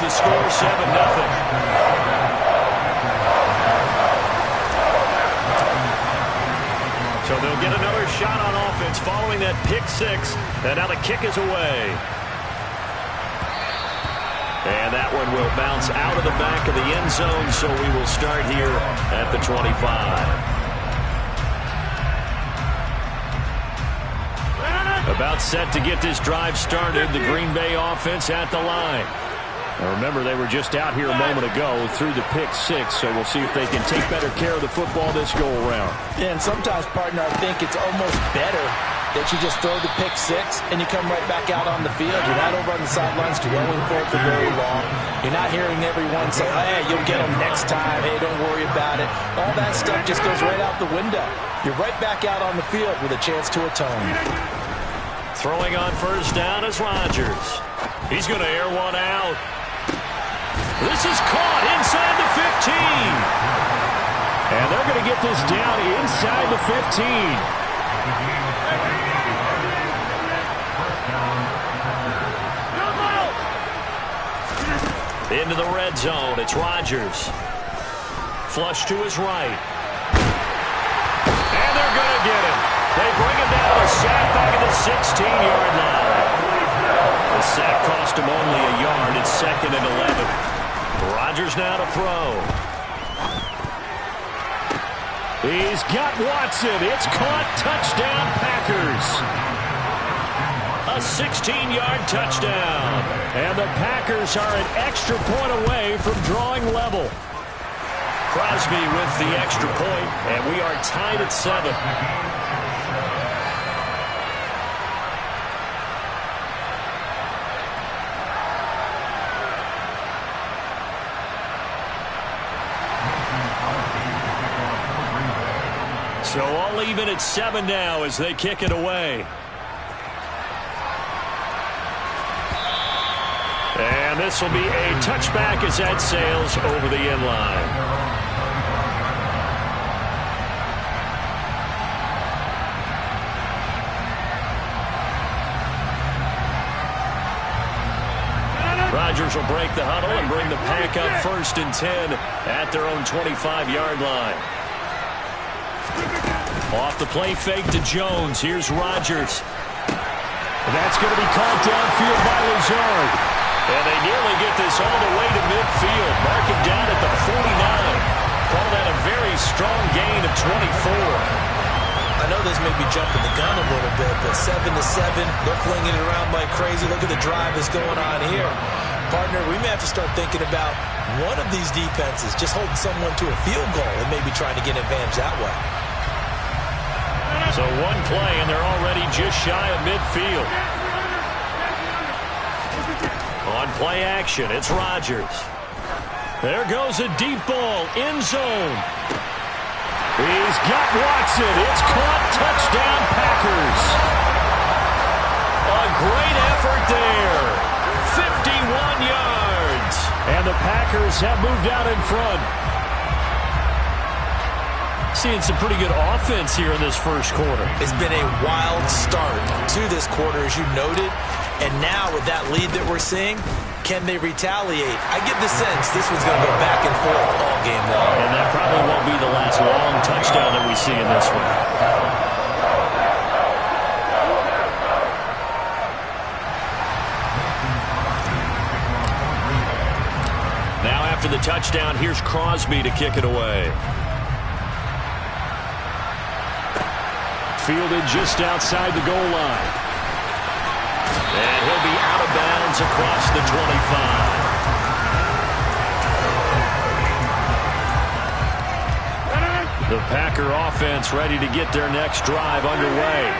the score 7-0. So they'll get another shot on offense following that pick six. And now the kick is away. And that one will bounce out of the back of the end zone, so we will start here at the 25. About set to get this drive started, the Green Bay offense at the line. Now remember, they were just out here a moment ago through the pick six, so we'll see if they can take better care of the football this go-around. Yeah, and sometimes, partner, I think it's almost better that you just throw the pick six and you come right back out on the field. You're not over on the sidelines dwelling for it for very long. You're not hearing everyone say, hey, you'll get them next time. Hey, don't worry about it. All that stuff just goes right out the window. You're right back out on the field with a chance to atone. Throwing on first down is Rodgers. He's going to air one out. This is caught inside the 15. And they're going to get this down inside the 15. Into the red zone, it's Rodgers. Flush to his right. And they're going to get him. They bring him down to a sack back at the 16-yard line. The sack cost him only a yard. It's 2nd and 11. Rodgers now to throw. He's got Watson. It's caught. Touchdown, Packers. A 16-yard touchdown. And the Packers are an extra point away from drawing level. Crosby with the extra point, and we are tied at 7. So all even at 7 now as they kick it away. And this will be a touchback as that sails over the end line. Rodgers will break the huddle and bring the Pack up 1st and 10 at their own 25-yard line. Off the play fake to Jones. Here's Rodgers. That's going to be called downfield by Lazard. And they nearly get this all the way to midfield. Mark him down at the 49. Call that a very strong gain of 24. I know this may be jumping the gun a little bit, but 7-7, they're flinging it around like crazy. Look at the drive that's going on here. Partner, we may have to start thinking about one of these defenses just holding someone to a field goal and maybe trying to get an advantage that way. So one play, and they're already just shy of midfield. On play action, it's Rodgers. There goes a deep ball, end zone. He's got Watson. It's caught. Touchdown, Packers. A great effort there. 51 yards. And the Packers have moved out in front. Seeing some pretty good offense here in this first quarter. It's been a wild start to this quarter, as you noted. And now with that lead that we're seeing, can they retaliate? I get the sense this one's going to go back and forth all game long. And that probably won't be the last long touchdown that we see in this one. Now after the touchdown, here's Crosby to kick it away. Fielded just outside the goal line. And he'll be out of bounds across the 25. The Packer offense ready to get their next drive underway.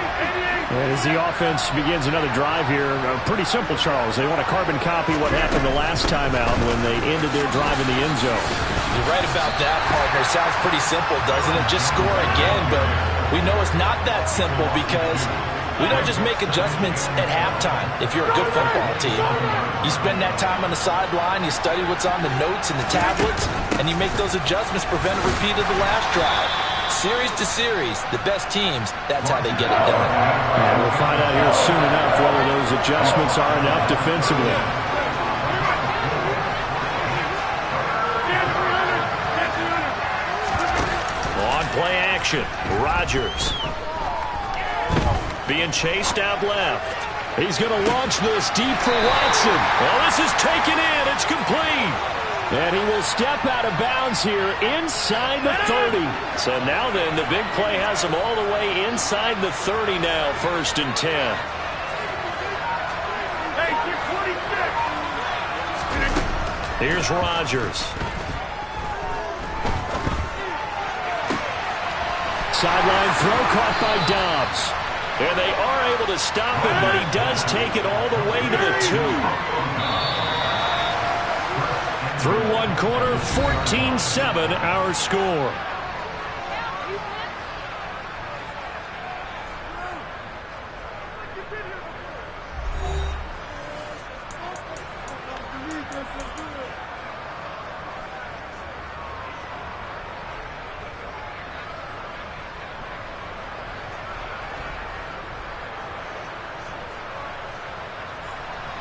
And as the offense begins another drive here, pretty simple, Charles. They want to carbon copy what happened the last time out when they ended their drive in the end zone. You're right about that, partner. Sounds pretty simple, doesn't it? Just score again, but we know it's not that simple because we don't just make adjustments at halftime if you're a good football team. You spend that time on the sideline, you study what's on the notes and the tablets, and you make those adjustments, prevent a repeat of the last drive. Series to series, the best teams, that's how they get it done. And we'll find out here soon enough whether those adjustments are enough defensively. On play action, Rodgers. Being chased out left. He's going to launch this deep for Watson. Well, this is taken in. It's complete. And he will step out of bounds here inside the 30. So now then, the big play has him all the way inside the 30 now, 1st and 10. Here's Rodgers. Sideline throw caught by Dobbs. And they are able to stop him, but he does take it all the way to the 2. Through one quarter, 14-7 our score.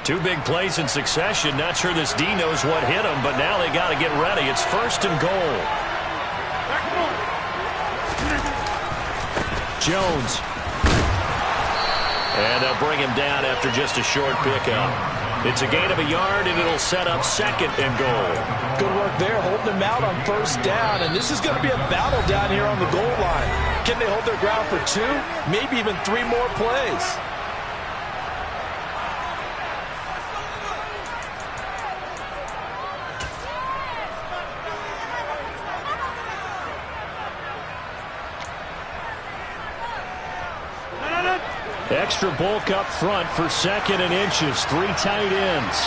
Two big plays in succession. Not sure this D knows what hit him, but now they got to get ready. It's 1st and goal. Jones. And they'll bring him down after just a short pickup. It's a gain of a yard, and it'll set up 2nd and goal. Good work there, holding him out on 1st down, and this is going to be a battle down here on the goal line. Can they hold their ground for 2, maybe even 3 more plays? Extra bulk up front for 2nd and inches. 3 tight ends.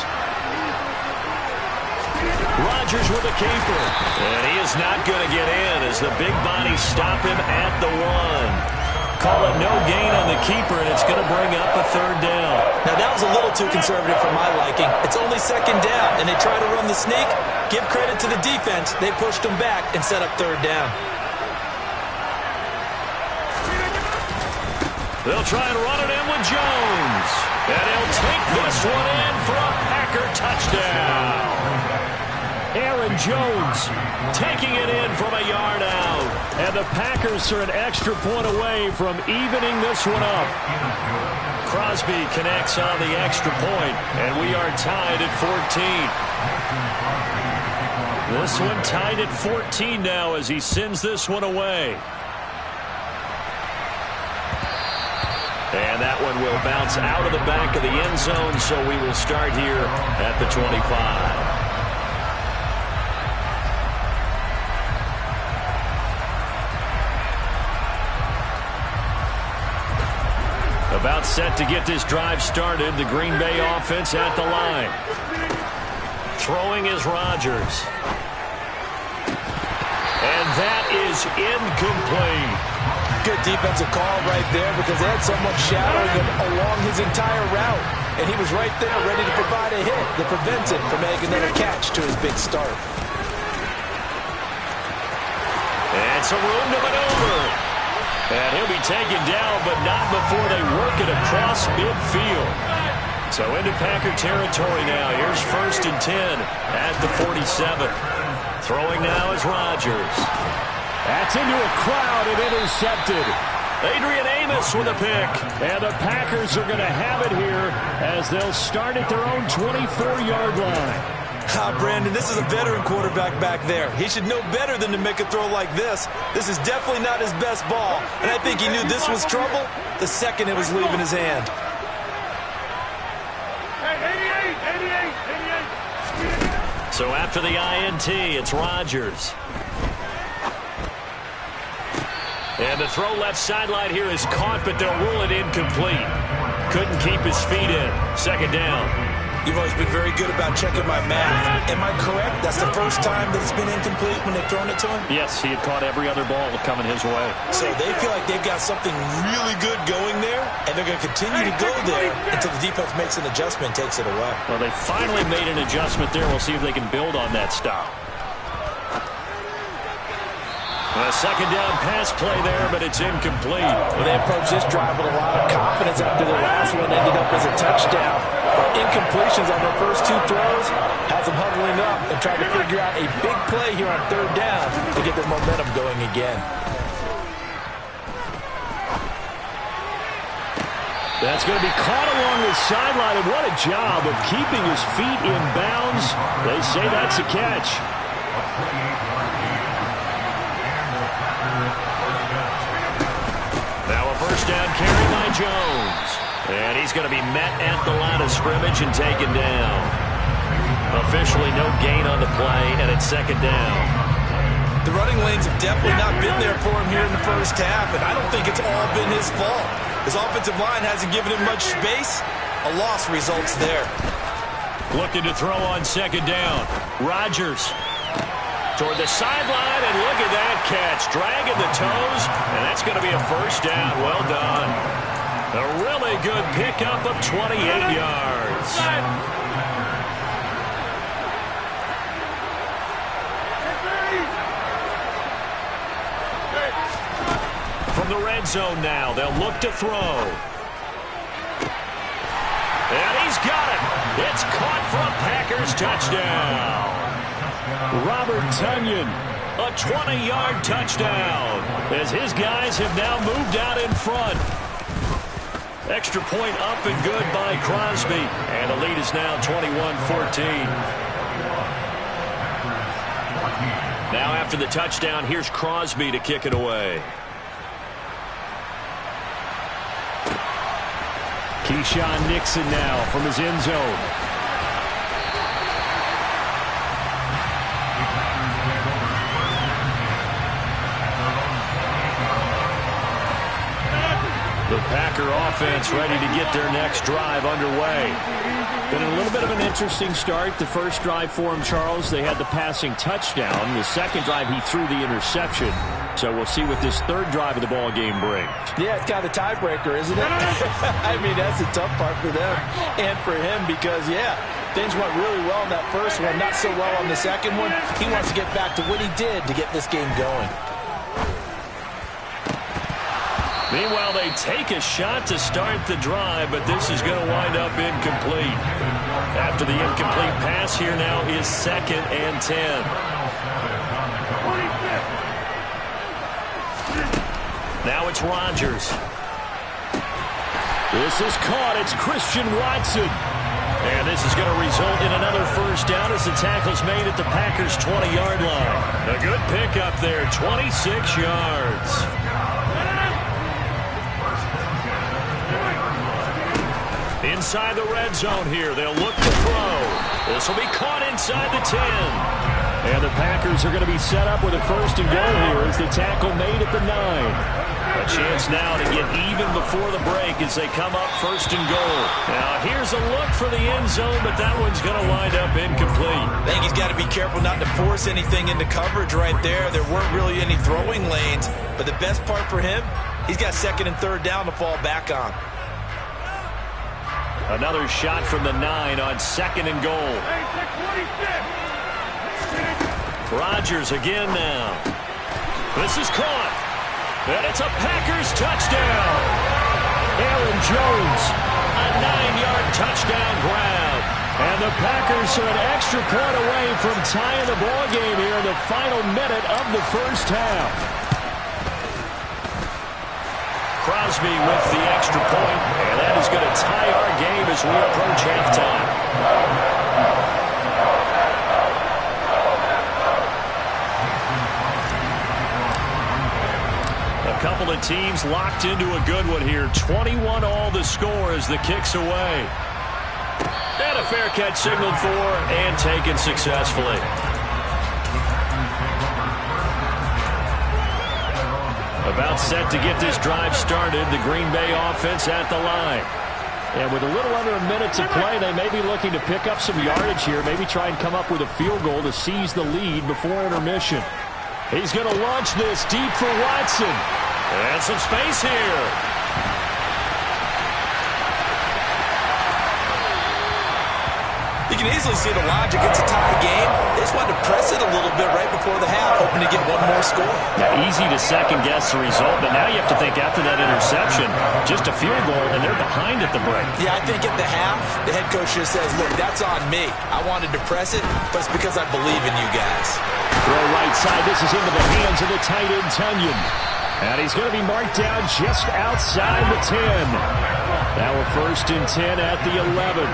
Rodgers with a keeper. And he is not going to get in as the big bodies stop him at the 1. Call it no gain on the keeper, and it's going to bring up a 3rd down. Now, that was a little too conservative for my liking. It's only 2nd down, and they try to run the sneak. Give credit to the defense. They pushed him back and set up 3rd down. They'll try and run it in with Jones. And he'll take this one in for a Packer touchdown. Aaron Jones taking it in from a yard out. And the Packers are an extra point away from evening this one up. Crosby connects on the extra point, and we are tied at 14. This one tied at 14 now as he sends this one away. And that one will bounce out of the back of the end zone, so we will start here at the 25. About set to get this drive started, the Green Bay offense at the line. Throwing is Rodgers. And that is incomplete. Good defensive call right there because they had someone shadowing him along his entire route. And he was right there ready to provide a hit that prevents him from making another catch to his big start. And some room to maneuver. And he'll be taken down, but not before they work it across midfield. So into Packer territory now. Here's 1st and 10 at the 47. Throwing now is Rodgers. That's into a crowd and intercepted. Adrian Amos with a pick. And the Packers are going to have it here as they'll start at their own 24-yard line. Brandon, this is a veteran quarterback back there. He should know better than to make a throw like this. This is definitely not his best ball, and I think he knew this was trouble the second it was leaving his hand. So after the INT, it's Rodgers. And the throw left sideline here is caught, but they'll rule it incomplete. Couldn't keep his feet in. 2nd down. You've always been very good about checking my math. Am I correct? That's the first time that it's been incomplete when they've thrown it to him? Yes, he had caught every other ball coming his way. So they feel like they've got something really good going there, and they're going to continue to go there until the defense makes an adjustment and takes it away. Well, they finally made an adjustment there. We'll see if they can build on that stop. A 2nd down pass play there, but it's incomplete. Well, they approached this drive with a lot of confidence after the last one ended up as a touchdown. But incompletions on their first 2 throws has them huddling up and trying to figure out a big play here on 3rd down to get their momentum going again. That's going to be caught along the sideline, and what a job of keeping his feet in bounds. They say that's a catch. Now a first down carry by Jones. And he's going to be met at the line of scrimmage and taken down. Officially no gain on the play, and it's second down. The running lanes have definitely not been there for him here in the first half, and I don't think it's all been his fault. His offensive line hasn't given him much space. A loss results there. Looking to throw on second down. Rodgers toward the sideline, and look at that catch. Dragging the toes, and that's going to be a first down. Well done. A really good pickup of 28 yards. From the red zone now, they'll look to throw. And he's got it. It's caught for a Packers touchdown. Robert Tonyan, a 20-yard touchdown, as his guys have now moved out in front. Extra point up and good by Crosby. And the lead is now 21-14. Now after the touchdown, here's Crosby to kick it away. Keyshawn Nixon now from his end zone. The Packer offense ready to get their next drive underway. Been a little bit of an interesting start. The first drive for him, Charles, they had the passing touchdown. The second drive, he threw the interception. So we'll see what this third drive of the ball game brings. Yeah, it's kind of a tiebreaker, isn't it? I mean, that's a tough part for them and for him because, yeah, things went really well in that first one, not so well on the second one. He wants to get back to what he did to get this game going. Meanwhile, they take a shot to start the drive, but this is going to wind up incomplete. After the incomplete pass, here now is 2nd and 10. Now it's Rodgers. This is caught. It's Christian Watson. And this is going to result in another first down as the tackle's made at the Packers' 20-yard line. A good pickup there, 26 yards. Inside the red zone here, they'll look to throw. This will be caught inside the 10. And the Packers are going to be set up with a first and goal here as the tackle made at the 9. A chance now to get even before the break as they come up first and goal. Now here's a look for the end zone, but that one's going to wind up incomplete. I think he's got to be careful not to force anything into coverage right there. There weren't really any throwing lanes, but the best part for him, he's got 2nd and 3rd down to fall back on. Another shot from the 9 on 2nd and goal. Rodgers again now. This is caught. And it's a Packers touchdown. Aaron Jones, a 9-yard touchdown grab. And the Packers are an extra point away from tying the ball game here in the final minute of the first half. Crosby with the extra point, and that is going to tie our game as we approach halftime. A couple of teams locked into a good one here. 21 all the score as the kick's away. And a fair catch signaled for and taken successfully. About set to get this drive started, the Green Bay offense at the line. And with a little under a minute to play, they may be looking to pick up some yardage here, maybe try and come up with a field goal to seize the lead before intermission. He's going to launch this deep for Watson. And some space here. You can easily see the logic. It's a tie game. They just wanted to press it a little bit right before the half, hoping to get one more score. Now, easy to second-guess the result, but now you have to think after that interception, just a field goal, and they're behind at the break. Yeah, I think at the half, the head coach just says, look, that's on me. I wanted to press it, but it's because I believe in you guys. Throw right side. This is into the hands of the tight end, Tonyan. And he's going to be marked down just outside the 10. Now a 1st and 10 at the 11.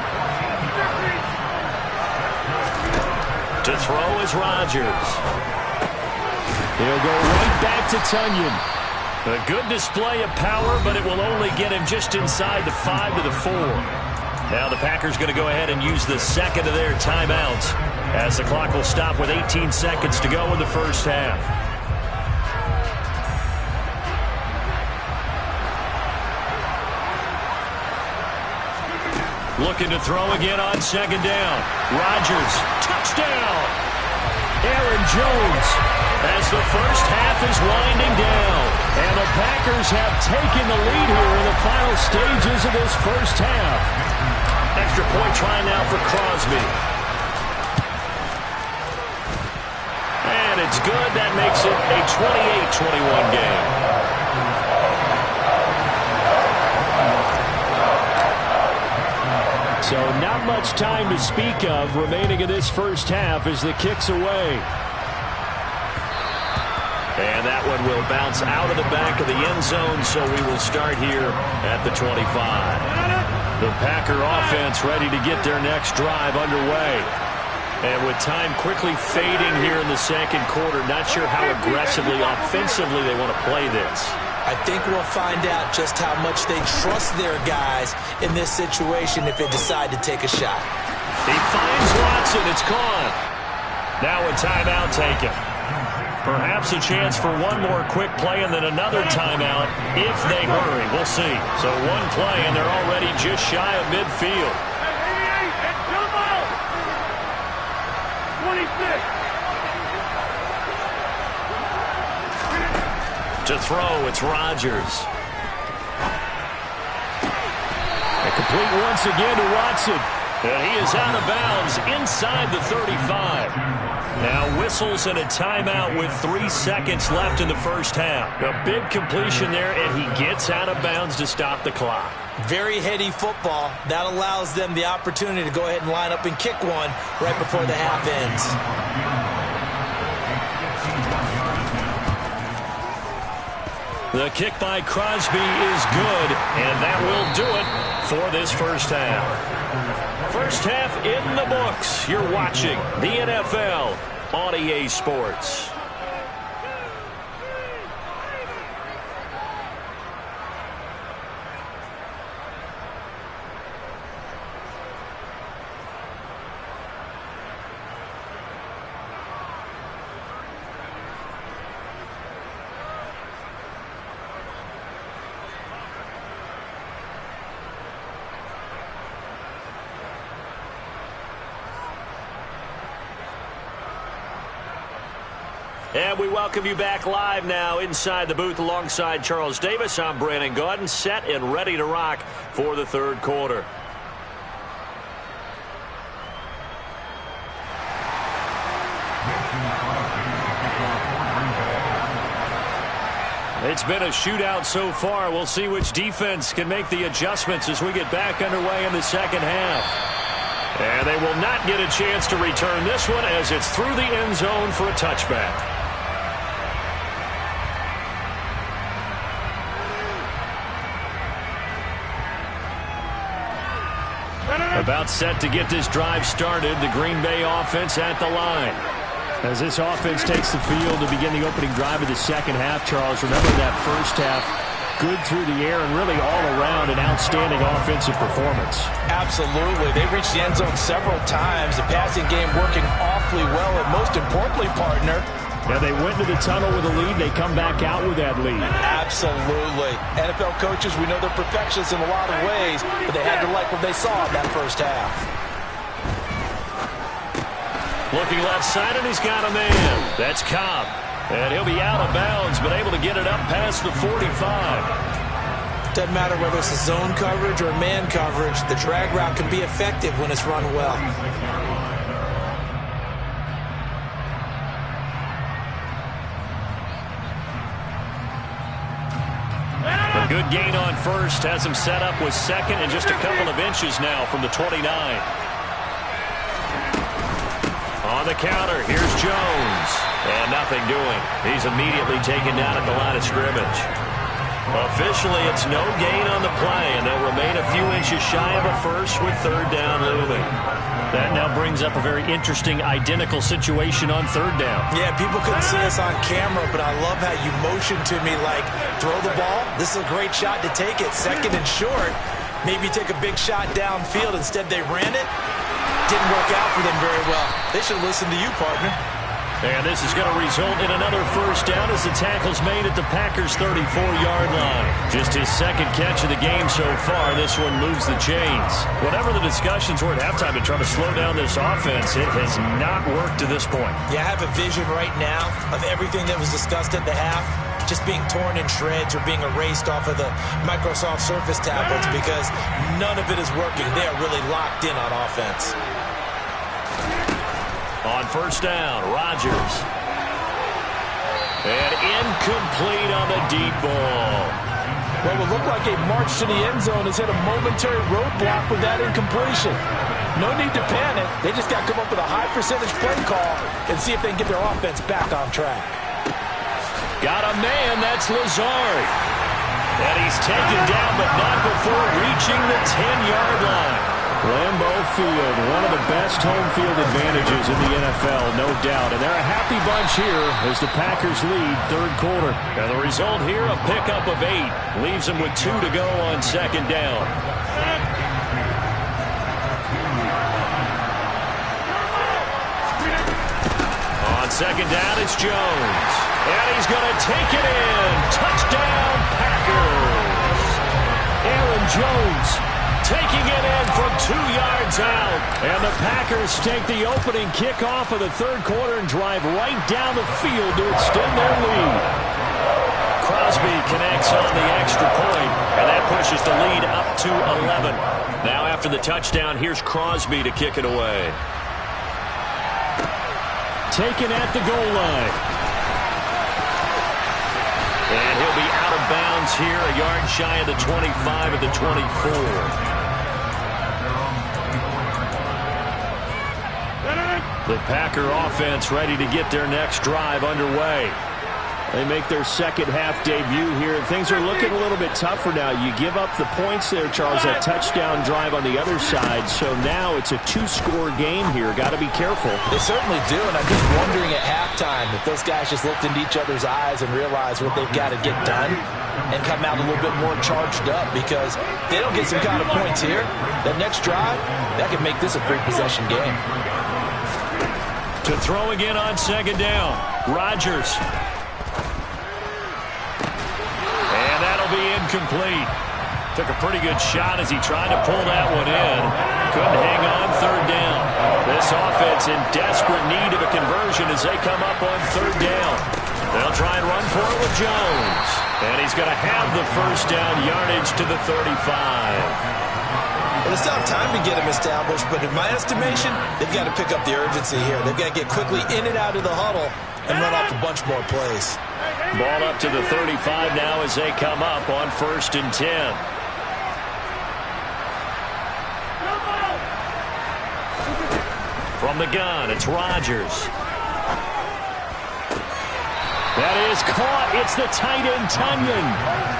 To throw is Rodgers. He'll go right back to Tonyan. A good display of power, but it will only get him just inside the 5 to the 4. Now the Packers going to go ahead and use the second of their timeouts as the clock will stop with 18 seconds to go in the first half. Looking to throw again on 2nd down. Rodgers, touchdown! Aaron Jones as the first half is winding down. And the Packers have taken the lead here in the final stages of this first half. Extra point try now for Crosby. And it's good. That makes it a 28-21 game. So not much time to speak of remaining in this first half as the kick's away. And that one will bounce out of the back of the end zone, so we will start here at the 25. The Packer offense ready to get their next drive underway. And with time quickly fading here in the second quarter, not sure how aggressively, offensively they want to play this. I think we'll find out just how much they trust their guys in this situation if they decide to take a shot. He finds Watson. It's caught. Now a timeout taken. Perhaps a chance for one more quick play and then another timeout if they hurry. We'll see. So one play and they're already just shy of midfield. 26. To throw, it's Rodgers. And complete once again to Watson. And he is out of bounds inside the 35. Now whistles and a timeout with 3 seconds left in the first half. A big completion there, and he gets out of bounds to stop the clock. Very heady football. That allows them the opportunity to go ahead and line up and kick one right before the half ends. The kick by Crosby is good, and that will do it for this first half. First half in the books. You're watching the NFL on EA Sports. And we welcome you back live now inside the booth alongside Charles Davis. I'm Brandon Gaudin, set and ready to rock for the third quarter. It's been a shootout so far. We'll see which defense can make the adjustments as we get back underway in the second half. And they will not get a chance to return this one as it's through the end zone for a touchback. About set to get this drive started, the Green Bay offense at the line. As this offense takes the field to begin the opening drive of the second half, Charles, remember that first half, good through the air and really all around an outstanding offensive performance. Absolutely. They reached the end zone several times. The passing game working awfully well, and most importantly, partner, now they went to the tunnel with a lead. They come back out with that lead. Absolutely. NFL coaches, we know they're perfectionists in a lot of ways, but they had to like what they saw in that first half. Looking left side, and he's got a man. That's Cobb. And he'll be out of bounds, but able to get it up past the 45. Doesn't matter whether it's a zone coverage or man coverage, the drag route can be effective when it's run well. A good gain on first has him set up with second and just a couple of inches now from the 29. On the counter, here's Jones. And nothing doing. He's immediately taken down at the line of scrimmage. Officially, it's no gain on the play, and they'll remain a few inches shy of a first with third down looming. That now brings up a very interesting identical situation on third down. Yeah, people couldn't see us on camera, but I love how you motioned to me like, throw the ball. This is a great shot to take it. Second and short. Maybe take a big shot downfield. Instead, they ran it. Didn't work out for them very well. They should listen to you, partner. And this is going to result in another first down as the tackle's made at the Packers' 34-yard line. Just his second catch of the game so far. This one moves the chains. Whatever the discussions were at halftime to try to slow down this offense, it has not worked to this point. Yeah, I have a vision right now of everything that was discussed at the half just being torn in shreds or being erased off of the Microsoft Surface tablets because none of it is working. They are really locked in on offense. On first down, Rodgers. And incomplete on the deep ball. Well, it looked like a march to the end zone has hit a momentary roadblock with that incompletion. No need to panic. They just got to come up with a high percentage play call and see if they can get their offense back on track. Got a man, that's Lazard. And he's taken down, but not before reaching the 10-yard line. Lambeau Field, one of the best home field advantages in the NFL, no doubt. And they're a happy bunch here as the Packers lead third quarter. And the result here, a pickup of 8. Leaves them with 2 to go on second down. On second down, it's Jones. And he's going to take it in. Touchdown, Packers. Aaron Jones taking it in from 2 yards out. And the Packers take the opening kickoff of the third quarter and drive right down the field to extend their lead. Crosby connects on the extra point, and that pushes the lead up to 11. Now after the touchdown, here's Crosby to kick it away. Taken at the goal line. And he'll be out of bounds here, a yard shy of the 25 at the 24. The Packer offense ready to get their next drive underway. They make their second half debut here. Things are looking a little bit tougher now. You give up the points there, Charles, that touchdown drive on the other side. So now it's a 2-score game here. Got to be careful. They certainly do, and I'm just wondering at halftime if those guys just looked into each other's eyes and realized what they've got to get done and come out a little bit more charged up, because if they don't get some kind of points here, that next drive, that could make this a 3-possession game. To throw again on second down, Rodgers. And that'll be incomplete. Took a pretty good shot as he tried to pull that one in. Couldn't hang on third down. This offense in desperate need of a conversion as they come up on third down. They'll try and run for it with Jones. And he's going to have the first down yardage to the 35. Well, it's not time to get him established, but in my estimation, they've got to pick up the urgency here. They've got to get quickly in and out of the huddle and run off a bunch more plays. Ball up to the 35 now as they come up on 1st and 10. From the gun, it's Rodgers. That is caught. It's the tight end, Tunyon.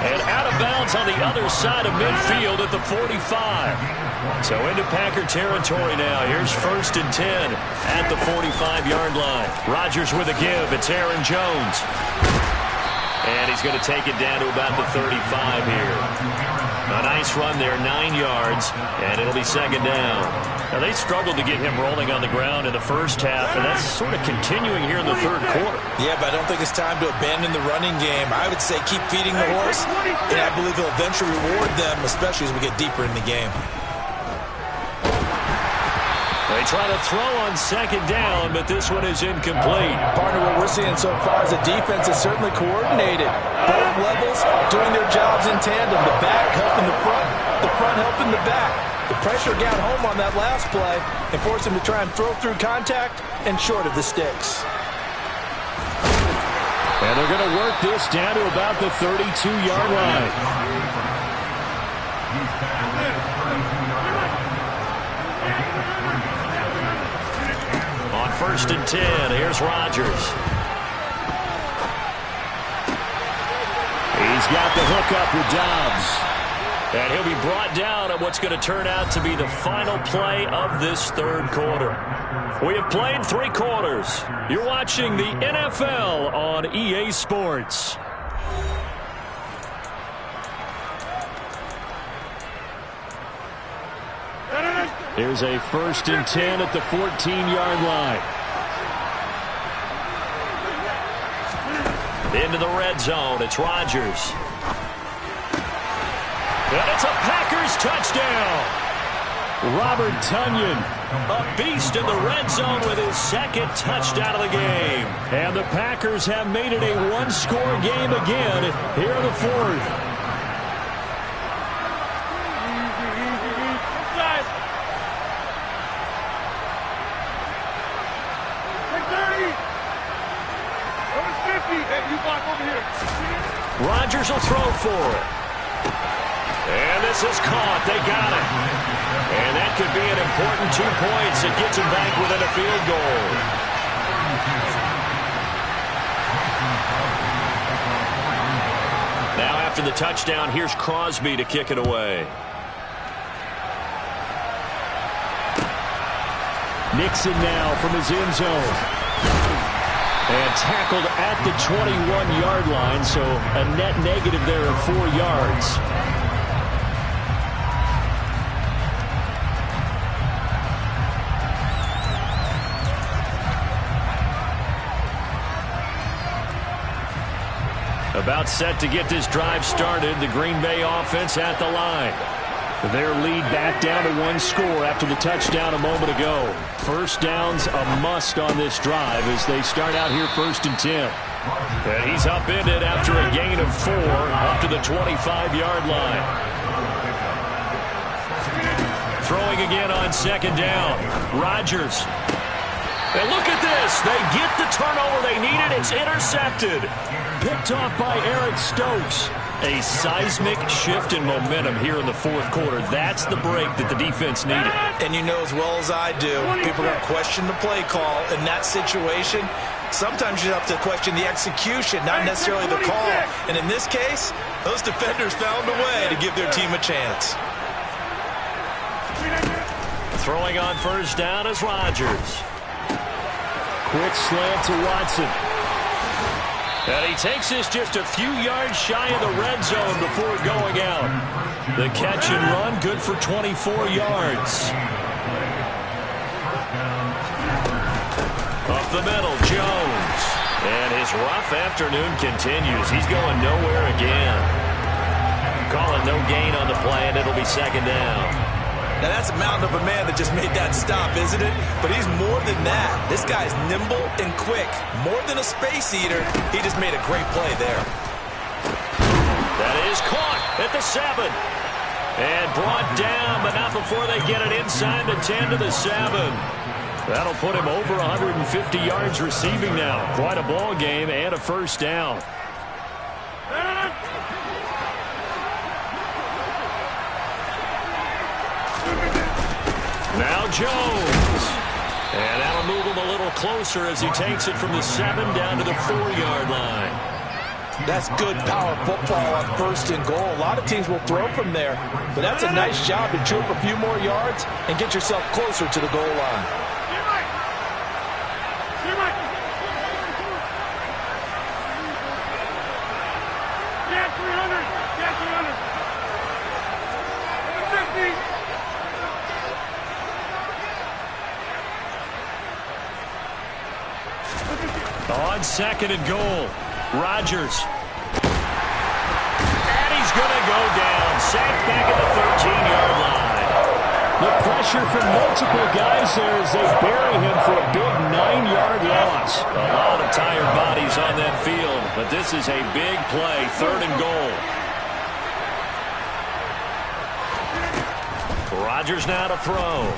And out of bounds on the other side of midfield at the 45. So into Packer territory now. Here's 1st and 10 at the 45-yard line. Rodgers with a give. It's Aaron Jones. And he's going to take it down to about the 35 here. A nice run there, 9 yards, and it'll be second down. Now, they struggled to get him rolling on the ground in the first half, and that's sort of continuing here in the third quarter. Yeah, but I don't think it's time to abandon the running game. I would say keep feeding the horse, and I believe he'll eventually reward them, especially as we get deeper in the game. They try to throw on second down, but this one is incomplete. Partner, what we're seeing so far is the defense is certainly coordinated. Both levels doing their jobs in tandem. The back helping the front helping the back. The pressure got home on that last play and forced him to try and throw through contact and short of the sticks. And they're going to work this down to about the 32-yard line. first and 10. Here's Rodgers. He's got the hookup with Dobbs. And he'll be brought down at what's going to turn out to be the final play of this third quarter. We have played 3 quarters. You're watching the NFL on EA Sports. Here's a first and 10 at the 14-yard line. Into the red zone. It's Rodgers. And it's a Packers touchdown. Robert Tonyan, a beast in the red zone with his second touchdown of the game. And the Packers have made it a one-score game again here in the fourth. Rodgers will throw for it. And this is caught. They got it. And that could be an important 2 points. It gets him back within a field goal. Now after the touchdown, here's Crosby to kick it away. Nixon now from his end zone. And tackled at the 21-yard line, so a net negative there of 4 yards. About set to get this drive started, the Green Bay offense at the line. Their lead back down to 1 score after the touchdown a moment ago. First down's a must on this drive as they start out here first and 10. And he's upended after a gain of 4 up to the 25-yard line. Throwing again on second down. Rodgers. And look at this. They get the turnover they needed. It's intercepted. Picked off by Eric Stokes. A seismic shift in momentum here in the fourth quarter. That's the break that the defense needed. And you know as well as I do, people are going to question the play call in that situation. Sometimes you have to question the execution, not necessarily the call. And in this case, those defenders found a way to give their team a chance. Throwing on first down is Rodgers. Quick slant to Watson. And he takes this just a few yards shy of the red zone before going out. The catch and run good for 24 yards. Up the middle, Jones. And his rough afternoon continues. He's going nowhere again. Calling no gain on the play, and it'll be second down. Now, that's a mountain of a man that just made that stop, isn't it? But he's more than that. This guy's nimble and quick. More than a space eater, he just made a great play there. That is caught at the 7. And brought down, but not before they get it inside the 10 to the 7. That'll put him over 150 yards receiving now. Quite a ball game and a first down. Now Jones. And that'll move him a little closer as he takes it from the 7 down to the 4-yard line. That's good power football on first and goal. A lot of teams will throw from there, but that's a nice job to chew up a few more yards and get yourself closer to the goal line. On second and goal, Rodgers. And he's going to go down. Sacked back at the 13-yard line. The pressure from multiple guys there as they bury him for a big 9-yard loss. A lot of tired bodies on that field, but this is a big play, third and goal. Rodgers now to throw.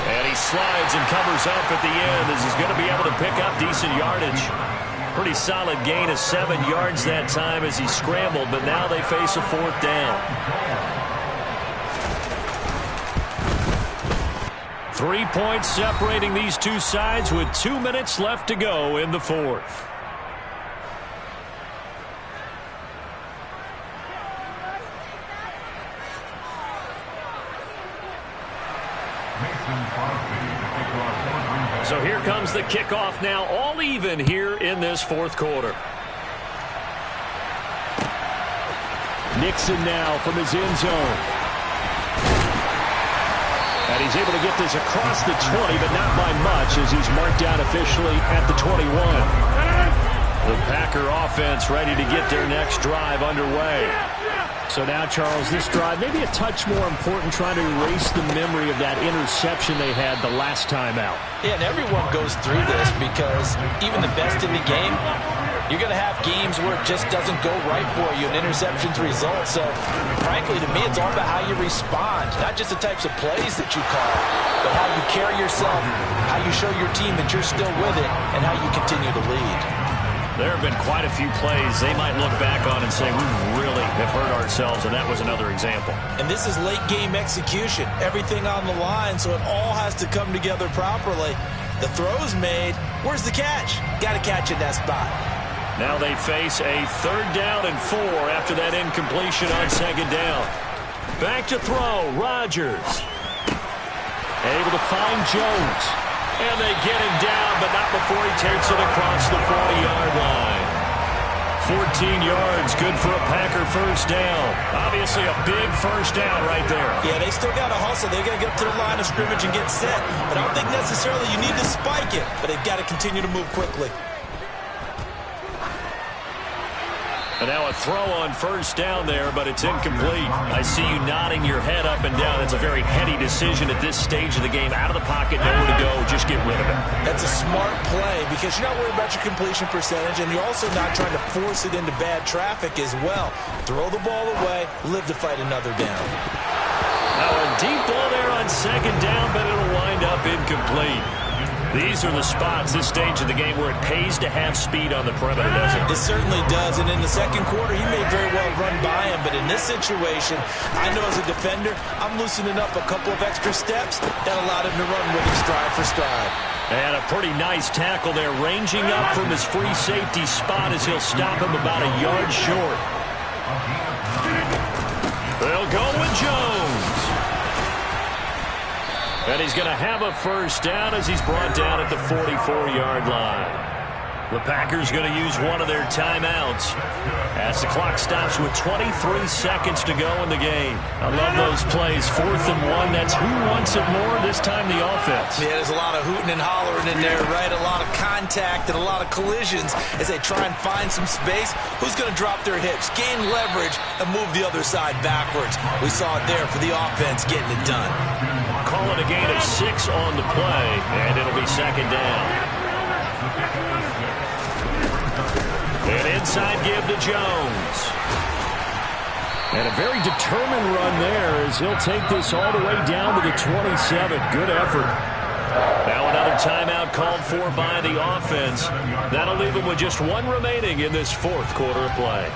And he slides and covers up at the end as he's going to be able to pick up decent yardage. Pretty solid gain of 7 yards that time as he scrambled, but now they face a fourth down. 3 points separating these two sides with 2 minutes left to go in the fourth. So here comes the kickoff now, all even here in this fourth quarter. Nixon now from his end zone. And he's able to get this across the 20, but not by much as he's marked down officially at the 21. The Packer offense ready to get their next drive underway. So now, Charles, this drive maybe a touch more important, trying to erase the memory of that interception they had the last time out. Yeah, and everyone goes through this because even the best in the game, you're going to have games where it just doesn't go right for you, and interceptions result. So, frankly, to me, it's all about how you respond, not just the types of plays that you call, but how you carry yourself, how you show your team that you're still with it, and how you continue to lead. There have been quite a few plays they might look back on and say, we really have hurt ourselves, and that was another example. And this is late-game execution. Everything on the line, so it all has to come together properly. The throw's made. Where's the catch? Got to catch it in that spot. Now they face a 3rd down and 4 after that incompletion on 2nd down. Back to throw, Rodgers. Able to find Jones. And they get him down, but not before he takes it across the 40-yard line. 14 yards, good for a Packer first down. Obviously a big first down right there. Yeah, they still got to hustle. They got to get up to the line of scrimmage and get set. But I don't think necessarily you need to spike it, but they've got to continue to move quickly. And now a throw on first down there, but it's incomplete. I see you nodding your head up and down. It's a very heady decision at this stage of the game. Out of the pocket, nowhere to go. Just get rid of it. That's a smart play because you're not worried about your completion percentage, and you're also not trying to force it into bad traffic as well. Throw the ball away, live to fight another down. Now a deep ball there on 2nd down, but it'll wind up incomplete. These are the spots, this stage of the game, where it pays to have speed on the perimeter, doesn't it? It certainly does, and in the second quarter, he may very well run by him, but in this situation, I know as a defender, I'm loosening up a couple of extra steps that allowed him to run with him stride for stride. And a pretty nice tackle there, ranging up from his free safety spot as he'll stop him about a yard short. They'll go with Jones. And he's going to have a first down as he's brought down at the 44-yard line. The Packers going to use one of their timeouts as the clock stops with 23 seconds to go in the game. I love those plays. 4th and 1. That's who wants it more, this time the offense. Yeah, there's a lot of hooting and hollering in there, right? A lot of contact and a lot of collisions as they try and find some space. Who's going to drop their hips, gain leverage, and move the other side backwards? We saw it there for the offense getting it done. Call it a gain of 6 on the play, and it'll be 2nd down. And inside give to Jones. And a very determined run there as he'll take this all the way down to the 27. Good effort. Now another timeout called for by the offense. That'll leave them with just 1 remaining in this 4th quarter of play.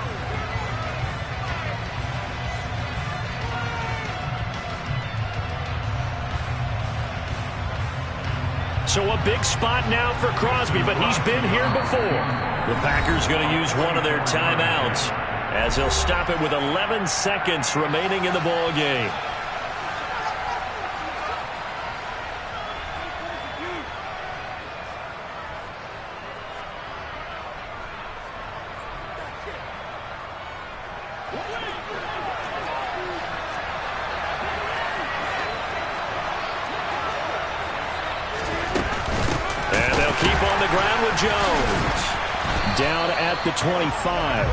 So a big spot now for Crosby, but he's been here before. The Packers going to use one of their timeouts as they'll stop it with 11 seconds remaining in the ball game. And they'll keep on the ground with Jones. Down at the 25.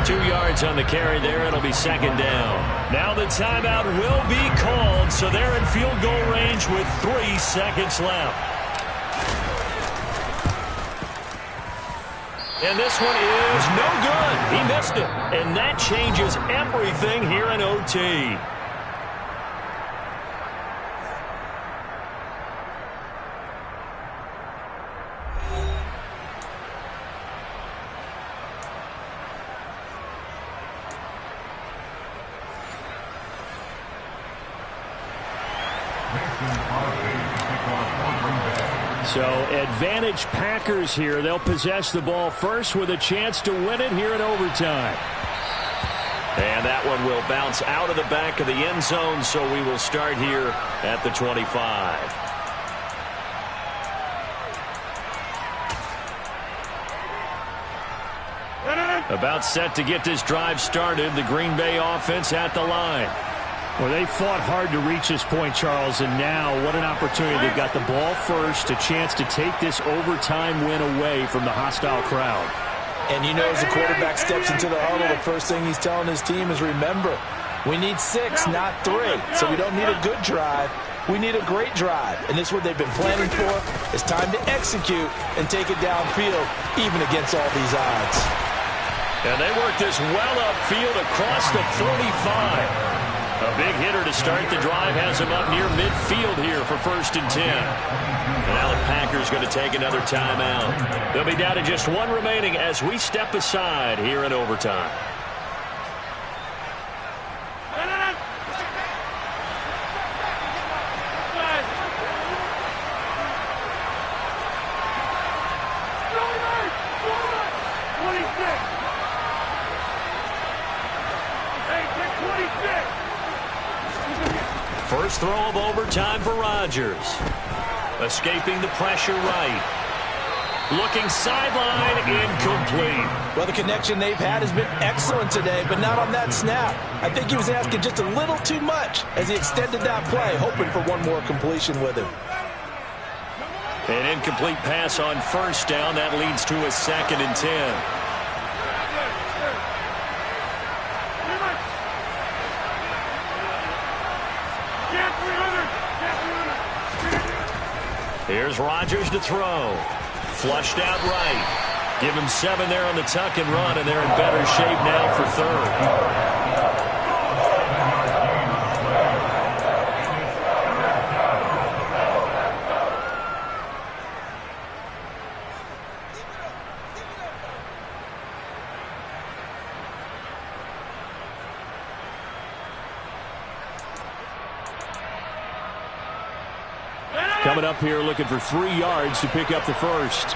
2 yards on the carry there. It'll be 2nd down. Now the timeout will be called, so they're in field goal range with 3 seconds left. And this one is no good. He missed it. And that changes everything here in OT. So advantage Packers here. They'll possess the ball first with a chance to win it here in overtime. And that one will bounce out of the back of the end zone, so we will start here at the 25. About set to get this drive started. The Green Bay offense at the line. Well, they fought hard to reach this point, Charles, and now what an opportunity. They've got the ball first, a chance to take this overtime win away from the hostile crowd. And you know, as the quarterback steps into the huddle, the first thing he's telling his team is, remember, we need 6, not 3. So we don't need a good drive. We need a great drive. And this is what they've been planning for. It's time to execute and take it downfield, even against all these odds. And they work this well upfield across the 45. A big hitter to start the drive has him up near midfield here for 1st and 10. And now the Packers going to take another timeout. They'll be down to just 1 remaining as we step aside here in overtime. First throw of overtime for Rodgers. Escaping the pressure right. Looking sideline, incomplete. Well, the connection they've had has been excellent today, but not on that snap. I think he was asking just a little too much as he extended that play, hoping for one more completion with him. An incomplete pass on 1st down. That leads to a 2nd and 10. Here's Rodgers to throw. Flushed out right. Give him 7 there on the tuck and run, and they're in better shape now for 3rd. Coming up here looking for 3 yards to pick up the first.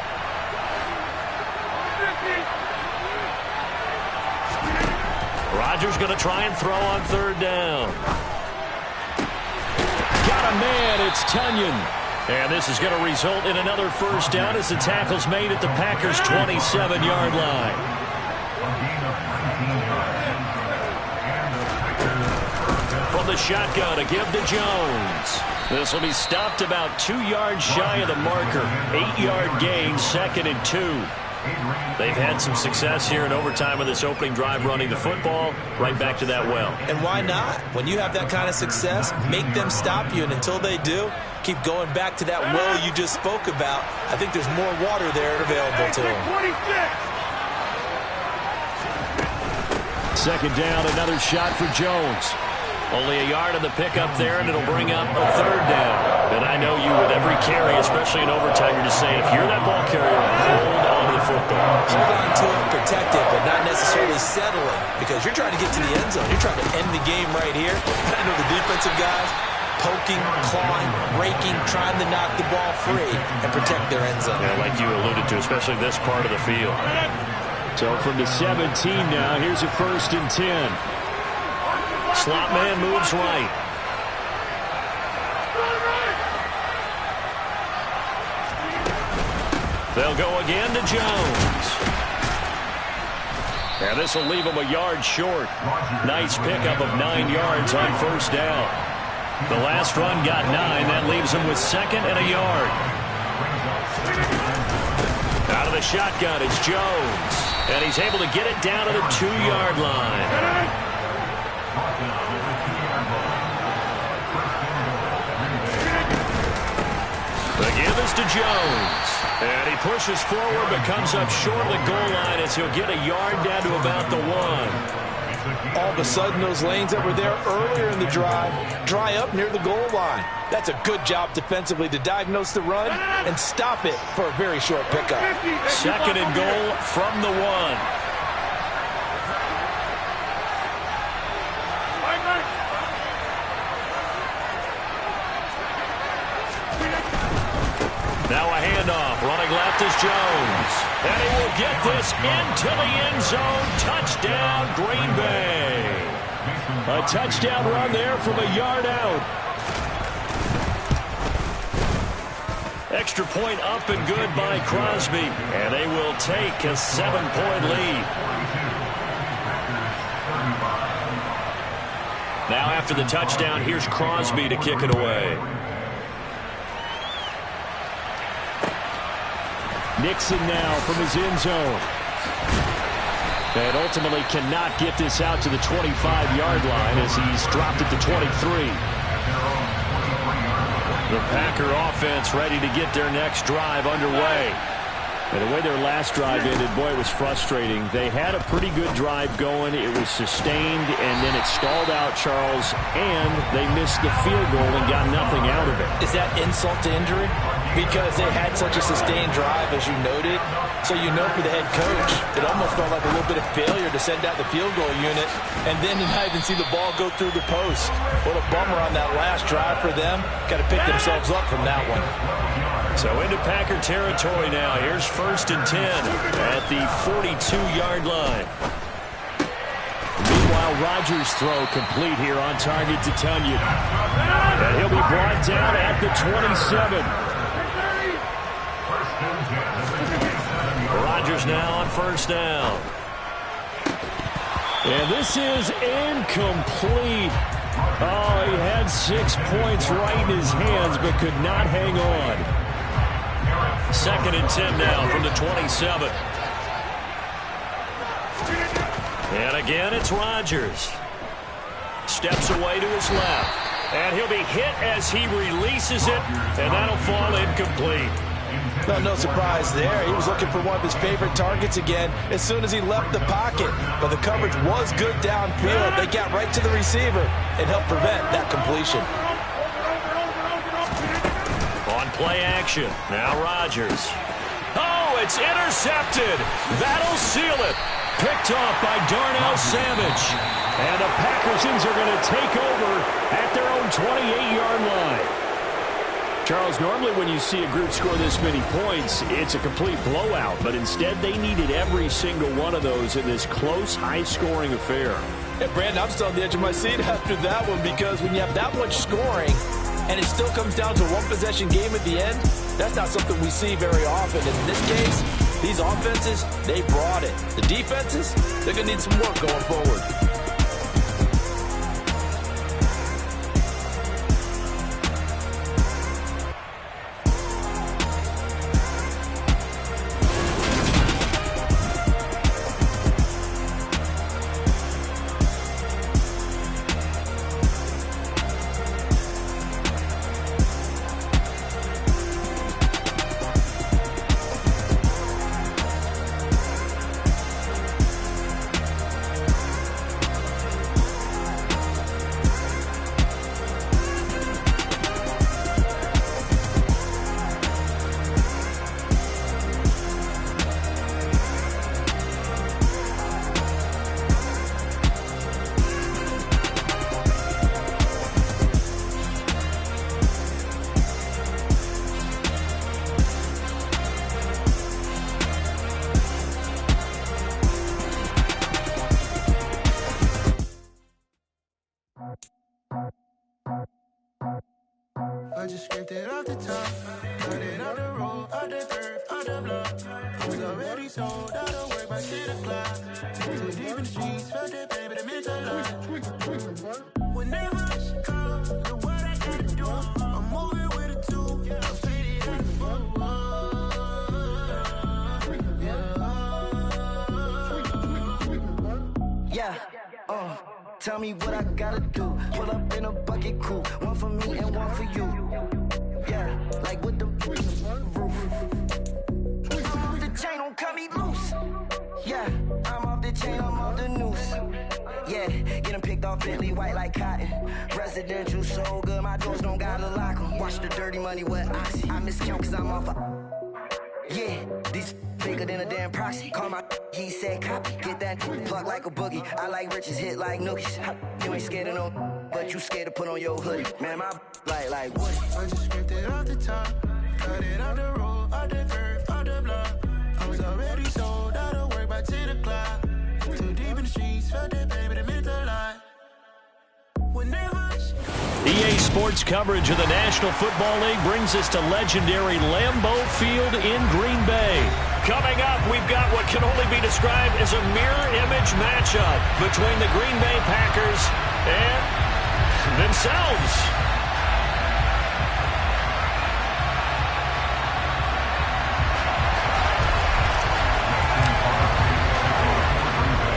Rodgers going to try and throw on 3rd down. Got a man, it's Tunyon. And this is going to result in another 1st down as the tackle's made at the Packers' 27-yard line. From the shotgun to give to Jones. This will be stopped about 2 yards shy of the marker. 8-yard gain, 2nd and 2. They've had some success here in overtime with this opening drive running the football. Right back to that well. And why not? When you have that kind of success, make them stop you. And until they do, keep going back to that well you just spoke about. I think there's more water there available to them. 2nd down, another shot for Jones. Only a yard on the pickup there, and it'll bring up a 3rd down. And I know you with every carry, especially in overtime, you're just saying, if you're that ball carrier, hold on to the football. Hold on to it, protect it, but not necessarily settling, because you're trying to get to the end zone. You're trying to end the game right here. I know the defensive guys poking, clawing, raking, trying to knock the ball free and protect their end zone. Yeah, like you alluded to, especially this part of the field. So from the 17 now, here's a 1st and 10. Slot man moves right. They'll go again to Jones. And this will leave him a yard short. Nice pickup of 9 yards on 1st down. The last run got 9. That leaves him with 2nd and a yard. Out of the shotgun, it's Jones. And he's able to get it down to the 2-yard line. The give is to Jones. And he pushes forward but comes up short of the goal line as he'll get a yard down to about the 1. All of a sudden, those lanes that were there earlier in the drive dry up near the goal line. That's a good job defensively to diagnose the run and stop it for a very short pickup. 2nd and goal from the 1. get this into the end zone. Touchdown, Green Bay. A touchdown run there from a yard out. Extra point up and good by Crosby. And they will take a 7-point lead. Now after the touchdown, here's Crosby to kick it away. Nixon now from his end zone. And ultimately cannot get this out to the 25-yard line as he's dropped it to 23. The Packer offense ready to get their next drive underway. And the way their last drive ended, boy, it was frustrating. They had a pretty good drive going. It was sustained, and then it stalled out, Charles, and they missed the field goal and got nothing out of it. Is that insult to injury? Because they had such a sustained drive, as you noted. So you know for the head coach, it almost felt like a little bit of failure to send out the field goal unit, and then to not even see the ball go through the post. What a bummer on that last drive for them. Got to pick themselves up from that one. So into Packer territory now. Here's 1st and 10 at the 42-yard line. Meanwhile, Rodgers' throw complete here on target to Tunyon. And he'll be brought down at the 27. Rodgers now on 1st down. And this is incomplete. Oh, he had 6 points right in his hands, but could not hang on. 2nd and 10 now from the 27. And again, it's Rodgers. Steps away to his left. And he'll be hit as he releases it, and that'll fall incomplete. No surprise there. He was looking for one of his favorite targets again as soon as he left the pocket. But the coverage was good downfield. They got right to the receiver and helped prevent that completion. On play action, now Rodgers. Oh, it's intercepted. That'll seal it. Picked off by Darnell Savage. And the Packers are going to take over at their own 28-yard line. Charles, normally when you see a group score this many points, it's a complete blowout. But instead, they needed every single one of those in this close, high-scoring affair. And Brandon, I'm still on the edge of my seat after that one, because when you have that much scoring and it still comes down to a one-possession game at the end, that's not something we see very often. And in this case, these offenses, they brought it. The defenses, they're going to need some work going forward. I just scraped it off the top, got it out the road, out the turf, out the block. I was already sold out of work by 10 o'clock. Too deep in the streets, felt that pain, but it meant a lot. Whenever she calls, the what I gotta do, I'm moving with a two. I'm faded out the phone. Yeah. Tell me what I gotta do. Pull up in a bucket crew, one for me and one for you. Yeah, like with the roof. I'm off the chain, don't cut me loose. Yeah, I'm off the chain, I'm off the noose. Yeah, getting picked off Bentley white like cotton. Residential so good, my doors don't gotta lock 'em. Watch the dirty money with oxy. I miscount cause I'm off yeah, these bigger than a damn proxy. Call my he said copy. Get that plug like a boogie. I like riches, hit like nookies. You ain't scared of no, but you scared to put on your hoodie. Man, my like Woody. I just scraped it off the top, cut it out the road, out the curve, out the block. I was already sold out. to the cloud. Too deep in the streets, felt that baby, that meant a lot. Whenever EA Sports coverage of the National Football League brings us to legendary Lambeau Field in Green Bay. Coming up, we've got what can only be described as a mirror image matchup between the Green Bay Packers and themselves.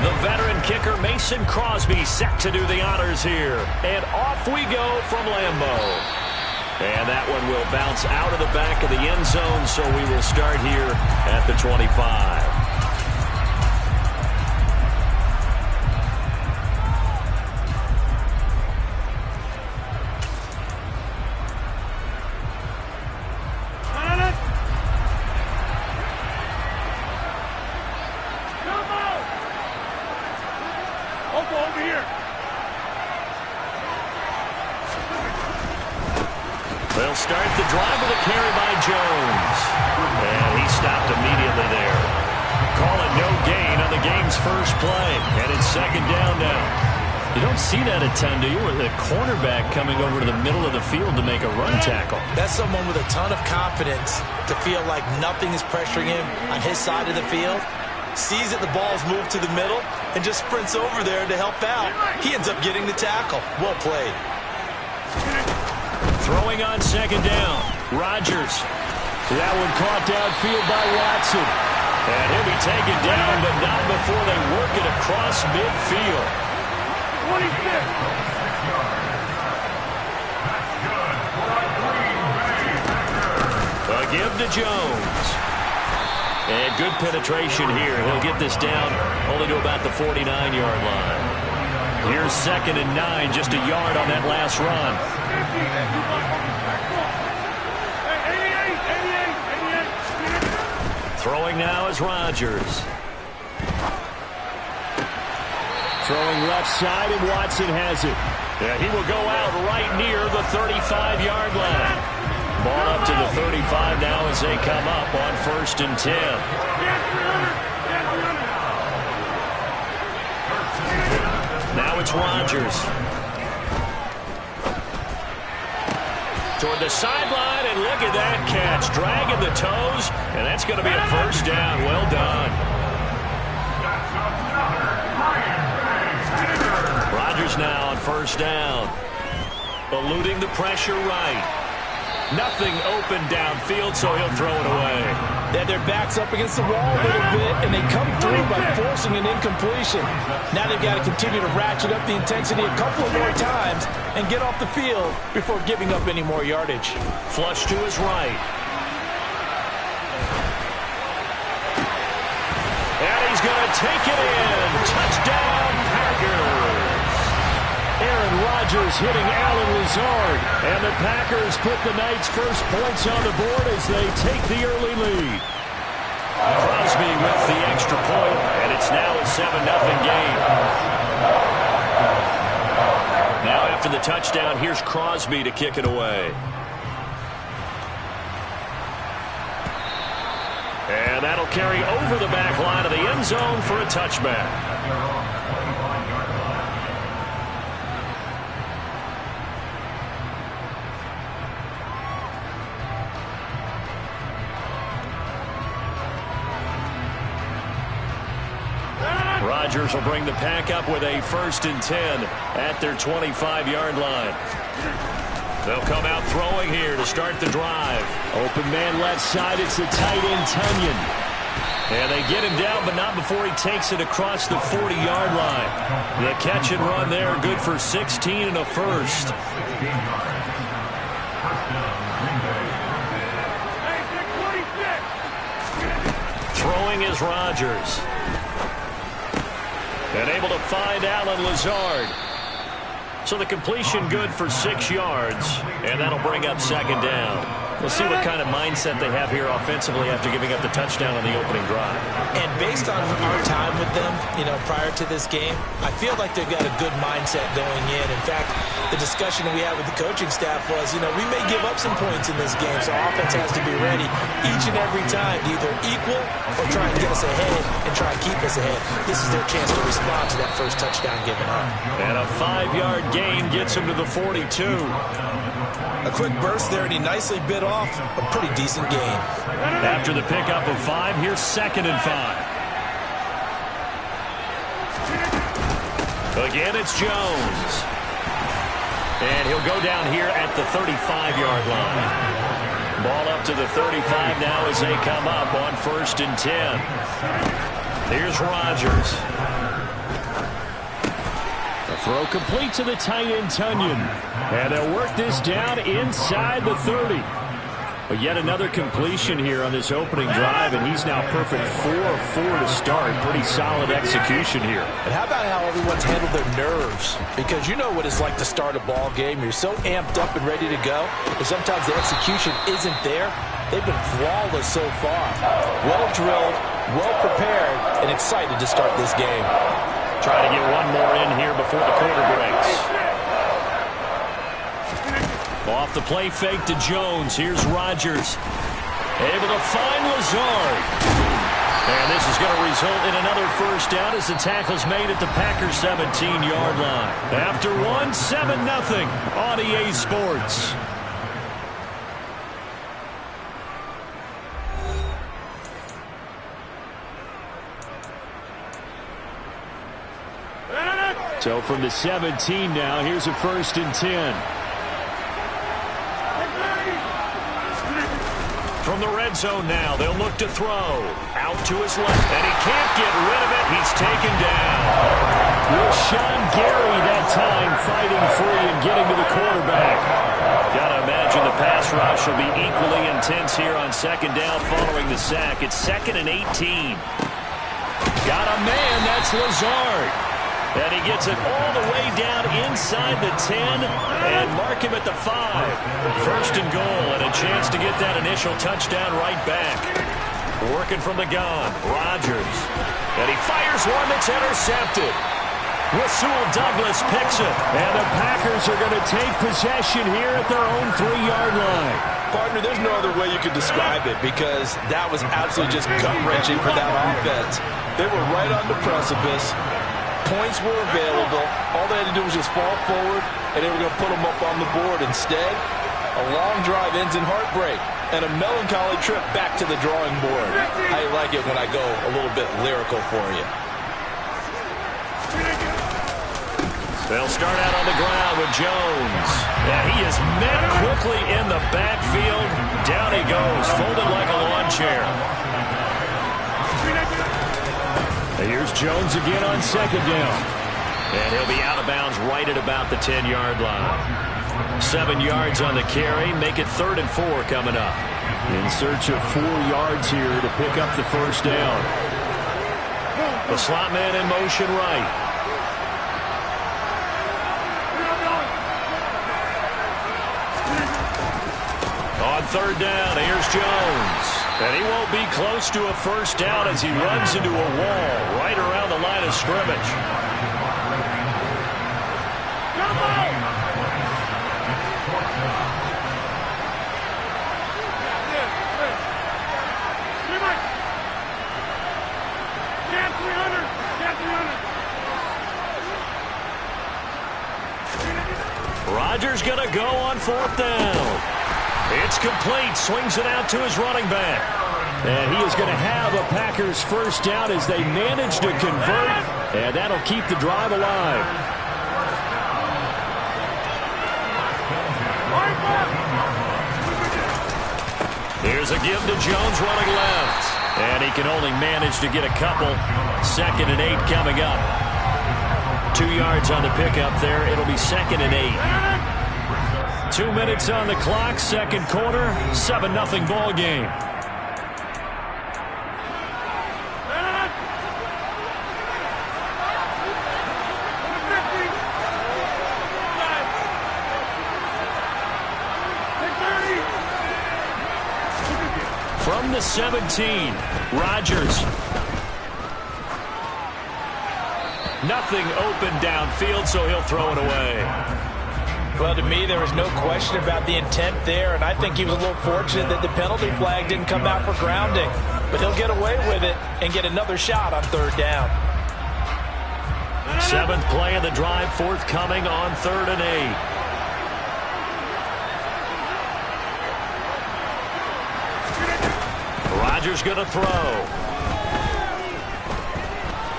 The veteran kicker Mason Crosby set to do the honors here. And off we go from Lambeau. And that one will bounce out of the back of the end zone, so we will start here at the 25. They'll start the drive with a carry by Jones. And he stopped immediately there. Call it no gain on the game's first play. And it's second down now. You don't see that a ton, do you? With a cornerback coming over to the middle of the field to make a run tackle. That's someone with a ton of confidence to feel like nothing is pressuring him on his side of the field. Sees that the ball's moved to the middle and just sprints over there to help out. He ends up getting the tackle. Well played. Throwing on second down. Rodgers. That one caught downfield by Watson. And he'll be taken down, but not before they work it across midfield. A give to Jones. And good penetration here. He'll get this down only to about the 49-yard line. Here's second and 9, just a yard on that last run. Throwing now is Rodgers. Throwing left side, and Watson has it. Yeah, he will go out right near the 35-yard line. Ball up to the 35 now as they come up on 1st and 10. Now it's Rodgers. Toward the sideline, and look at that catch. Dragging the toes, and that's going to be a first down. Well done. Rodgers now on first down. Eluding the pressure right. Nothing open downfield, so he'll throw it away. They had their backs up against the wall a little bit, and they come through by forcing an incompletion. Now they've got to continue to ratchet up the intensity a couple of more times and get off the field before giving up any more yardage. Flush to his right. And he's going to take it in. Touchdown, Packers. Aaron Rodgers hitting Allen Lazard. And the Packers put the night's first points on the board as they take the early lead. Crosby with the extra point, and it's now a 7-0 game. Now after the touchdown, here's Crosby to kick it away. And that'll carry over the back line of the end zone for a touchback. Rodgers will bring the pack up with a 1st and 10 at their 25-yard line. They'll come out throwing here to start the drive. Open man left side. It's the tight end, Tunyon. And they get him down, but not before he takes it across the 40-yard line. The catch and run there, good for 16 and a first. Throwing is Rodgers. And able to find Allen Lazard. So the completion good for 6 yards. And that'll bring up second down. We'll see what kind of mindset they have here offensively after giving up the touchdown on the opening drive. And based on our time with them, prior to this game, I feel like they've got a good mindset going in. In fact, the discussion that we had with the coaching staff was, we may give up some points in this game, so our offense has to be ready each and every time to either equal or try and get us ahead and try and keep us ahead. This is their chance to respond to that first touchdown given up. And a 5-yard gain gets him to the 42. A quick burst there, and he nicely bit off a pretty decent gain. After the pickup of 5, here's 2nd and 5. Again, it's Jones. And he'll go down here at the 35-yard line. Ball up to the 35 now as they come up on 1st and 10. Here's Rodgers. The throw complete to the tight end, Tunyon. And they'll work this down inside the 30. But yet another completion here on this opening drive, and he's now perfect 4 of 4 to start. Pretty solid execution here. And how about how everyone's handled their nerves? Because you know what it's like to start a ball game. You're so amped up and ready to go, but sometimes the execution isn't there. They've been flawless so far. Well drilled, well prepared, and excited to start this game. Try to get one more in here before the quarter breaks. Off the play fake to Jones. Here's Rodgers. Able to find Lazard. And this is going to result in another first down as the tackle's made at the Packers 17-yard line. After one, 7-0 on EA Sports. So from the 17 now, here's a 1st and 10. From the red zone now, they'll look to throw. Out to his left, and he can't get rid of it. He's taken down. Rashawn Gary that time fighting free and getting to the quarterback. Got to imagine the pass rush will be equally intense here on 2nd down following the sack. It's 2nd and 18. Got a man, that's Lazard. And he gets it all the way down inside the 10 and mark him at the 5. 1st and goal and a chance to get that initial touchdown right back. Working from the gun, Rodgers. And he fires one that's intercepted. Rasul Douglas picks it. And the Packers are going to take possession here at their own 3-yard line. Partner, there's no other way you could describe it because that was absolutely just gut-wrenching for that offense. They were right on the precipice. Points were available. All they had to do was just fall forward, and they were going to put them up on the board. Instead, a long drive ends in heartbreak and a melancholy trip back to the drawing board. I like it when I go a little bit lyrical for you. They'll start out on the ground with Jones. Yeah, he is met quickly in the backfield. Down he goes, folded like a lawn chair. Here's Jones again on 2nd down. And he'll be out of bounds right at about the 10-yard line. 7 yards on the carry. Make it 3rd and 4 coming up. In search of 4 yards here to pick up the first down. The slot man in motion right. On 3rd down, here's Jones. And he won't be close to a first down as he runs into a wall right around the line of scrimmage. Rodgers going to go on 4th down. It's complete. Swings it out to his running back. And he is going to have a Packers first down as they manage to convert. And that'll keep the drive alive. Here's a give to Jones running left. And he can only manage to get a couple. 2nd and 8 coming up. 2 yards on the pickup there. It'll be 2nd and 8. 2 minutes on the clock, 2nd quarter, 7-0 ball game. the 17. Rodgers. Nothing open downfield, so he'll throw it away. Well, to me, there was no question about the intent there, and I think he was a little fortunate that the penalty flag didn't come out for grounding. But he'll get away with it and get another shot on 3rd down. 7th play of the drive, forthcoming on 3rd and 8. Rodgers going to throw.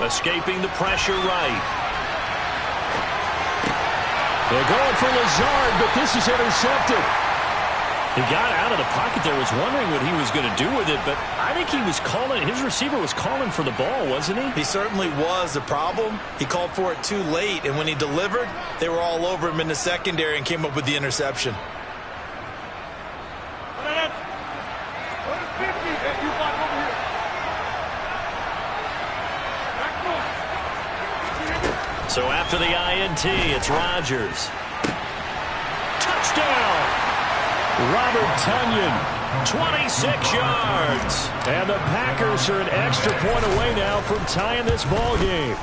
Escaping the pressure right. They're going for Lazard, but this is intercepted. He got out of the pocket there, was wondering what he was going to do with it, but I think he was calling, his receiver was calling for the ball, wasn't he? He certainly was. The problem, he called for it too late, and when he delivered, they were all over him in the secondary and came up with the interception. So after the INT, it's Rodgers. Touchdown! Robert Tonyan, 26 yards. And the Packers are an extra point away now from tying this ball game.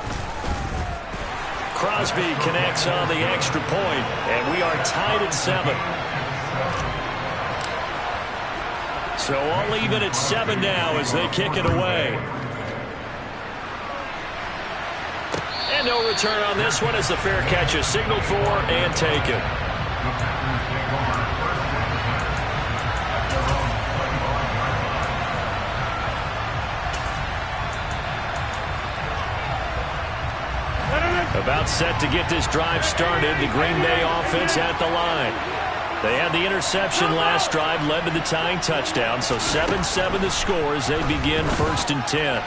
Crosby connects on the extra point, and we are tied at 7. So all even at 7 now as they kick it away. And no return on this one as the fair catch is signaled for and taken. About set to get this drive started, the Green Bay offense at the line. They had the interception last drive, led to the tying touchdown, so 7-7 the score as they begin 1st and 10.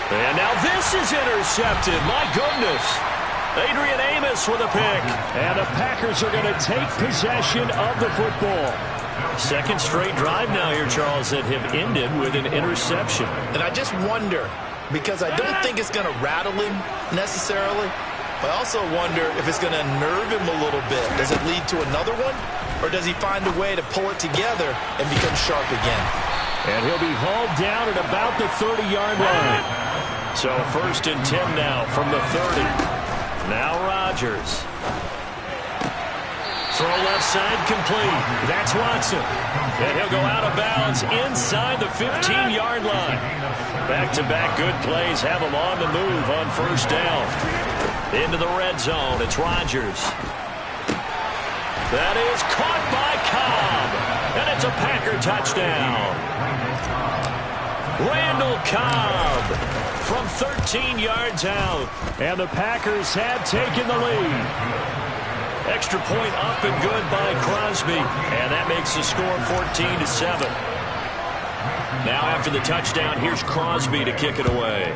And now this is intercepted. My goodness. Adrian Amos with a pick. And the Packers are going to take possession of the football. 2nd straight drive now here, Charles, that have ended with an interception. And I just wonder, because I don't think it's going to rattle him necessarily, but I also wonder if it's going to unnerve him a little bit. Does it lead to another one? Or does he find a way to pull it together and become sharp again? And he'll be hauled down at about the 30-yard line. So 1st and 10 now from the 30. Now Rodgers. Throw left side complete. That's Watson. And he'll go out of bounds inside the 15-yard line. Back-to-back good plays have him on the move on 1st down. Into the red zone. It's Rodgers. That is caught by Cobb. And it's a Packer touchdown. Randall Cobb from 13 yards out. And the Packers have taken the lead. Extra point up and good by Crosby. And that makes the score 14-7. Now after the touchdown, here's Crosby to kick it away.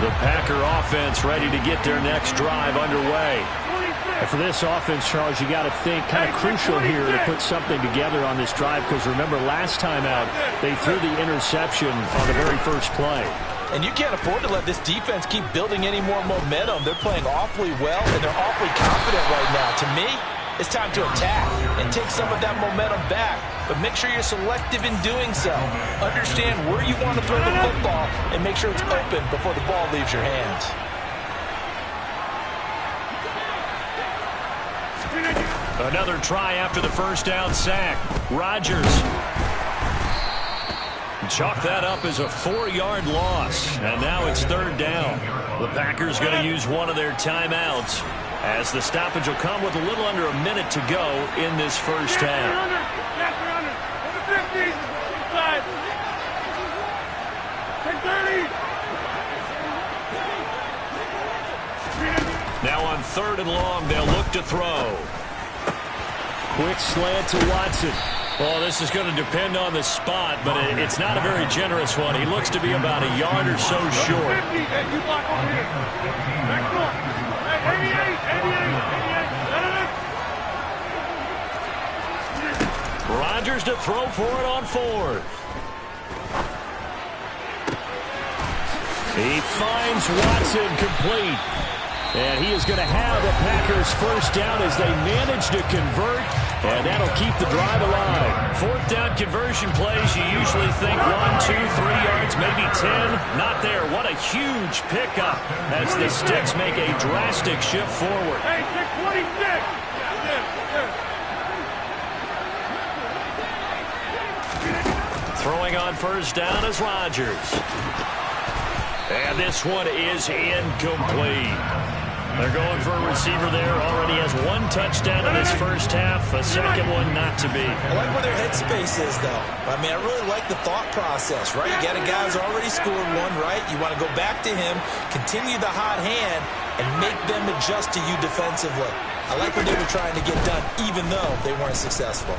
The Packer offense ready to get their next drive underway. And for this offense, Charles, you got to think kind of crucial here to put something together on this drive, because remember last time out they threw the interception on the very first play. And you can't afford to let this defense keep building any more momentum. They're playing awfully well, and they're awfully confident right now. To me, it's time to attack and take some of that momentum back. But make sure you're selective in doing so. Understand where you want to throw the football and make sure it's open before the ball leaves your hands. Another try after the first down sack. Rodgers. Chalk that up as a 4-yard loss. And now it's 3rd down. The Packers going to use one of their timeouts, as the stoppage will come with a little under a minute to go in this first half. Now on 3rd and long, they'll look to throw. Quick slant to Watson. Well, this is going to depend on the spot, but it's not a very generous one. He looks to be about a yard or so short. Rodgers to throw for it on 4th. He finds Watson complete. And he is going to have a Packers first down as they manage to convert, and that'll keep the drive alive. Fourth down conversion plays, you usually think 1, 2, 3 yards, maybe 10. Not there. What a huge pickup as the Sticks make a drastic shift forward. Hey, 626. Throwing on first down is Rodgers. And this one is incomplete. They're going for a receiver there. Already has 1 touchdown in this first half. A second one not to be. I like where their headspace is, though. I mean, I really like the thought process, right? You got a guy who's already scored one, right? You want to go back to him, continue the hot hand, and make them adjust to you defensively. I like what they were trying to get done, even though they weren't successful.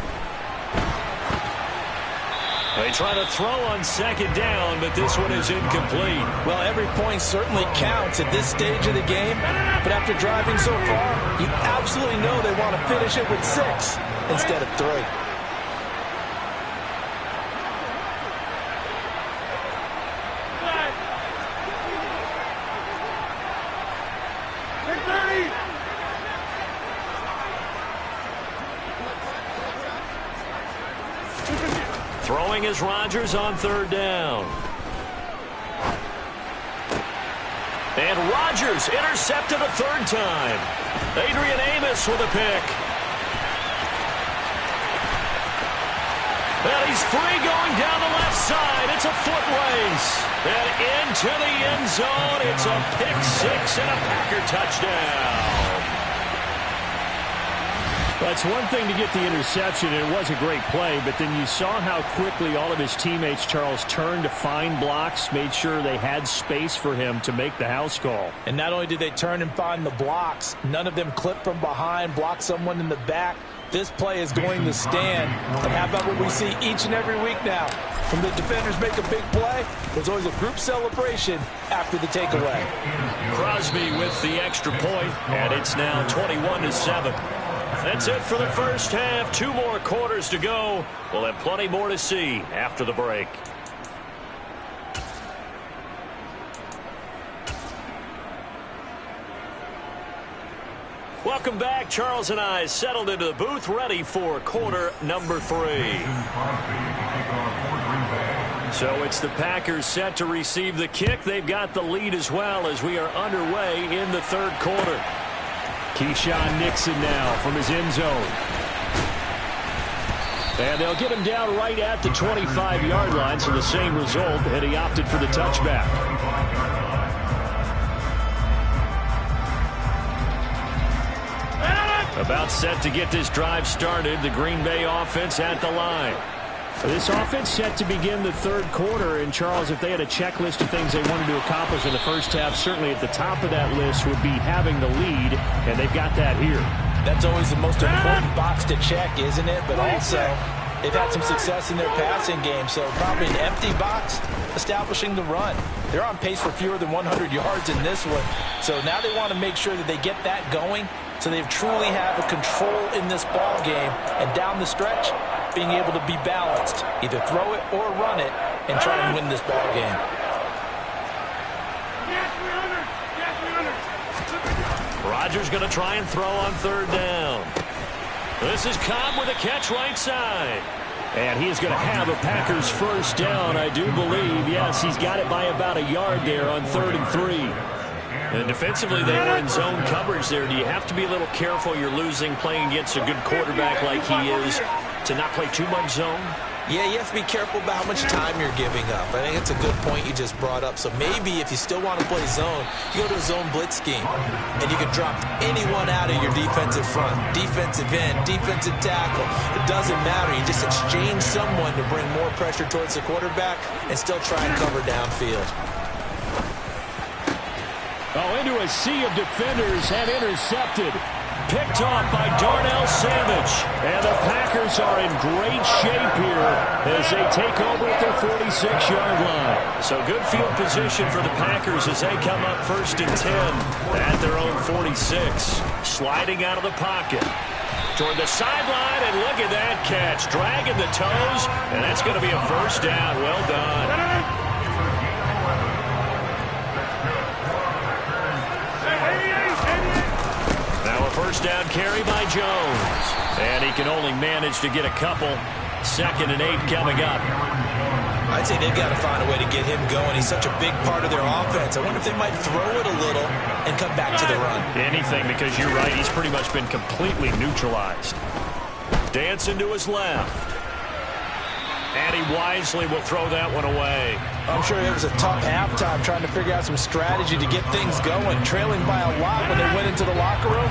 They try to throw on second down, but this one is incomplete. Well, every point certainly counts at this stage of the game, but after driving so far, you absolutely know they want to finish it with 6 instead of 3. Throwing is Rodgers on third down. And Rodgers intercepted a third time. Adrian Amos with a pick. And he's free going down the left side. It's a foot race. And into the end zone. It's a pick 6 and a Packer touchdown. That's one thing to get the interception, and it was a great play, but then you saw how quickly all of his teammates, Charles, turned to find blocks, made sure they had space for him to make the house call. And not only did they turn and find the blocks, none of them clipped from behind, blocked someone in the back. This play is going to stand. And how about what we see each and every week now? When the defenders make a big play, there's always a group celebration after the takeaway. Crosby with the extra point, and it's now 21-7. That's it for the first half. 2 more quarters to go. We'll have plenty more to see after the break. Welcome back. Charles and I settled into the booth, ready for quarter number 3. So it's the Packers set to receive the kick. They've got the lead as well as we are underway in the third quarter. Keyshawn Nixon now from his end zone. And they'll get him down right at the 25-yard line, so the same result, and he opted for the touchback. About set to get this drive started, the Green Bay offense at the line. This offense set to begin the third quarter, and Charles, if they had a checklist of things they wanted to accomplish in the first half, certainly at the top of that list would be having the lead, and they've got that here. That's always the most important box to check, isn't it? But also, they've had some success in their passing game, so probably an empty box establishing the run. They're on pace for fewer than 100 yards in this one, so now they want to make sure that they get that going so they truly have a control in this ball game, and down the stretch, being able to be balanced, either throw it or run it, and try and win this ball game. Rodgers going to try and throw on third down. This is Cobb with a catch right side. And he is going to have a Packers first down, I do believe. Yes, he's got it by about a yard there on 3rd and 3. And defensively, they were in zone coverage there. Do you have to be a little careful? You're losing playing against a good quarterback like he is to not play too much zone? Yeah, you have to be careful about how much time you're giving up. I think it's a good point you just brought up. So maybe if you still want to play zone, you go to a zone blitz scheme, and you can drop anyone out of your defensive front, defensive end, defensive tackle. It doesn't matter. You just exchange someone to bring more pressure towards the quarterback and still try and cover downfield. Oh, into a sea of defenders and intercepted. Picked off by Darnell Savage. And the Packers are in great shape here as they take over at their 46-yard line. So good field position for the Packers as they come up 1st and 10 at their own 46. Sliding out of the pocket toward the sideline, and look at that catch. Dragging the toes, and that's going to be a first down. Well done. first down carry by Jones. And he can only manage to get a couple. 2nd and 8 coming up. I'd say they've got to find a way to get him going. He's such a big part of their offense. I wonder if they might throw it a little and come back to the run. Anything, because you're right. He's pretty much been completely neutralized. Dancing to his left. And he wisely will throw that one away. I'm sure it was a tough halftime trying to figure out some strategy to get things going. Trailing by a lot when they went into the locker room.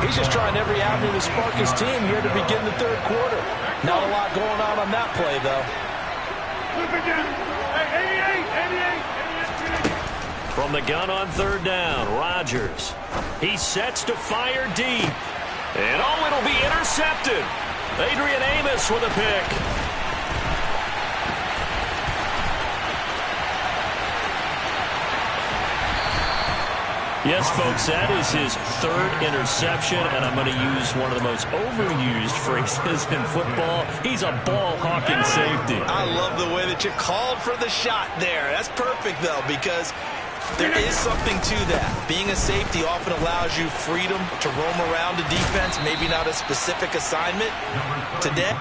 He's just trying every avenue to spark his team here to begin the 3rd quarter. Not a lot going on that play, though. From the gun on 3rd down, Rodgers. He sets to fire deep. And it'll be intercepted. Adrian Amos with a pick. Yes, folks, that is his 3rd interception, and I'm going to use one of the most overused phrases in football. He's a ball-hawking safety. I love the way that you called for the shot there. That's perfect, though, because there is something to that. Being a safety often allows you freedom to roam around the defense, maybe not a specific assignment. Today,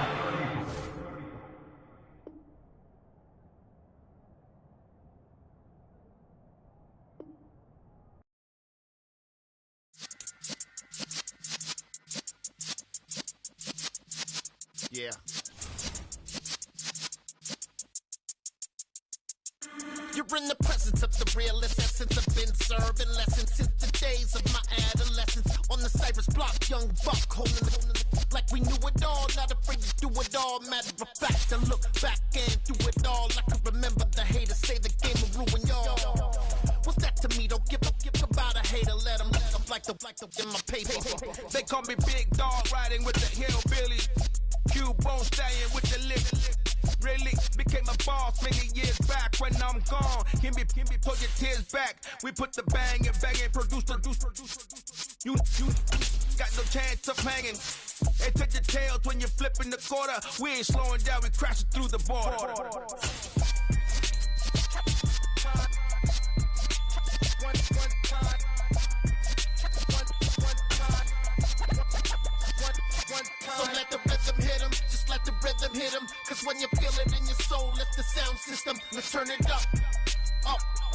yeah. You're in the presence of the realest essence. I've been serving lessons since the days of my adolescence. On the Cypress block, young buck holding the like we knew it all. Not afraid to do it all. Matter of fact, I look back and do it all. I can remember the haters say the game will ruin y'all. What's that to me? Don't give about a hater. Let them like the in my paper. They call me Big Dog, riding with the hillbillies. Q-Bone staying with the lick. Really became a boss many years back. When I'm gone, can be pull your tears back. We put the bang and produce. You got no chance of hanging. And touch your tails when you're flipping the quarter. We ain't slowing down, we crashing through the border. So let the rhythm hit him, just let the rhythm hit him. Cause when you feel it in your soul, lift the sound system. Let's turn it up,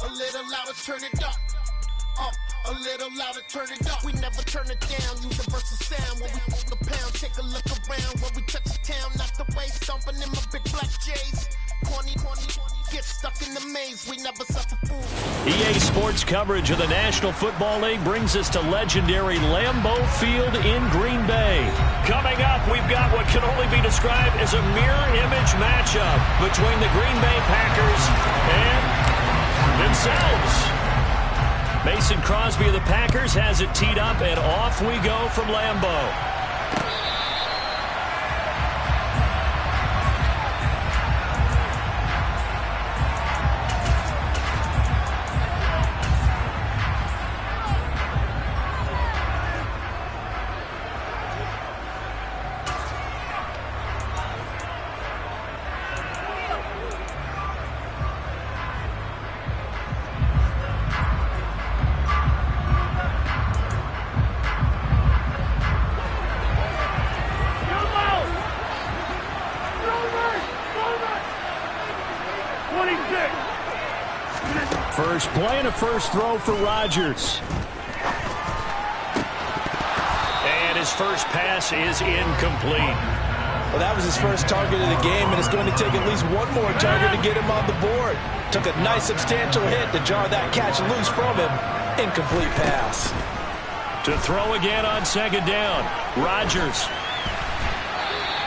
a little louder, turn it up, a little louder, turn it up. We never turn it down, universal sound. When we hold the pound, take a look around. When we touch the town, not the way, stomping in my big black J's. Corny, get stuck in the maze, we never suffer fools. EA Sports coverage of the National Football League brings us to legendary Lambeau Field in Green Bay. Coming up, we've got what can only be described as a mirror image matchup between the Green Bay Packers and themselves. Mason Crosby of the Packers has it teed up, and off we go from Lambeau. First play and a first throw for Rodgers. And his first pass is incomplete. Well, that was his first target of the game, and it's going to take at least one more target to get him on the board. Took a nice substantial hit to jar that catch loose from him. Incomplete pass. To throw again on 2nd down, Rodgers.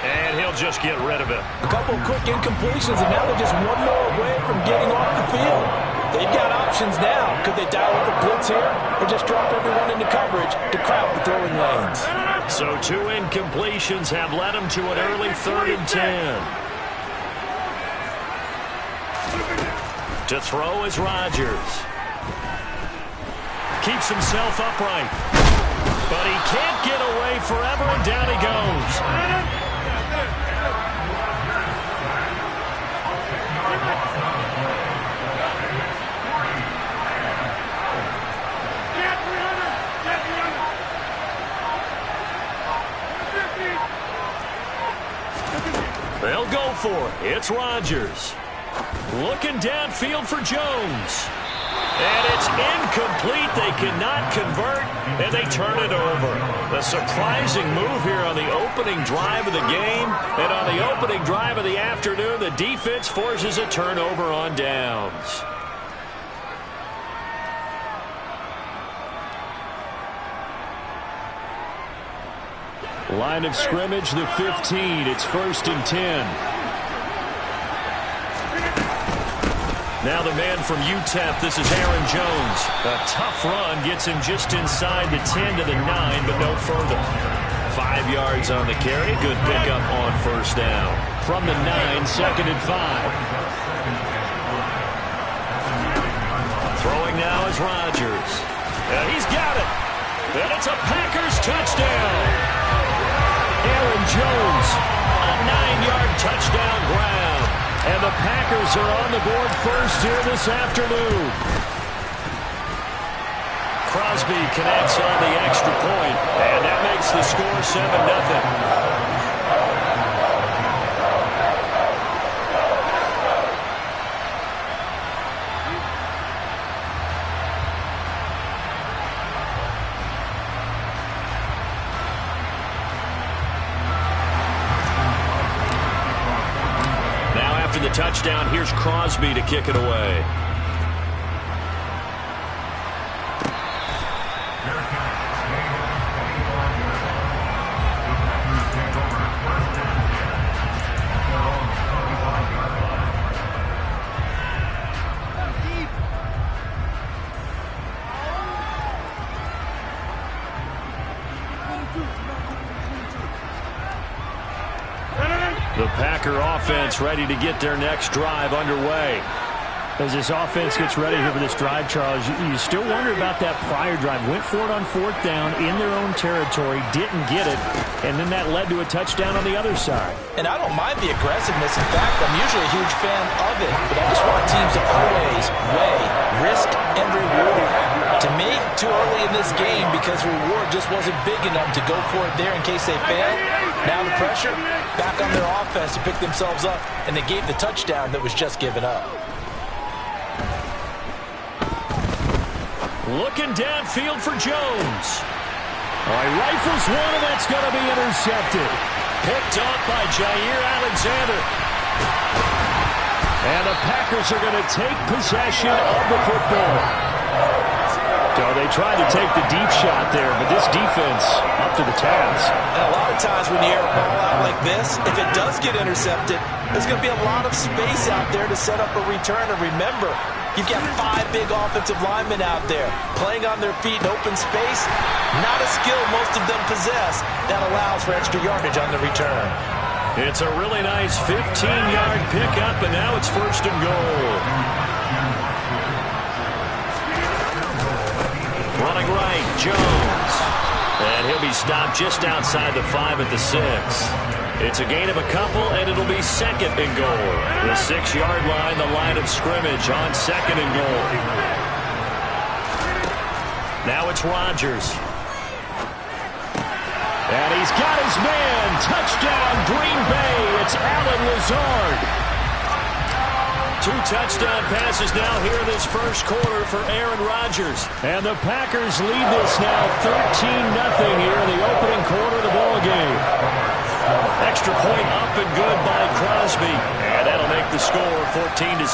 And he'll just get rid of it. A couple quick incompletions, and now they're just one more away from getting off the field. They've got options now. Could they dial up a blitz here or just drop everyone into coverage to crowd the throwing lanes? So 2 incompletions have led him to an early 3rd and 10. To throw is Rodgers. Keeps himself upright. But he can't get away forever, and down he goes. They'll go for it. It's Rodgers. Looking downfield for Jones. And it's incomplete. They cannot convert, and they turn it over. A surprising move here on the opening drive of the game. And on the opening drive of the afternoon, the defense forces a turnover on downs. Line of scrimmage, the 15. It's 1st and 10. Now the man from UTEP, this is Aaron Jones. A tough run gets him just inside the 10 to the 9, but no further. 5 yards on the carry. Good pickup on 1st down. From the 9, 2nd and 5. Throwing now is Rodgers. And he's got it. And it's a Packers touchdown. Aaron Jones, a 9-yard touchdown ground. And the Packers are on the board first here this afternoon. Crosby connects on the extra point, and that makes the score 7-0. The touchdown, here's Crosby to kick it away. The Packer offense ready to get their next drive underway. As this offense gets ready here for this drive, Charles, you still wonder about that prior drive. Went for it on 4th down in their own territory, didn't get it, and then that led to a touchdown on the other side. And I don't mind the aggressiveness. In fact, I'm usually a huge fan of it, but I just want teams to always weigh risk and reward. To me, too early in this game because reward just wasn't big enough to go for it there in case they failed. Now the pressure back on their offense to pick themselves up, and they gave the touchdown that was just given up. Looking downfield for Jones. Rifles one, and that's going to be intercepted. Picked off by Jair Alexander. And the Packers are going to take possession of the football. So they tried to take the deep shot there, but this defense up to the task. And a lot of times when you air a ball out like this, if it does get intercepted, there's going to be a lot of space out there to set up a return. And remember, you've got 5 big offensive linemen out there playing on their feet in open space. Not a skill most of them possess that allows for extra yardage on the return. It's a really nice 15-yard pickup, and now it's 1st and goal. Running right, Jones. And he'll be stopped just outside the 5 at the 6. It's a gain of a couple, and it'll be 2nd and goal. The 6-yard line, the line of scrimmage on 2nd and goal. Now it's Rodgers. And he's got his man. Touchdown, Green Bay. It's Allen Lazard. 2 touchdown passes now here in this first quarter for Aaron Rodgers. And the Packers lead this now 13-0 here in the opening quarter of the ball game. Extra point up and good by Crosby. And that'll make the score 14-0.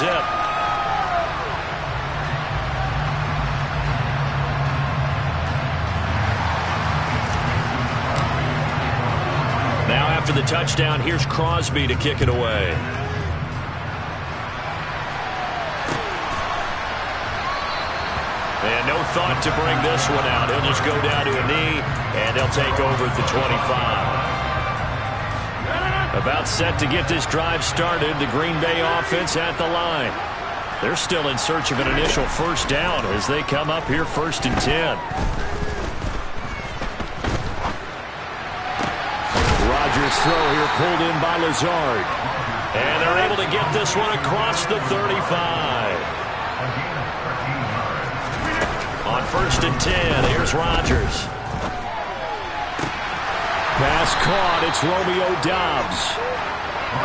Now after the touchdown, here's Crosby to kick it away. And no thought to bring this one out. He'll just go down to a knee, and they'll take over at the 25. About set to get this drive started, the Green Bay offense at the line. They're still in search of an initial 1st down as they come up here 1st and 10. Rodgers' throw here pulled in by Lazard. And they're able to get this one across the 35. On 1st and 10, here's Rodgers. Pass caught, it's Romeo Doubs.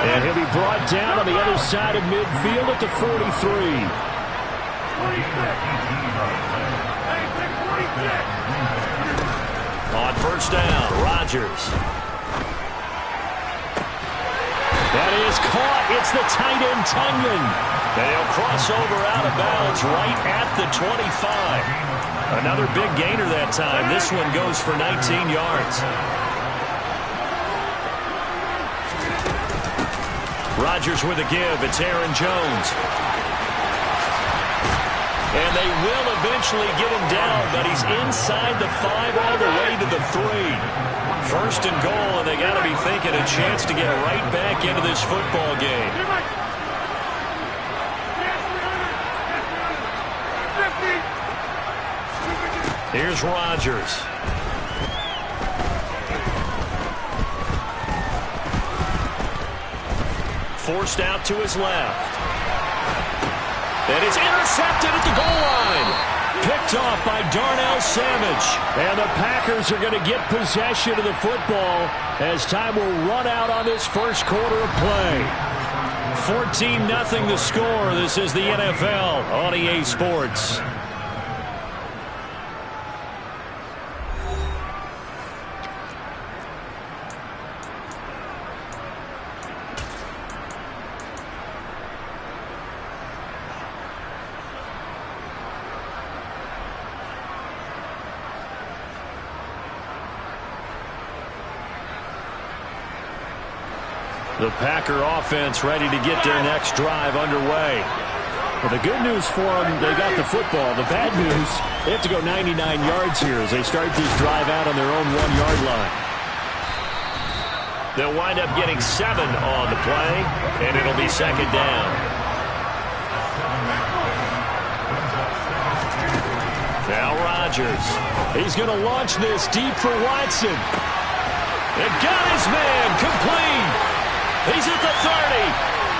And he'll be brought down on the other side of midfield at the 43. On first down, Rodgers. That is caught. It's the tight end, Tunyon. And he'll cross over out of bounds right at the 25. Another big gainer that time. This one goes for 19 yards. Rodgers with a give. It's Aaron Jones. And they will eventually get him down, but he's inside the 5 all the way to the 3. First and goal, and they got to be thinking a chance to get right back into this football game. Here's Rodgers. Forced out to his left. And it's intercepted at the goal line. Picked off by Darnell Savage. And the Packers are going to get possession of the football as time will run out on this first quarter of play. 14-0 the score. This is the NFL on EA Sports. The Packer offense ready to get their next drive underway. Well, the good news for them, they got the football. The bad news, they have to go 99 yards here as they start this drive out on their own 1-yard line. They'll wind up getting 7 on the play, and it'll be second down. Now Rodgers. He's going to launch this deep for Watson. And got his man complete. He's at the 30,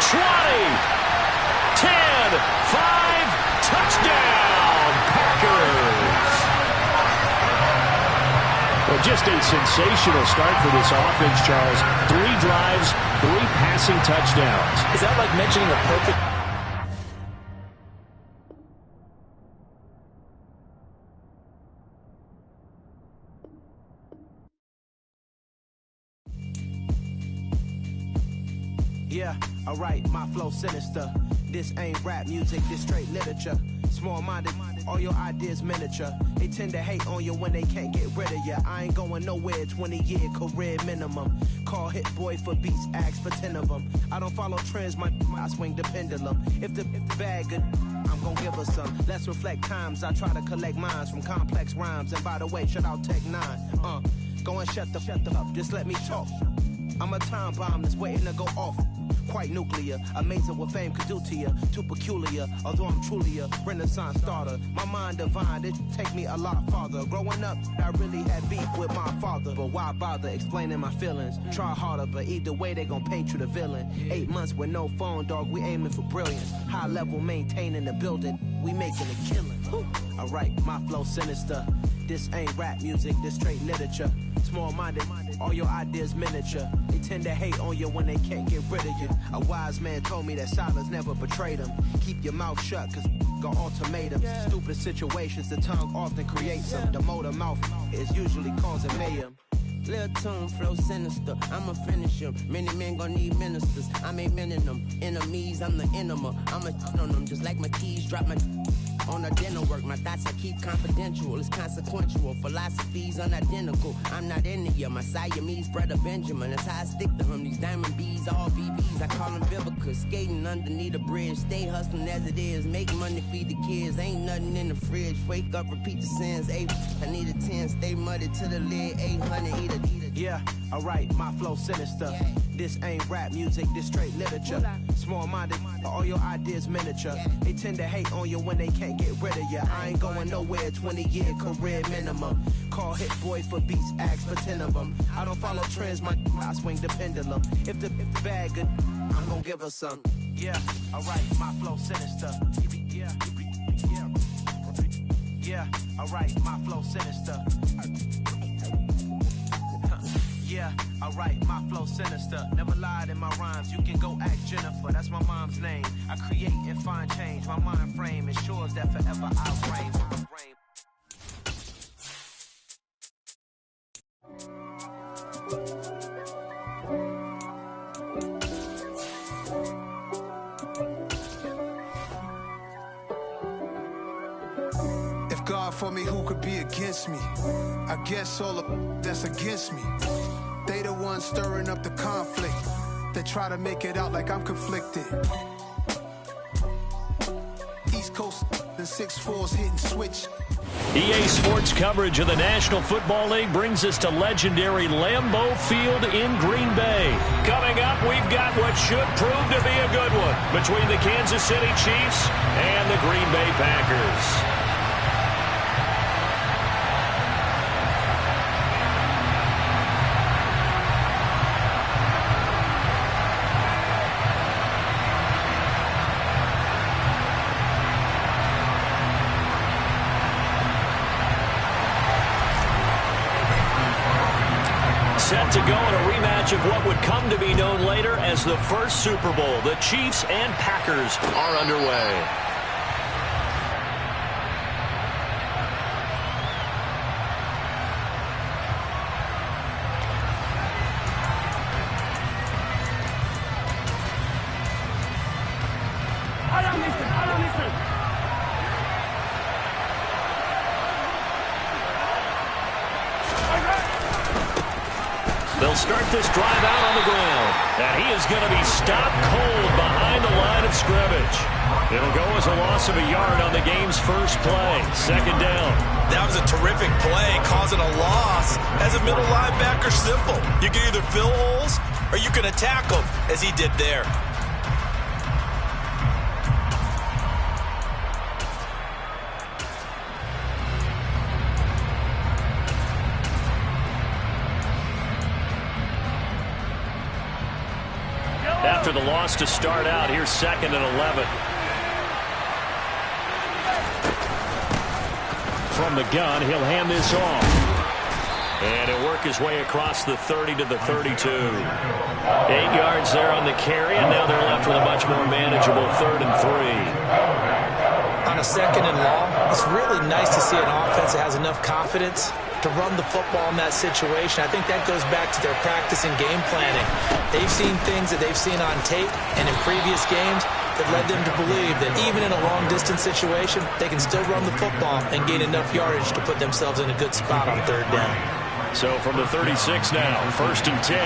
20, 10, 5, touchdown, Packers. Well, just a sensational start for this offense, Charles. 3 drives, 3 passing touchdowns. Is that like mentioning a perfect... Yeah, alright, my flow sinister. This ain't rap music, this straight literature. Small-minded, all your ideas miniature. They tend to hate on you when they can't get rid of you. I ain't going nowhere, 20-year career minimum. Call Hit Boy for beats, ask for 10 of them. I don't follow trends, I swing the pendulum. If the bag good, I'm gonna give her some. Let's reflect times, I try to collect minds from complex rhymes. And by the way, shout out Tech 9. Go and shut the up, just let me talk. I'm a time bomb that's waiting to go off. Quite nuclear, amazing what fame could do to you. Too peculiar, although I'm truly a renaissance starter. My mind divine, it take me a lot farther. Growing up, I really had beef with my father. But why bother explaining my feelings? Try harder, but either way they gon' paint you the villain. 8 months with no phone, dog, we aiming for brilliance. High level maintaining the building, we making a killing. Alright, my flow sinister. This ain't rap music, this straight literature. Small-minded, all your ideas miniature. They tend to hate on you when they can't get rid of you. A wise man told me that silence never betrayed him. Keep your mouth shut, cause got ultimatums. Stupid situations, the tongue often creates them. The motor mouth is usually causing mayhem. Lil' tune, flow sinister, I'ma finish him. Many men gon' need ministers, I'm aiming them. Enemies, I'm the enema, I'ma on them. Just like my keys, drop my on a dinner work. My thoughts I keep confidential, it's consequential. Philosophies unidentical, I'm not into you. My Siamese brother Benjamin, that's how I stick to him. These diamond bees, all BBs, I call them Vivica. Skating underneath a bridge, stay hustling as it is. Make money, feed the kids, ain't nothing in the fridge. Wake up, repeat the sins, 8, I need a 10, stay muddy to the lid, 800, eat a. Yeah, alright, my flow sinister. This ain't rap music, this straight literature. Small-minded, all your ideas miniature. They tend to hate on you when they can't get rid of you. I ain't going nowhere, 20-year career minimum. Call Hit Boy for beats, ask for 10 of them. I don't follow trends, I swing the pendulum. If the bag good, I'm gonna give her some. Yeah, alright, my flow sinister. Yeah, alright, my flow sinister. Yeah, Alright, my flow sinister. Never lied in my rhymes. You can go ask Jennifer. That's my mom's name. I create and find change. My mind frame ensures that forever I reign. If God for me, who could be against me? I guess all the that's against me. They the ones stirring up the conflict. They try to make it out like I'm conflicted. East Coast, the 6'4's hitting switch. EA Sports coverage of the National Football League brings us to legendary Lambeau Field in Green Bay. Coming up, we've got what should prove to be a good one between the Kansas City Chiefs and the Green Bay Packers. Set to go in a rematch of what would come to be known later as the first Super Bowl. The Chiefs and Packers are underway. They'll start this drive out on the ground. And he is going to be stopped cold behind the line of scrimmage. It'll go as a loss of a yard on the game's first play. Second down. That was a terrific play, causing a loss. As a middle linebacker, simple. You can either fill holes or you can attack them, as he did there. After the loss to start out, here's 2nd and 11. From the gun, he'll hand this off. And he'll work his way across the 30 to the 32. 8 yards there on the carry, and now they're left with a much more manageable 3rd and 3. On a 2nd and long, it's really nice to see an offense that has enough confidence to run the football in that situation. I think that goes back to their practice and game planning. They've seen things that they've seen on tape and in previous games that led them to believe that even in a long-distance situation, they can still run the football and gain enough yardage to put themselves in a good spot on 3rd down. So from the 36 now, 1st and 10.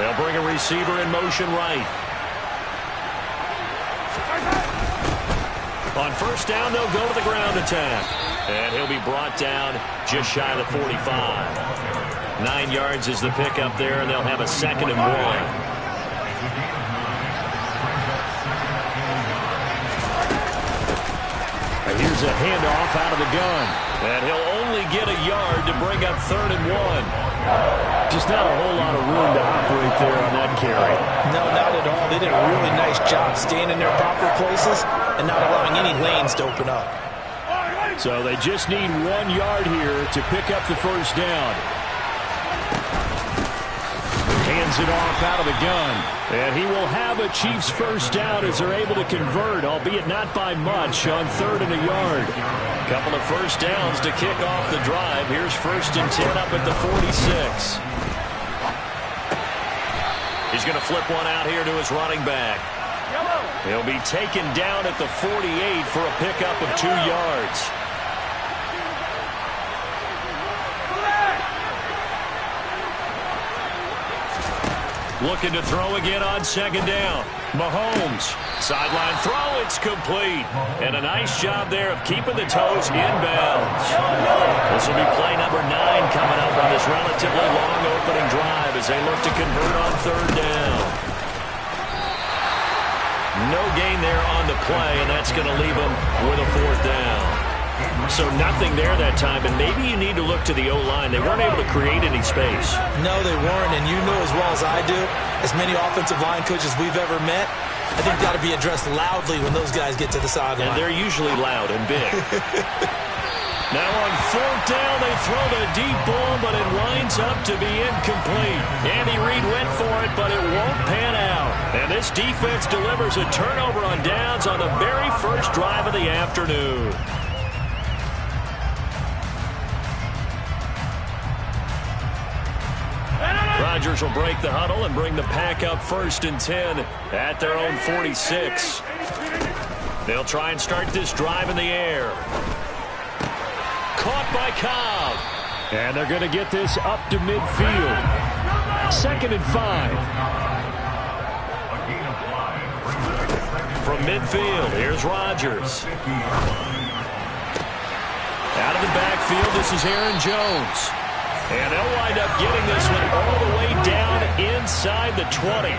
They'll bring a receiver in motion right. On 1st down, they'll go to the ground attack. And he'll be brought down just shy of the 45. 9 yards is the pickup there, and they'll have a 2nd and 1. And here's a handoff out of the gun. And he'll only get a yard to bring up 3rd and 1. Just not a whole lot of room to operate there on that carry. No, not at all. They did a really nice job staying in their proper places and not allowing any lanes to open up. So they just need 1 yard here to pick up the 1st down. Hands it off out of the gun. And he will have a Chiefs 1st down as they're able to convert, albeit not by much, on 3rd and a yard. Couple of 1st downs to kick off the drive. Here's 1st and 10 up at the 46. He's going to flip one out here to his running back. He'll be taken down at the 48 for a pickup of 2 yards. Looking to throw again on 2nd down. Mahomes, sideline throw, it's complete. And a nice job there of keeping the toes inbounds. This will be play number 9 coming up on this relatively long opening drive as they look to convert on 3rd down. No gain there on the play, and that's going to leave them with a 4th down. So nothing there that time, and maybe you need to look to the O-line. They weren't able to create any space. No, they weren't, and you know as well as I do, as many offensive line coaches we've ever met, I think got to be addressed loudly when those guys get to the sideline. And they're usually loud and big. Now on fourth down, they throw the deep ball, but it winds up to be incomplete. Andy Reid went for it, but it won't pan out. And this defense delivers a turnover on downs on the very first drive of the afternoon. Rodgers will break the huddle and bring the pack up 1st and 10 at their own 46. They'll try and start this drive in the air. Caught by Cobb. And they're going to get this up to midfield. 2nd and 5. From midfield, here's Rodgers. Out of the backfield, this is Aaron Jones. And they'll wind up getting this one all the way down inside the 20.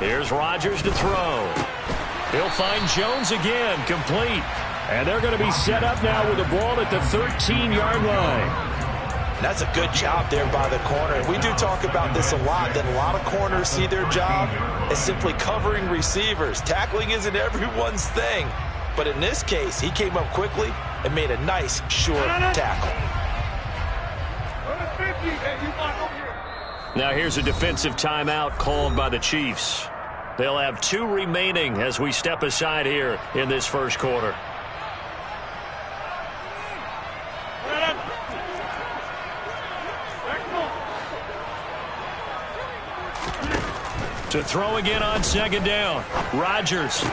Here's Rodgers to throw. He'll find Jones again, complete. And they're going to be set up now with the ball at the 13-yard line. That's a good job there by the corner. We do talk about this a lot, that a lot of corners see their job as simply covering receivers. Tackling isn't everyone's thing. But in this case, he came up quickly and made a nice, short tackle. Now here's a defensive timeout called by the Chiefs. They'll have 2 remaining as we step aside here in this first quarter. To throw again on 2nd down. Rodgers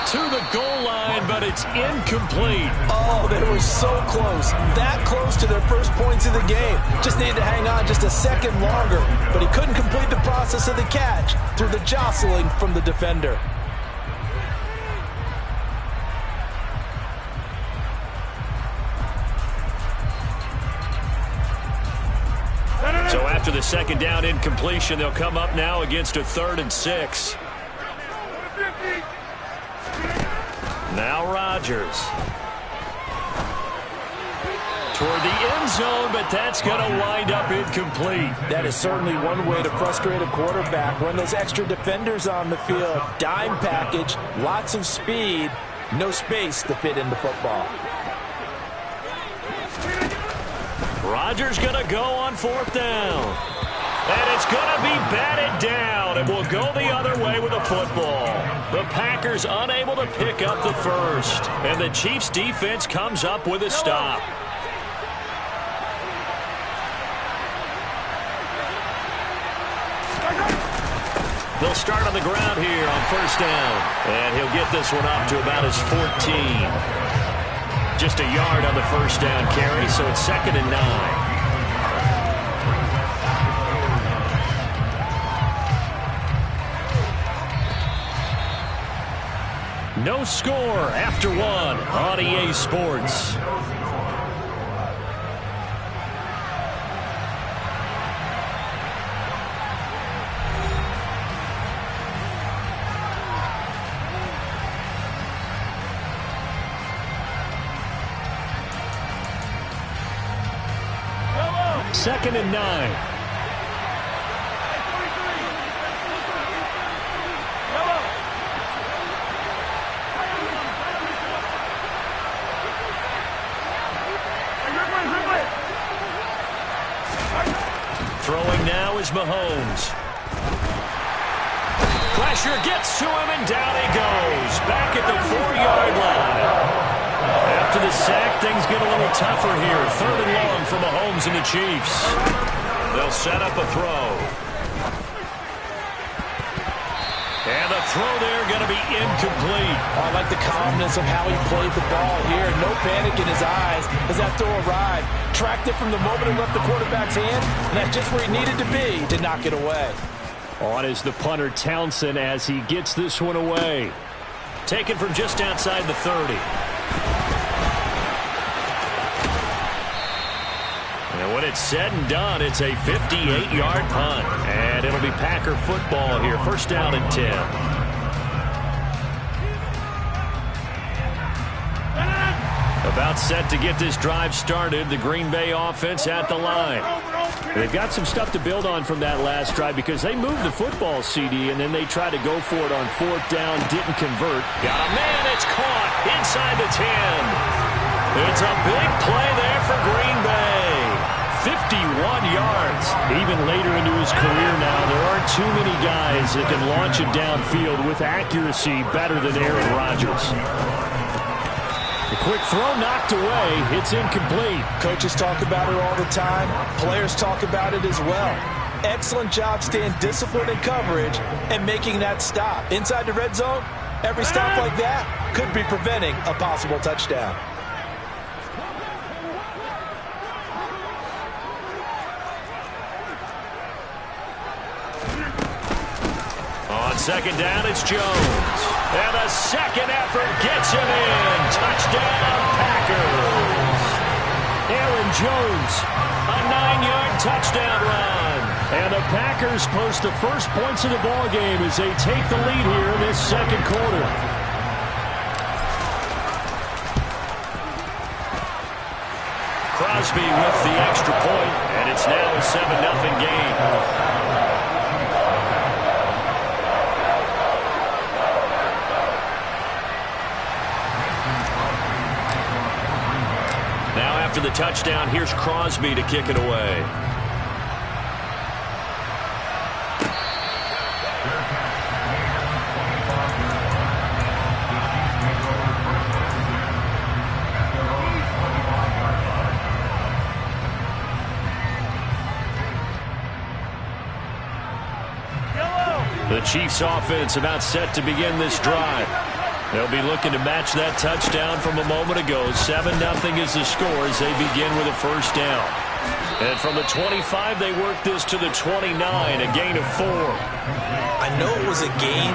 to the goal line, but it's incomplete. Oh, they were so close. That close to their first points of the game. Just needed to hang on just a second longer, but he couldn't complete the process of the catch through the jostling from the defender. So after the 2nd down incompletion, they'll come up now against a 3rd and 6. Now Rodgers. Toward the end zone, but that's going to wind up incomplete. That is certainly one way to frustrate a quarterback. Run those extra defenders on the field. Dime package, lots of speed, no space to fit into football. Rodgers going to go on 4th down. And it's going to be batted down, and will go the other way with the football. The Packers unable to pick up the first, and the Chiefs defense comes up with a stop. They'll start on the ground here on 1st down, and he'll get this one up to about his 14. Just a yard on the 1st down carry, so it's 2nd and 9. No score after 1 on EA Sports. Second and 9. Throwing now is Mahomes. Pressure gets to him, and down he goes. Back at the 4-yard line. After the sack, things get a little tougher here. 3rd and long for Mahomes and the Chiefs. They'll set up a throw. And the throw there going to be incomplete. Oh, I like the calmness of how he played the ball here. No panic in his eyes as that throw arrived. Tracked it from the moment it left the quarterback's hand, and that's just where he needed to be to knock it away. On is the punter, Townsend, as he gets this one away. Taken from just outside the 30. And when it's said and done, it's a 58-yard punt. And it'll be Packer football here. 1st down and 10. About set to get this drive started. The Green Bay offense at the line. They've got some stuff to build on from that last drive because they moved the football, CD, and then they tried to go for it on 4th down, didn't convert. Got a man, it's caught inside the 10. It's a big play there for Green Bay. 51 yards. Even later into his career now, there aren't too many guys that can launch it downfield with accuracy better than Aaron Rodgers. The quick throw knocked away. It's incomplete. Coaches talk about it all the time. Players talk about it as well. Excellent job staying disciplined in coverage and making that stop. Inside the red zone, every stop like that could be preventing a possible touchdown. On 2nd down, it's Jones. And a second effort gets him in. Touchdown, Packers. Aaron Jones, a 9-yard touchdown run. And the Packers post the first points of the ballgame as they take the lead here in this second quarter. Crosby with the extra point, and it's now a 7-0 game. After the touchdown, here's Crosby to kick it away. The Chiefs offense about set to begin this drive. They'll be looking to match that touchdown from a moment ago. 7-0 is the score as they begin with a first down. And from the 25, they work this to the 29, a gain of 4. I know it was a gain,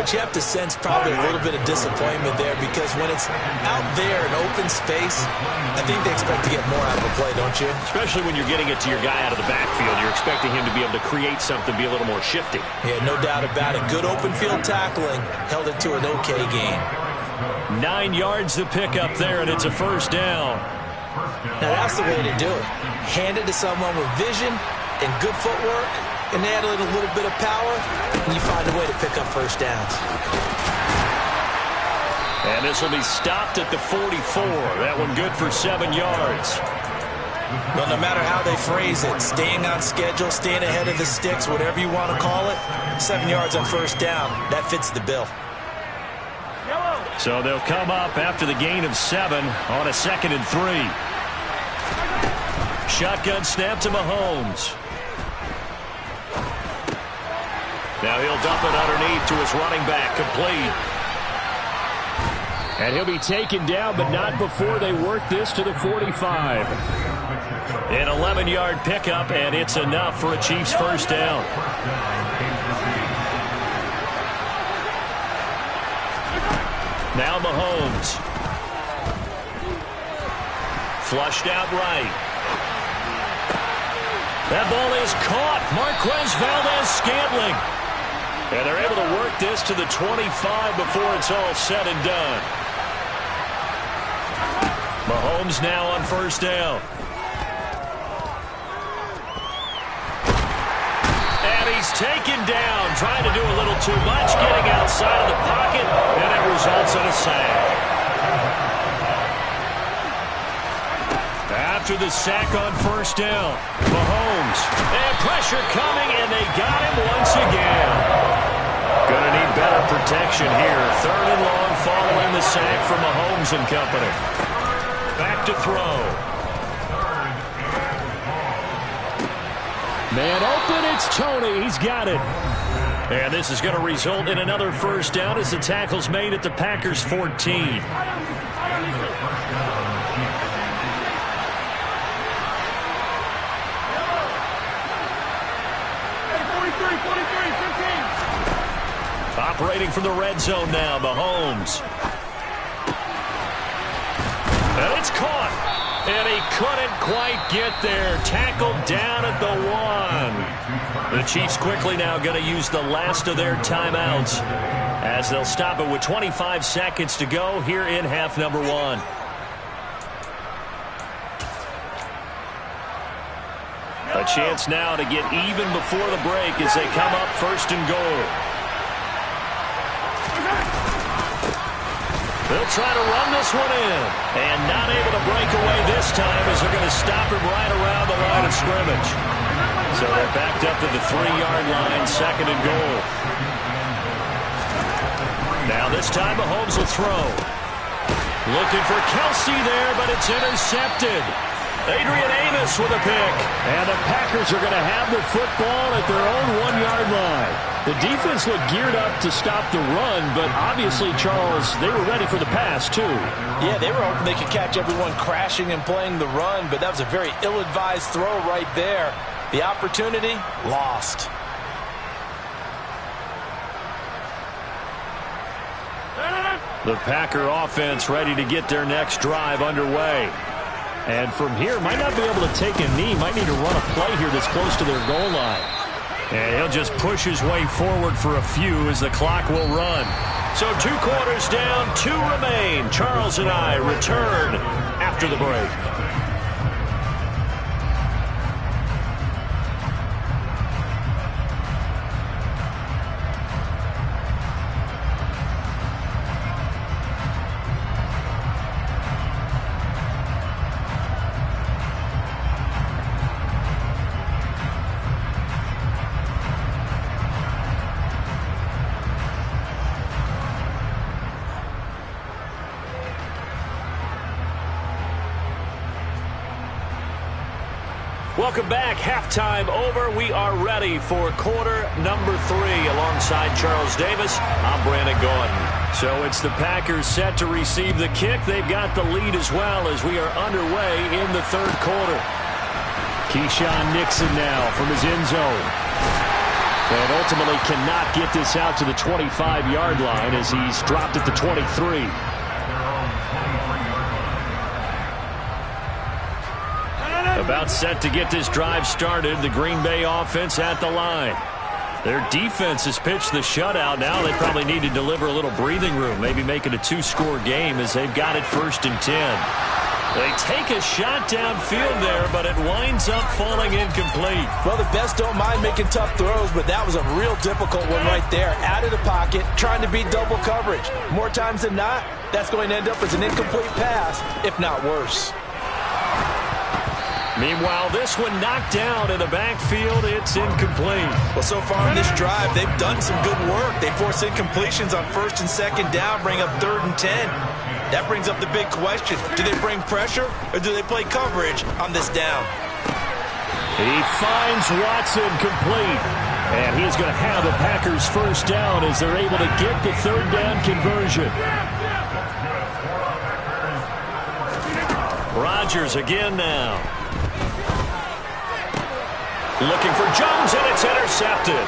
but you have to sense probably a little bit of disappointment there because when it's out there in open space, I think they expect to get more out of a play, don't you? Especially when you're getting it to your guy out of the backfield. You're expecting him to be able to create something, be a little more shifty. Yeah, no doubt about it. Good open field tackling held it to an okay gain. 9 yards to pick up there, and it's a first down. Now that's the way to do it. Hand it to someone with vision and good footwork, and add a little bit of power, and you find a way to pick up first downs. And this will be stopped at the 44. That one good for 7 yards. Well, no matter how they phrase it, staying on schedule, staying ahead of the sticks, whatever you want to call it, 7 yards on first down, that fits the bill. So they'll come up after the gain of 7 on a 2nd and 3. Shotgun snap to Mahomes. Now he'll dump it underneath to his running back, complete. And he'll be taken down, but not before they work this to the 45. An 11-yard pickup, and it's enough for a Chiefs first down. Now Mahomes. Flushed out right. That ball is caught. Marquez Valdes-Scantling. And they're able to work this to the 25 before it's all said and done. Mahomes now on first down. And he's taken down, trying to do a little too much, getting outside of the pocket, and it results in a sack. After the sack on first down, Mahomes, and pressure coming, and they got him once again. Gonna need better protection here. 3rd and long following the sack from Mahomes and company. Back to throw. Man open, it's Tony. He's got it. And this is going to result in another first down as the tackle's made at the Packers 14. Operating from the red zone now, Mahomes. And it's caught. And he couldn't quite get there. Tackled down at the 1. The Chiefs quickly now going to use the last of their timeouts as they'll stop it with 25 seconds to go here in half number 1. A chance now to get even before the break as they come up first and goal. They'll try to run this one in. And not able to break away this time as they're going to stop him right around the line of scrimmage. So they're backed up to the 3-yard line, second and goal. Now this time Mahomes will throw. Looking for Kelsey there, but it's intercepted. Adrian Amos with a pick. And the Packers are going to have the football at their own 1-yard line. The defense looked geared up to stop the run, but obviously, Charles, they were ready for the pass, too. Yeah, they were hoping they could catch everyone crashing and playing the run, but that was a very ill-advised throw right there. The opportunity, lost. The Packer offense ready to get their next drive underway. And from here, might not be able to take a knee. Might need to run a play here that's close to their goal line. And he'll just push his way forward for a few as the clock will run. So 2 quarters down, 2 remain. Charles and I return after the break. Welcome back. Halftime over. We are ready for quarter number 3. Alongside Charles Davis, I'm Brandon Gaudin. So it's the Packers set to receive the kick. They've got the lead as well as we are underway in the third quarter. Keyshawn Nixon now from his end zone. And ultimately cannot get this out to the 25-yard line as he's dropped at the 23. About set to get this drive started. The Green Bay offense at the line. Their defense has pitched the shutout. Now they probably need to deliver a little breathing room. Maybe make it a 2-score game as they've got it 1st and 10. They take a shot downfield there, but it winds up falling incomplete. Well, the best don't mind making tough throws, but that was a real difficult one right there. Out of the pocket, trying to beat double coverage. More times than not, that's going to end up as an incomplete pass, if not worse. Meanwhile, this one knocked down in the backfield. It's incomplete. Well, so far in this drive, they've done some good work. They force incompletions on 1st and 2nd down, bring up 3rd and 10. That brings up the big question. Do they bring pressure or do they play coverage on this down? He finds Watson complete. And he's going to have the Packers first down as they're able to get the 3rd down conversion. Rodgers again now. Looking for Jones, and it's intercepted.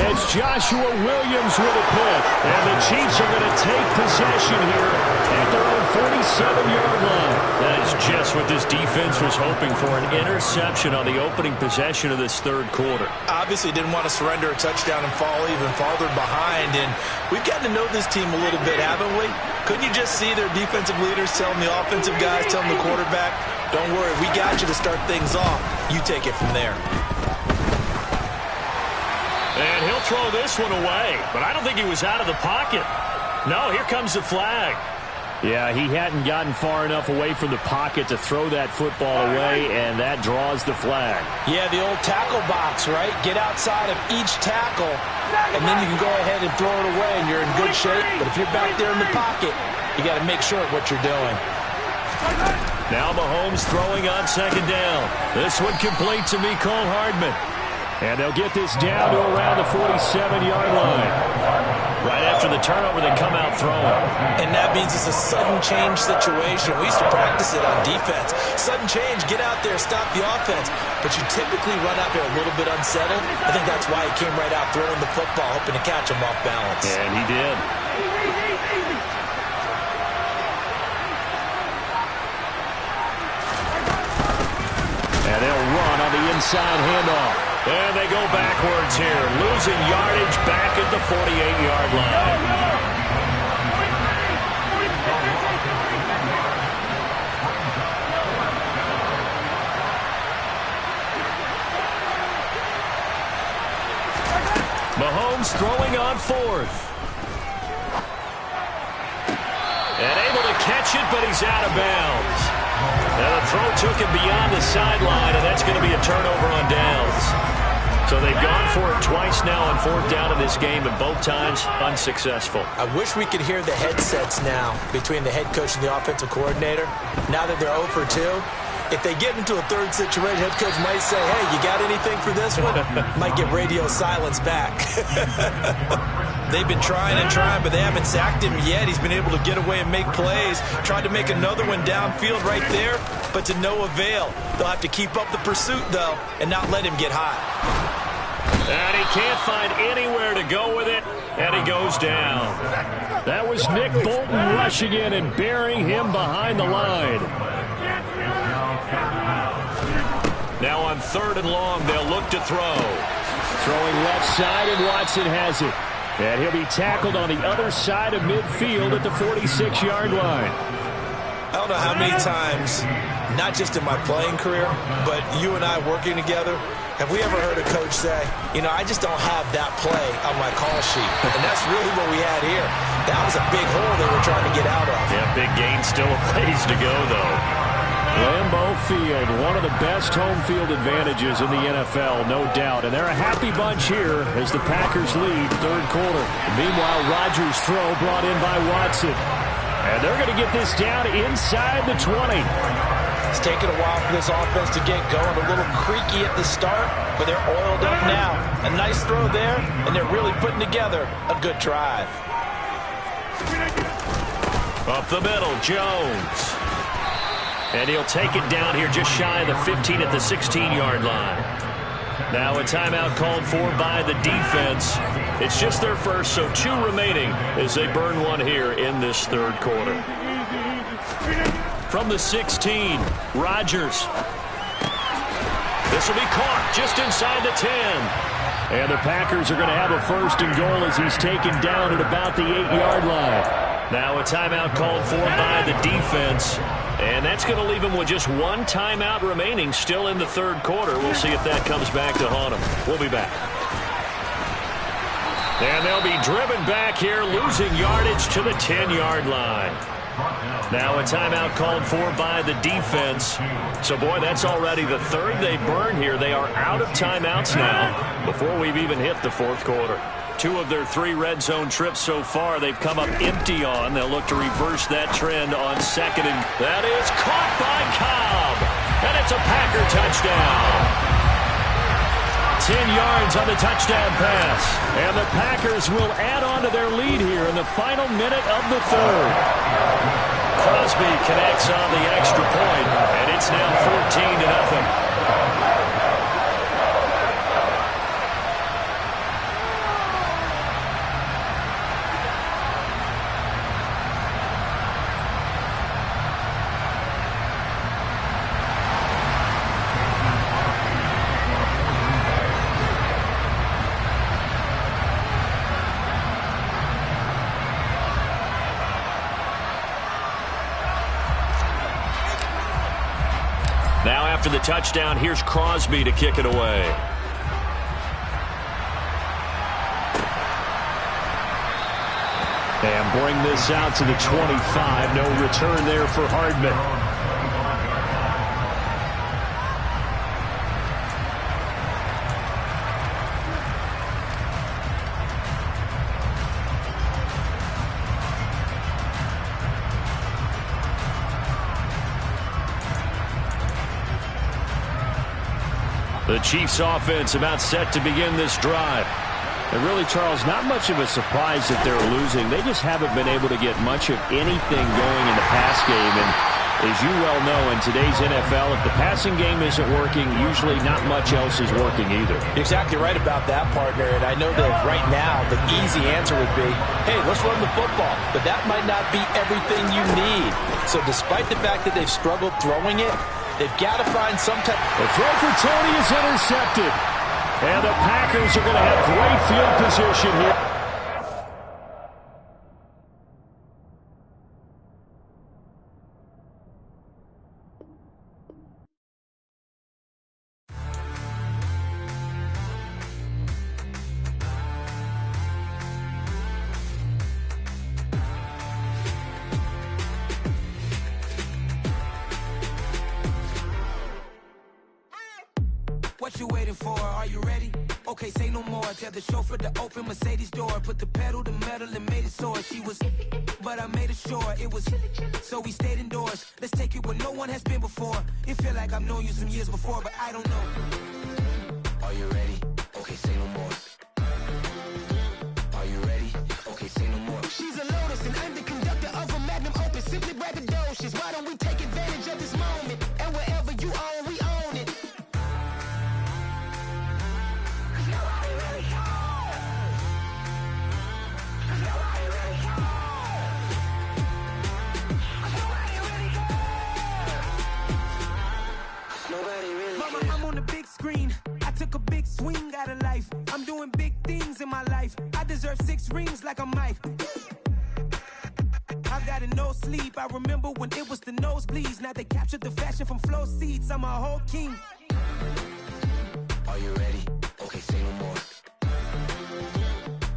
It's Joshua Williams with a pick. And the Chiefs are going to take possession here at their own 47-yard line. That is just what this defense was hoping for, an interception on the opening possession of this third quarter. Obviously didn't want to surrender a touchdown and fall even farther behind. And we've gotten to know this team a little bit, haven't we? Couldn't you just see their defensive leaders telling the offensive guys, telling the quarterback, don't worry, we got you to start things off. You take it from there. And he'll throw this one away, but I don't think he was out of the pocket. No, here comes the flag. Yeah, he hadn't gotten far enough away from the pocket to throw that football away, and that draws the flag. Yeah, the old tackle box, right? Get outside of each tackle, and then you can go ahead and throw it away, and you're in good shape. But if you're back there in the pocket, you got to make sure of what you're doing. Now Mahomes throwing on 2nd down. This one complete to Mecole Hardman. And they'll get this down to around the 47-yard line. Right after the turnover, they come out throwing. And that means it's a sudden change situation. We used to practice it on defense. Sudden change, get out there, stop the offense. But you typically run out there a little bit unsettled. I think that's why he came right out throwing the football, hoping to catch him off balance. And he did. And they'll run on the inside handoff. And they go backwards here, losing yardage back at the 48-yard line. Jones throwing on fourth. And able to catch it, but he's out of bounds. Now the throw took him beyond the sideline, and that's going to be a turnover on downs. So they've gone for it twice now on fourth down in this game, and both times unsuccessful. I wish we could hear the headsets now between the head coach and the offensive coordinator. Now that they're 0 for 2, if they get into a third situation, head coach might say, hey, you got anything for this one? Might get radio silence back. They've been trying and trying, but they haven't sacked him yet. He's been able to get away and make plays. Tried to make another one downfield right there, but to no avail. They'll have to keep up the pursuit, though, and not let him get hot. And he can't find anywhere to go with it, and he goes down. That was Nick Bolton rushing in and burying him behind the line. Now on 3rd and long, they'll look to throw. Throwing left side, and Watson has it. And he'll be tackled on the other side of midfield at the 46-yard line. I don't know how many times, not just in my playing career, but you and I working together, have we ever heard a coach say, you know, I just don't have that play on my call sheet. And that's really what we had here. That was a big hole they were trying to get out of. Yeah, big gain, still a ways to go, though. Lambeau Field, one of the best home field advantages in the NFL, no doubt. And they're a happy bunch here as the Packers lead 3rd quarter. Meanwhile, Rodgers' throw brought in by Watson. And they're going to get this down inside the 20. It's taken a while for this offense to get going. A little creaky at the start, but they're oiled up now. A nice throw there, and they're really putting together a good drive. Up the middle, Jones. And he'll take it down here just shy of the 15 at the 16-yard line. Now a timeout called for by the defense. It's just their first, so 2 remaining as they burn one here in this 3rd quarter. From the 16, Rodgers. This will be caught just inside the 10. And the Packers are going to have a 1st and goal as he's taken down at about the 8-yard line. Now a timeout called for by the defense. And that's going to leave him with just 1 timeout remaining still in the 3rd quarter. We'll see if that comes back to haunt him. We'll be back. And they'll be driven back here, losing yardage to the 10-yard line. Now a timeout called for by the defense. So, boy, that's already the 3rd they burn here. They are out of timeouts now before we've even hit the 4th quarter. 2 of their 3 red zone trips so far they've come up empty on. They'll look to reverse that trend on 2nd. And that is caught by Cobb. And it's a Packer touchdown. 10 yards on the touchdown pass. And the Packers will add on to their lead here in the final minute of the 3rd. Crosby connects on the extra point, and it's now 14-0. Now after the touchdown, here's Crosby to kick it away. And bring this out to the 25. No return there for Hardman. The Chiefs offense about set to begin this drive. And really, Charles, not much of a surprise that they're losing. They just haven't been able to get much of anything going in the pass game. And as you well know, in today's NFL, if the passing game isn't working, usually not much else is working either. You're exactly right about that, partner. And I know that right now the easy answer would be, hey, let's run the football. But that might not be everything you need. So despite the fact that they've struggled throwing it, they've got to find some type. The throw for Tony is intercepted. And the Packers are going to have great field position here. What you waiting for? Are you ready? Okay, say no more. Tell the chauffeur to open Mercedes door. Put the pedal to metal and made it soar. She was, but I made it sure it was. So we stayed indoors. Let's take it where no one has been before. It feel like I've known you some years before, but I don't know. Are you ready? Okay, say no more. Are you ready? Okay, say no more. She's a Lotus and I'm the conductor of a Magnum Opus. Simply braggadocious. Why don't we take advantage of this moment? And wherever you own, we own it. Mama, I'm on the big screen. I took a big swing out of life. I'm doing big things in my life. I deserve 6 rings like I'm Mike. I've got no sleep. I remember when it was the nosebleeds. Now they captured the fashion from flow seats. I'm a whole king. Are you ready? Okay, say no more.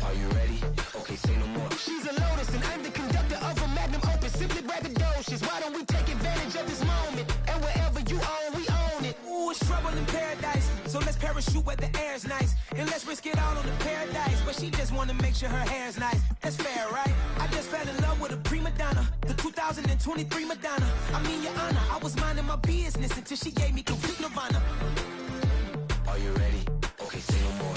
Are you ready? Okay, say no more. She's a Lotus and I'm the conductor of a Magnum Opus. Simply braggadocious. Why don't we take advantage of this moment? And wherever you own, we own it. Ooh, it's trouble in paradise. So let's parachute where the air's nice. And let's risk it all on the paradise. But she just wanna make sure her hair's nice. That's fair, right? I just fell in love with a prima donna. The 2023 Madonna. I mean, your honor, I was minding my business until she gave me complete nirvana. Are you ready? Okay, say no more.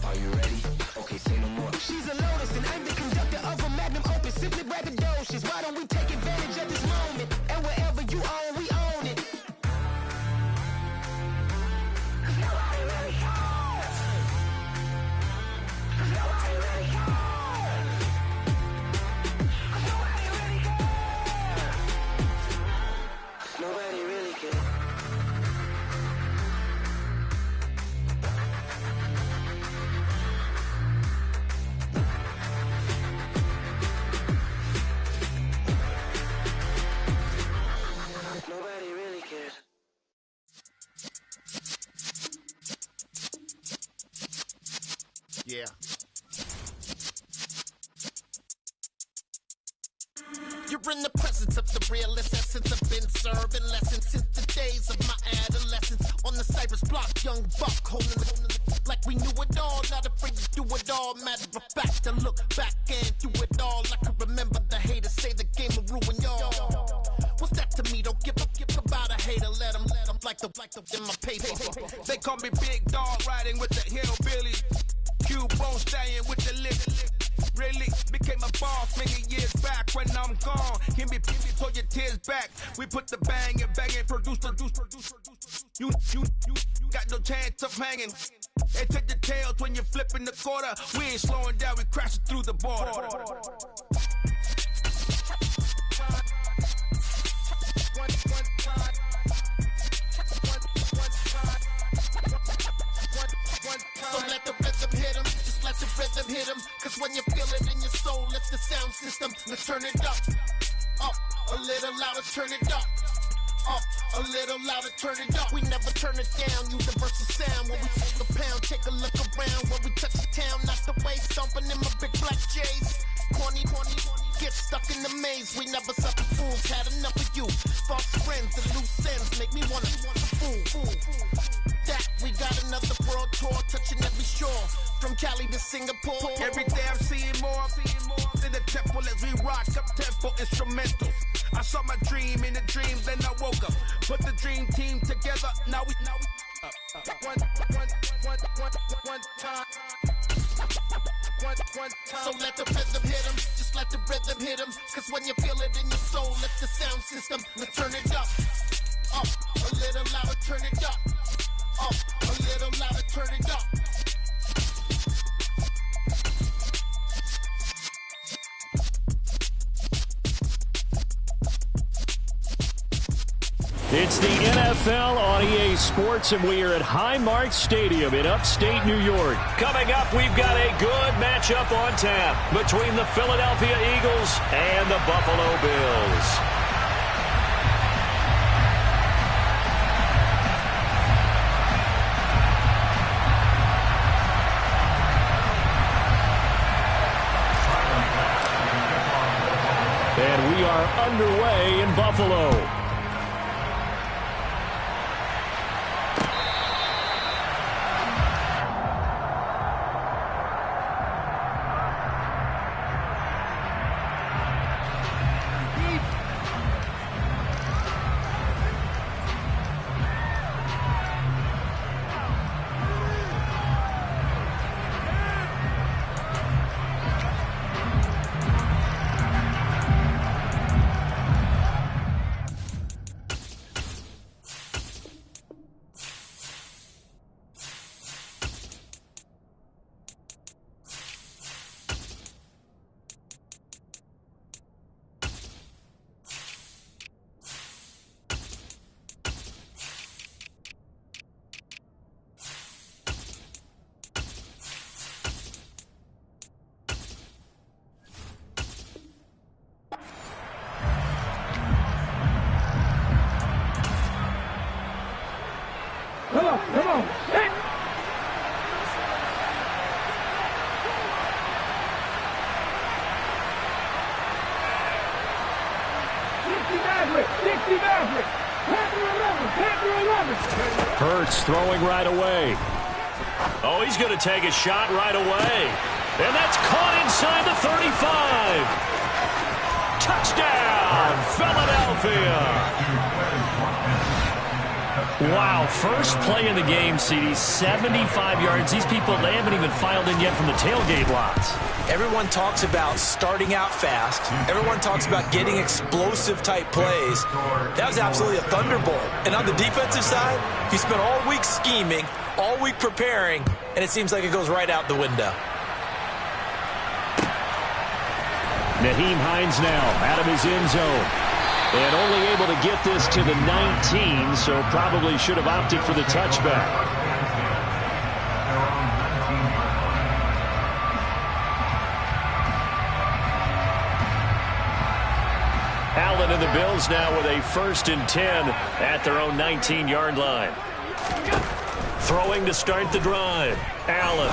Are you ready? Okay, say no more. She's a Lotus and I'm the conductor of a Magnum Opus. Simply braggadocious. Why don't we take advantage of this moment? And wherever you own, we own it. Nobody really cares. Nobody really cares. Yeah. You're in the presence of the realest essence. I've been serving lessons since the days of my adolescence. On the Cypress block, young buck holding the like we knew it all. Not afraid to do it all. Matter of fact, to look back and do it all. I can remember the haters say the game will ruin y'all. What's that to me? Don't give about a hater. Let them like the in my paper. They call me Big Dog, riding with the hillbillies. Q-Bone staying with the lip. Really became a boss many years back. When I'm gone, give me pull your tears back. We put the bang and produce. You got no chance of hanging. They take the tails when you're flipping the quarter. We ain't slowing down, we crashing through the border. So let the rhythm hit 'em, just let the rhythm hit 'em. Cause when you feel it in your soul, lift the sound system. Let's turn it up, a little louder, turn it up. A little louder, turn it up. We never turn it down, universal sound. When we take a pound, take a look around. When we touch the town, not the way, stomping in my big black J's. Corny, get stuck in the maze. We never suffer fools, had enough of you. False friends and loose ends make me wanna fool. That we got another world tour, touching every shore. From Cali to Singapore. Every day I'm seeing more in the temple as we rock up tempo instrumentals. I saw my dream in a dream, then I woke up. Put the dream team together, now we one time. So let the rhythm hit 'em, just let the rhythm hit 'em. Cause when you feel it in your soul, lift the sound system. Let's turn it up, a little louder, turn it up, a little louder, turn it up. It's the NFL on EA Sports, and we are at Highmark Stadium in upstate New York. Coming up, we've got a good matchup on tap between the Philadelphia Eagles and the Buffalo Bills. And we are underway in Buffalo. up. Come on. Hit. Hurts throwing right away. Oh, he's going to take a shot right away. And that's caught inside the 35. Touchdown, Philadelphia. Wow, first play in the game, CD, 75 yards. These people, they haven't even filed in yet from the tailgate lots. Everyone talks about starting out fast. Everyone talks about getting explosive-type plays. That was absolutely a thunderbolt. And on the defensive side, you spent all week scheming, all week preparing, and it seems like it goes right out the window. Nyheim Hines now out of his end zone. And only able to get this to the 19, so probably should have opted for the touchback. Allen and the Bills now with a 1st and 10 at their own 19-yard line. Throwing to start the drive. Allen.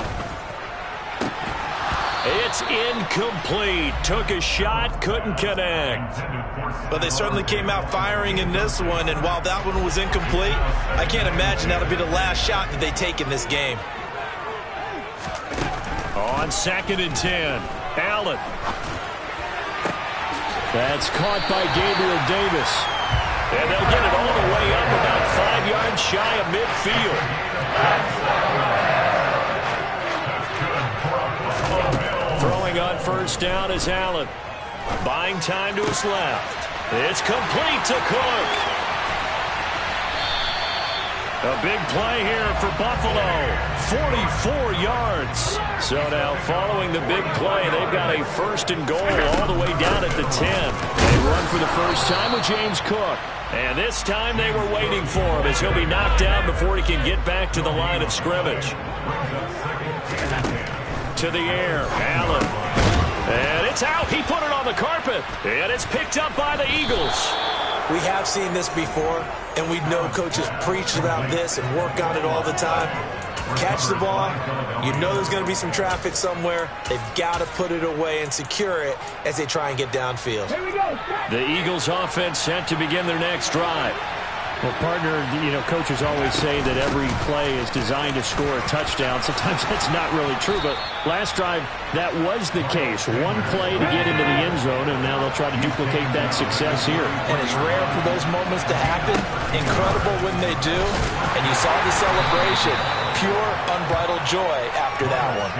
It's incomplete. Took a shot, couldn't connect. But they certainly came out firing in this one, and while that one was incomplete, I can't imagine that'll be the last shot that they take in this game. On 2nd and 10, Allen. That's caught by Gabriel Davis. And they'll get it all the way up about 5 yards shy of midfield. Throwing on 1st down is Allen. Buying time to his left. It's complete to Cook. A big play here for Buffalo. 44 yards. So now following the big play, they've got a 1st and goal all the way down at the 10. They run for the first time with James Cook. And this time they were waiting for him as he'll be knocked down before he can get back to the line of scrimmage. To the air, Allen. And it's out. He put it on the carpet. And it's picked up by the Eagles. We have seen this before, and we know coaches preach about this and work on it all the time. Catch the ball. You know there's going to be some traffic somewhere. They've got to put it away and secure it as they try and get downfield. The Eagles offense set to begin their next drive. Well, partner, coaches always say that every play is designed to score a touchdown. Sometimes that's not really true, but last drive, that was the case. One play to get into the end zone, and now they'll try to duplicate that success here. And it's rare for those moments to happen. Incredible when they do. And you saw the celebration. Pure, unbridled joy after that one.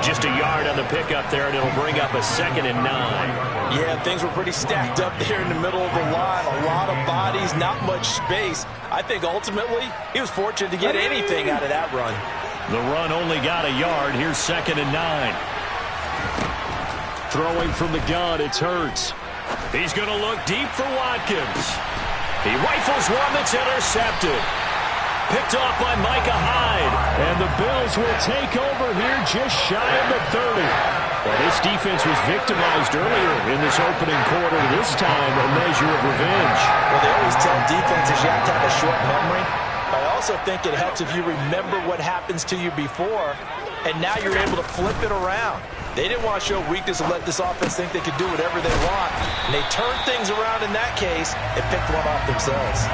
Just a yard on the pickup there, and it'll bring up a 2nd and 9. Yeah, things were pretty stacked up there in the middle of the line. A lot of bodies, not much space. I think ultimately he was fortunate to get anything out of that run. The run only got a yard. Here's 2nd and 9. Throwing from the gun, it's Hurts. He's going to look deep for Watkins. He rifles one that's intercepted. Picked off by Micah Hyde. And the Bills will take over here just shy of the 30. Well, this defense was victimized earlier in this opening quarter. This time, a measure of revenge. Well, they always tell defenses you have to have a short memory. But I also think it helps if you remember what happens to you before, and now you're able to flip it around. They didn't want to show weakness and let this offense think they could do whatever they want. And they turned things around in that case and picked one off themselves.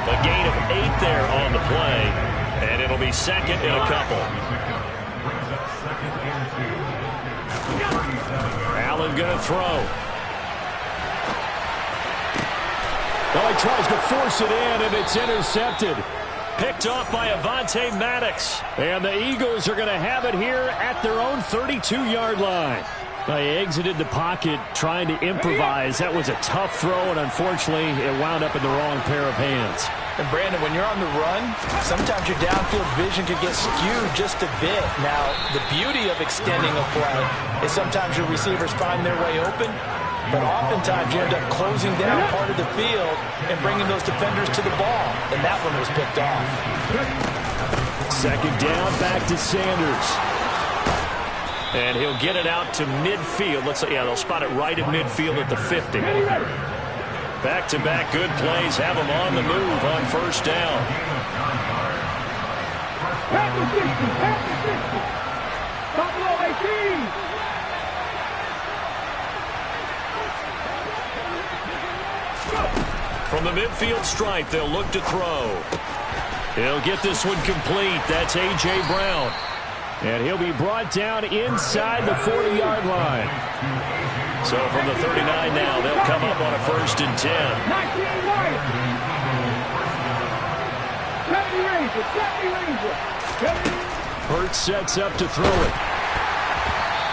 A gain of 8 there on the play, and it'll be 2nd and a couple. Allen going to throw. Oh, he tries to force it in, and it's intercepted. Picked off by Avonte Maddox. And the Eagles are going to have it here at their own 32-yard line. They exited the pocket trying to improvise. That was a tough throw, and unfortunately, it wound up in the wrong pair of hands. And, Brandon, when you're on the run, sometimes your downfield vision can get skewed just a bit. Now, the beauty of extending a play is sometimes your receivers find their way open, but oftentimes you end up closing down part of the field and bringing those defenders to the ball, and that one was picked off. 2nd down, back to Sanders. And he'll get it out to midfield. They'll spot it right at midfield at the 50. Back-to-back good plays have them on the move on 1st down. From the midfield stripe, they'll look to throw. He'll get this one complete. That's A.J. Brown. And he'll be brought down inside the 40-yard line. So from the 39 now, they'll come up on a 1st and 10. Hurts sets up to throw it.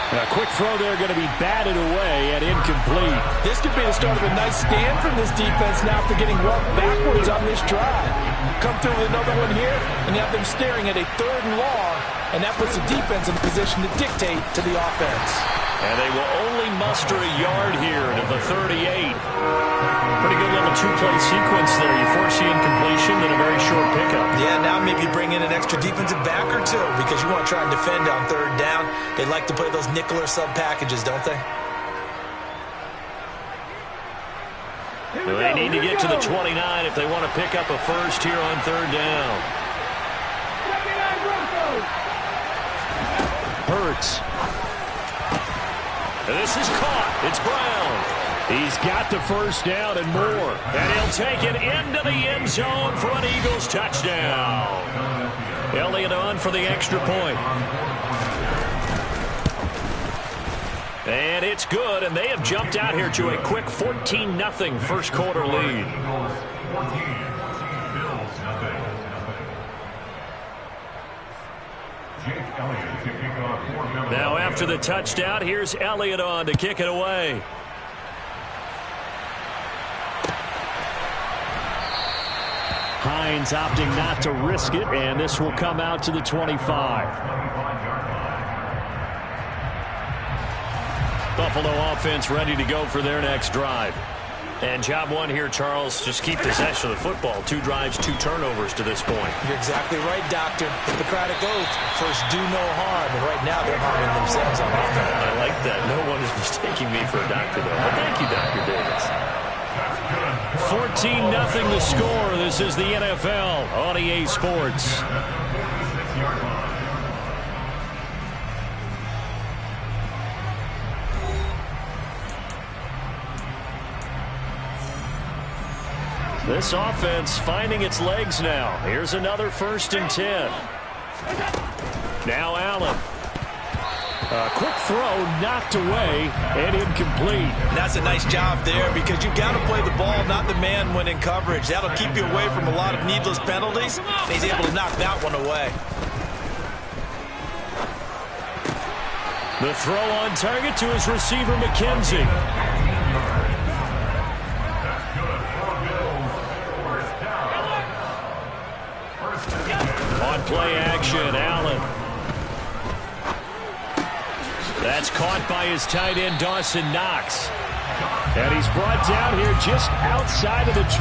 A quick throw there going to be batted away and incomplete. This could be the start of a nice stand from this defense now after getting walked backwards on this drive. Come through with another one here, and you have them staring at a 3rd and long, and that puts the defense in a position to dictate to the offense. And they will only muster a yard here to the 38. Pretty good little 2-play sequence there. You force the incompletion, then a very short pickup. Yeah, now maybe bring in an extra defensive back or two because you want to try and defend on 3rd down. They like to play those nickel or sub packages, don't they? Well, they need to get to the 29 if they want to pick up a first here on 3rd down. Hurts. This is caught. It's Brown. He's got the first down and more. And he'll take it into the end zone for an Eagles touchdown. Elliott on for the extra point. And it's good, and they have jumped out here to a quick 14-0 first quarter lead. Now after the touchdown, here's Elliott on to kick it away. Hines opting not to risk it, and this will come out to the 25. Buffalo offense ready to go for their next drive. And job one here, Charles, just keep possession of the football. 2 drives, 2 turnovers to this point. You're exactly right, Doctor. Hippocratic oath. First, do no harm. And right now, they're harming themselves on offense. I like that. No one is mistaking me for a doctor, though. But thank you, Dr. Davis. 14-0 the score. This is the NFL on EA Sports. This offense finding its legs now. Here's another 1st and 10. Now Allen. A quick throw knocked away and incomplete. That's a nice job there because you've got to play the ball, not the man when in coverage. That'll keep you away from a lot of needless penalties. And he's able to knock that one away. The throw on target to his receiver, McKenzie. On play action, Allen. That's caught by his tight end, Dawson Knox. And he's brought down here just outside of the 20.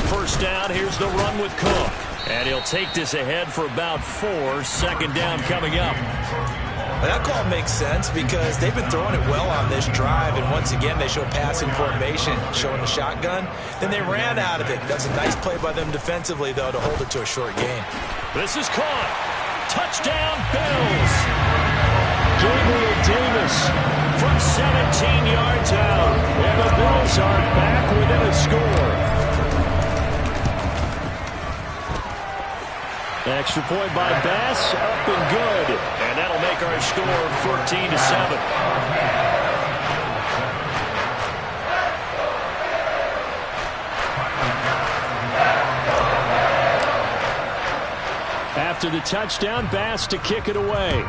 First down, here's the run with Cook. And he'll take this ahead for about 4. 2nd down coming up. That call makes sense because they've been throwing it well on this drive, and once again they show passing formation, showing the shotgun. Then they ran out of it. That's a nice play by them defensively, though, to hold it to a short game. This is caught. Touchdown, Bills. Gabriel Davis from 17 yards out. And the Bills are back within a score. Extra point by Bass, up and good. And that'll make our score 14-7. After the touchdown, Bass to kick it away.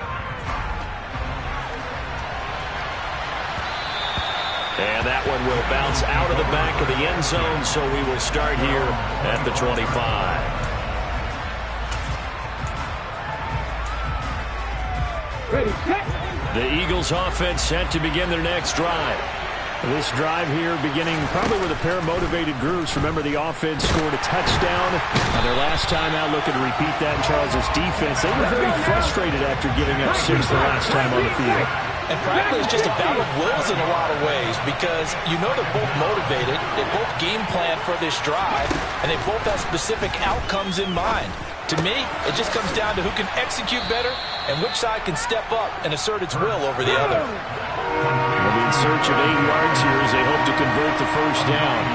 And that one will bounce out of the back of the end zone, so we will start here at the 25. The Eagles offense set to begin their next drive. This drive here beginning probably with a pair of motivated groups. Remember, the offense scored a touchdown on their last time out, looking to repeat that in Charles's defense. They were very frustrated after giving up 6 the last time on the field. And frankly, it's just a battle of wills in a lot of ways because you know they're both motivated, they both game plan for this drive, and they both have specific outcomes in mind. To me, it just comes down to who can execute better and which side can step up and assert its will over the other. They'll be in search of 8 yards here as they hope to convert the first down.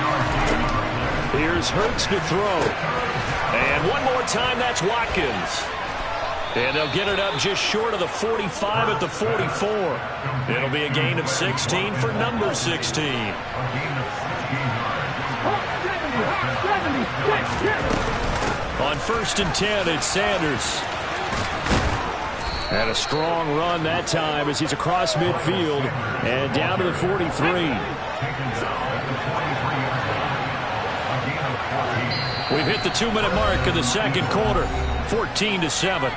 Here's Hurts to throw. And one more time, that's Watkins. And they'll get it up just short of the 45 at the 44. It'll be a gain of 16 for number 16. On 1st and 10, it's Sanders. And a strong run that time as he's across midfield and down to the 43. We've hit the 2-minute mark of the second quarter, 14-7.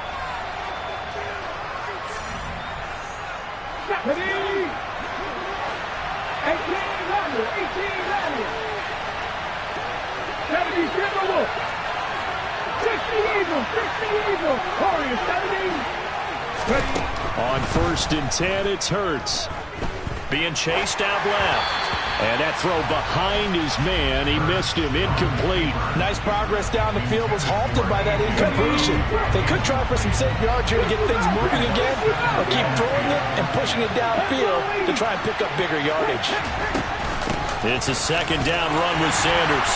On 1st and 10, it's Hurts. Being chased out left. And that throw behind his man, he missed him, incomplete. Nice progress down the field was halted by that incompletion. They could try for some safe yards here to get things moving again, or keep throwing it and pushing it downfield to try and pick up bigger yardage. It's a 2nd down run with Sanders.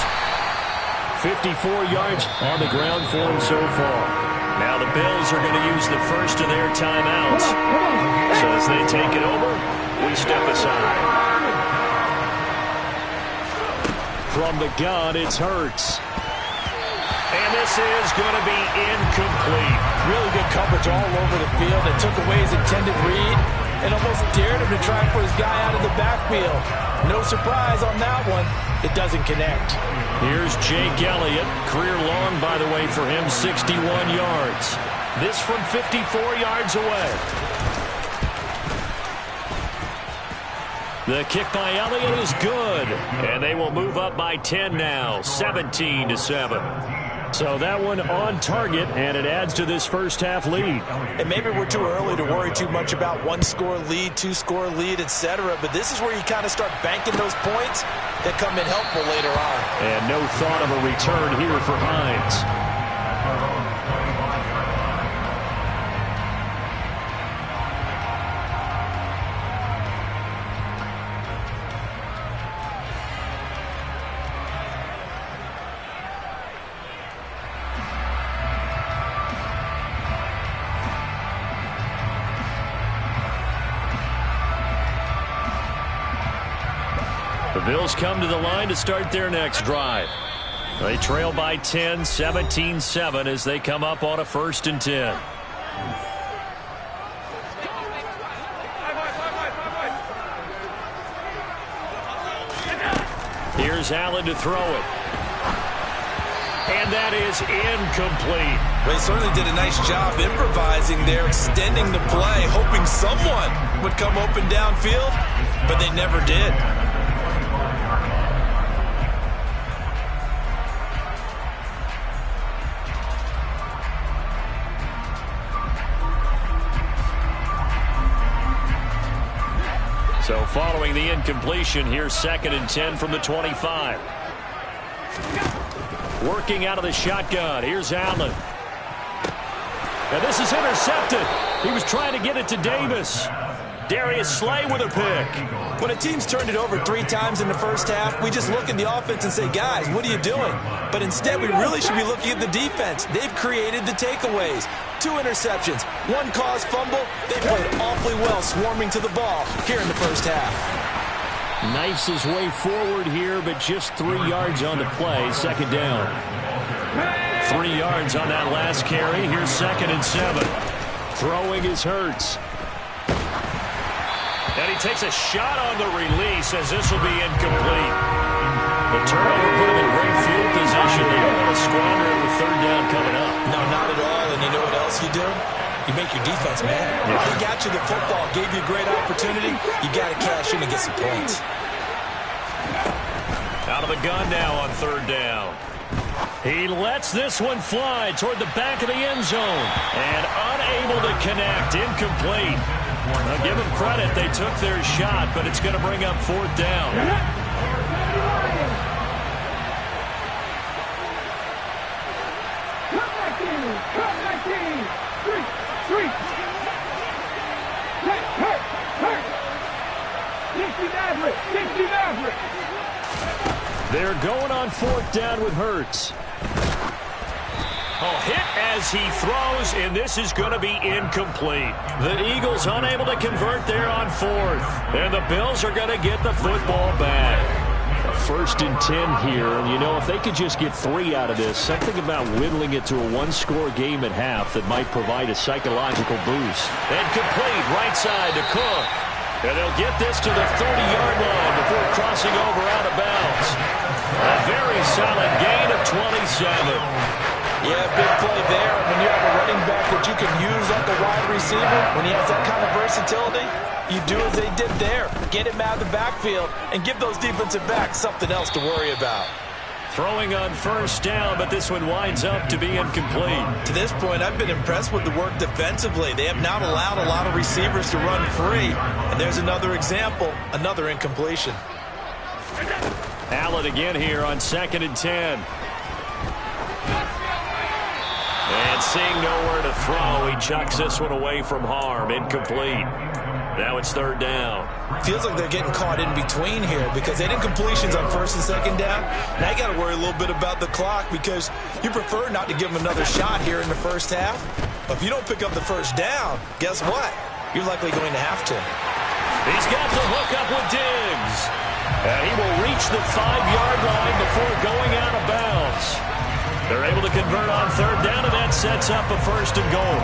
54 yards on the ground for him so far. Now the Bills are going to use the first of their timeouts. So as they take it over, we step aside. From the gun, it's Hurts. And this is going to be incomplete. Really good coverage all over the field. It took away his intended read and almost dared him to try for his guy out of the backfield. No surprise on that one. It doesn't connect. Here's Jake Elliott. Career long, by the way, for him, 61 yards. This from 54 yards away. The kick by Elliott is good. And they will move up by 10 now, 17-7. So that one on target, and it adds to this first half lead. And maybe we're too early to worry too much about 1-score lead, 2-score lead, etc. But this is where you kind of start banking those points that come in helpful later on. And no thought of a return here for Hines. The Bills come to the line to start their next drive. They trail by 10, 17-7 as they come up on a 1st and 10. Here's Allen to throw it. And that is incomplete. They certainly did a nice job improvising there, extending the play, hoping someone would come open downfield, but they never did. So following the incompletion, here's 2nd and 10 from the 25. Working out of the shotgun. Here's Allen. And this is intercepted. He was trying to get it to Davis. Darius Slay with a pick. When a team's turned it over 3 times in the first half, we just look at the offense and say, guys, what are you doing? But instead, we really should be looking at the defense. They've created the takeaways. 2 interceptions, 1 caused fumble. They played awfully well swarming to the ball here in the first half. Knifes his way forward here, but just 3 yards on the play. 2nd down. 3 yards on that last carry. Here's 2nd and 7. Throwing is Hurts. And he takes a shot on the release as this will be incomplete. The turnover put him in great field position. They don't want to squander it with 3rd down coming up. No, not at all. And you know what else you do? You make your defense mad. Yeah. He got you the football, gave you a great opportunity. You got to cash in and get some points. Out of the gun now on 3rd down. He lets this one fly toward the back of the end zone. And unable to connect. Incomplete. Now give them credit. They took their shot, but it's going to bring up 4th down. They're going on 4th down with Hurts. Oh, hit as he throws, and this is going to be incomplete. The Eagles unable to convert there on 4th, and the Bills are going to get the football back. 1st and 10 here, and you know, if they could just get 3 out of this, something about whittling it to a 1-score game at half that might provide a psychological boost. And complete right side to Cook. And they'll get this to the 30-yard line before crossing over out of bounds. A very solid gain of 27. Yeah, big play there. When you have a running back that you can use like a wide receiver, when he has that kind of versatility, you do as they did there. Get him out of the backfield and give those defensive backs something else to worry about. Throwing on 1st down, but this one winds up to be incomplete. To this point, I've been impressed with the work defensively. They have not allowed a lot of receivers to run free. And there's another example, another incompletion. Allen again here on 2nd and 10. And seeing nowhere to throw, he chucks this one away from harm. Incomplete. Now it's 3rd down. Feels like they're getting caught in between here because they did incompletions on 1st and 2nd down. Now you got to worry a little bit about the clock because you prefer not to give them another shot here in the 1st half. But if you don't pick up the 1st down, guess what? You're likely going to have to. He's got the hook up with Diggs. And he will reach the 5-yard line before going out of bounds. They're able to convert on 3rd down, and that sets up a 1st and goal.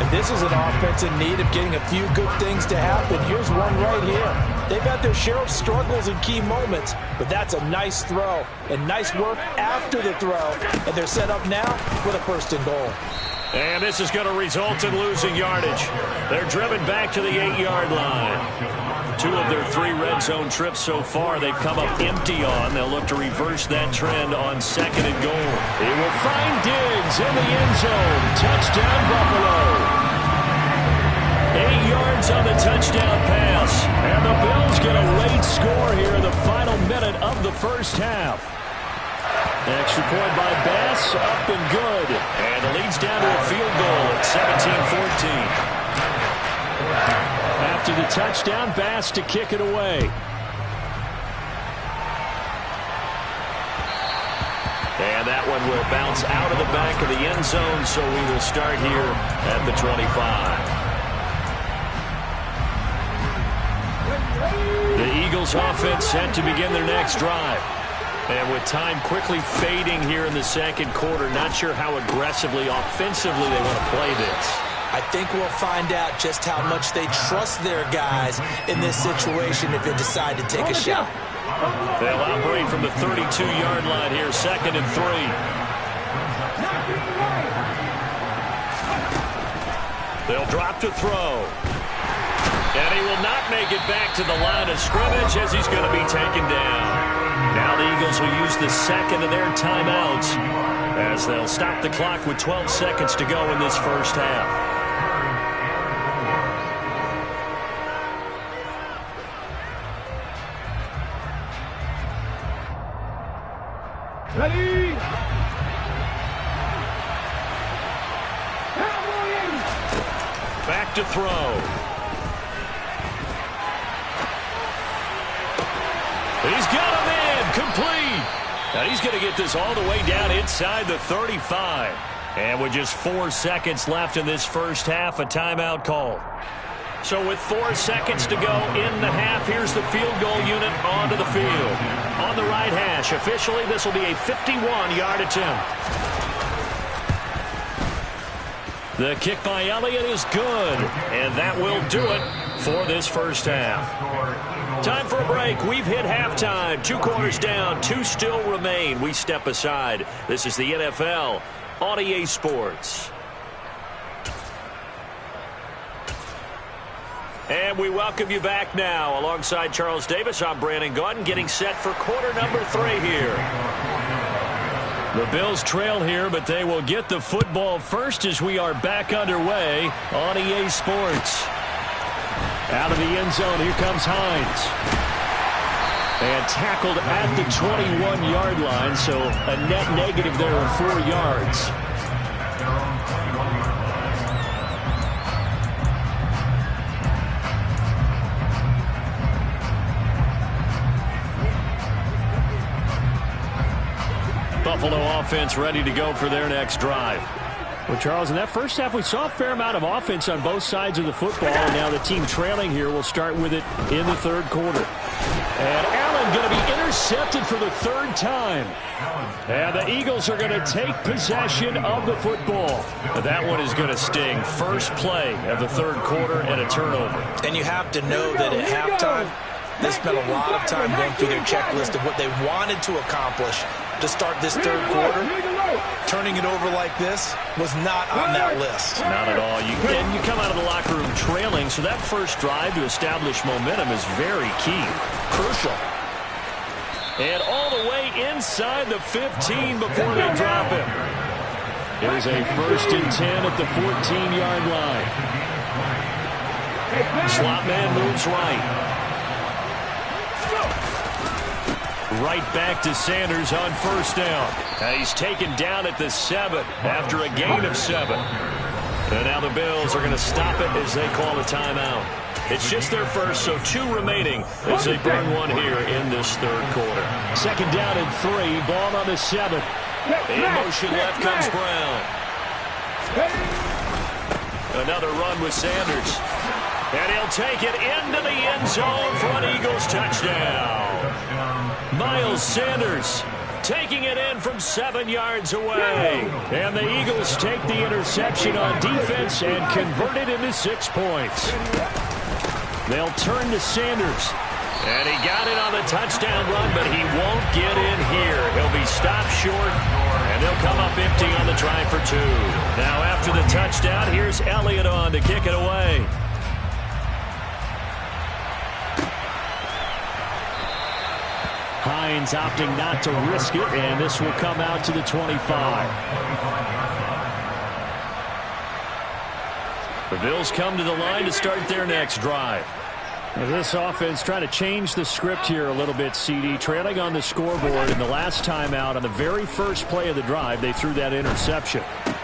And this is an offense in need of getting a few good things to happen. Here's one right here. They've had their share of struggles in key moments, but that's a nice throw and nice work after the throw. And they're set up now with a 1st and goal. And this is going to result in losing yardage. They're driven back to the 8-yard line. 2 of their 3 red zone trips so far they've come up empty on. They'll look to reverse that trend on 2nd and goal. He will find Diggs in the end zone. Touchdown, Buffalo. 8 yards on the touchdown pass. And the Bills get a late score here in the final minute of the 1st half. Extra point by Bass, up and good. And it leads down to a field goal at 17-14. After the touchdown, Bass to kick it away. And that one will bounce out of the back of the end zone, so we will start here at the 25. The Eagles offense set to begin their next drive. And with time quickly fading here in the 2nd quarter, not sure how aggressively, offensively they want to play this. I think we'll find out just how much they trust their guys in this situation if they decide to take a shot. They'll operate from the 32-yard line here, 2nd and 3. They'll drop to throw. And he will not make it back to the line of scrimmage as he's going to be taken down. Now the Eagles will use the 2nd of their timeouts as they'll stop the clock with 12 seconds to go in this 1st half. Ready? Back to throw. He's got him in. Complete. Now he's going to get this all the way down inside the 35. And with just 4 seconds left in this 1st half, a timeout call. So with 4 seconds to go in the half, here's the field goal unit onto the field. On the right hash, officially this will be a 51-yard attempt. The kick by Elliott is good, and that will do it for this 1st half. Time for a break. We've hit halftime. 2 quarters down, 2 still remain. We step aside. This is the NFL on EA Sports. And we welcome you back now. Alongside Charles Davis, I'm Brandon Gaudin, getting set for quarter number 3 here. The Bills trail here, but they will get the football first as we are back underway on EA Sports. Out of the end zone, here comes Hines. And tackled at the 21-yard line, so a net negative there of 4 yards. Buffalo offense ready to go for their next drive. Well, Charles, in that first half, we saw a fair amount of offense on both sides of the football. And now the team trailing here will start with it in the third quarter. And Allen going to be intercepted for the third time. And the Eagles are going to take possession of the football. That one is going to sting. First play of the third quarter and a turnover. And you have to know that at halftime, they spent a lot of time going through their checklist of what they wanted to accomplish to start this third quarter. Turning it over like this was not on that list. Not at all. You come out of the locker room trailing, so that first drive to establish momentum is very key. Crucial. And all the way inside the 15 before they drop him. Here's a 1st and 10 at the 14-yard line. Slot man moves right. Right back to Sanders on first down. He's taken down at the 7 after a gain of 7. And now the Bills are going to stop it as they call a timeout. It's just their first, so 2 remaining as they burn one here in this third quarter. Second down and 3, ball on the 7. In motion left comes Brown. Another run with Sanders. And he'll take it into the end zone for an Eagles touchdown. Miles Sanders taking it in from 7 yards away. And the Eagles take the interception on defense and convert it into 6 points. They'll turn to Sanders. And he got it on the touchdown run, but he won't get in here. He'll be stopped short, and they'll come up empty on the try for 2. Now after the touchdown, here's Elliott on to kick it away. Hines opting not to risk it, and this will come out to the 25. The Bills come to the line to start their next drive. This offense trying to change the script here a little bit, CD. Trailing on the scoreboard in the last timeout on the very first play of the drive, they threw that interception.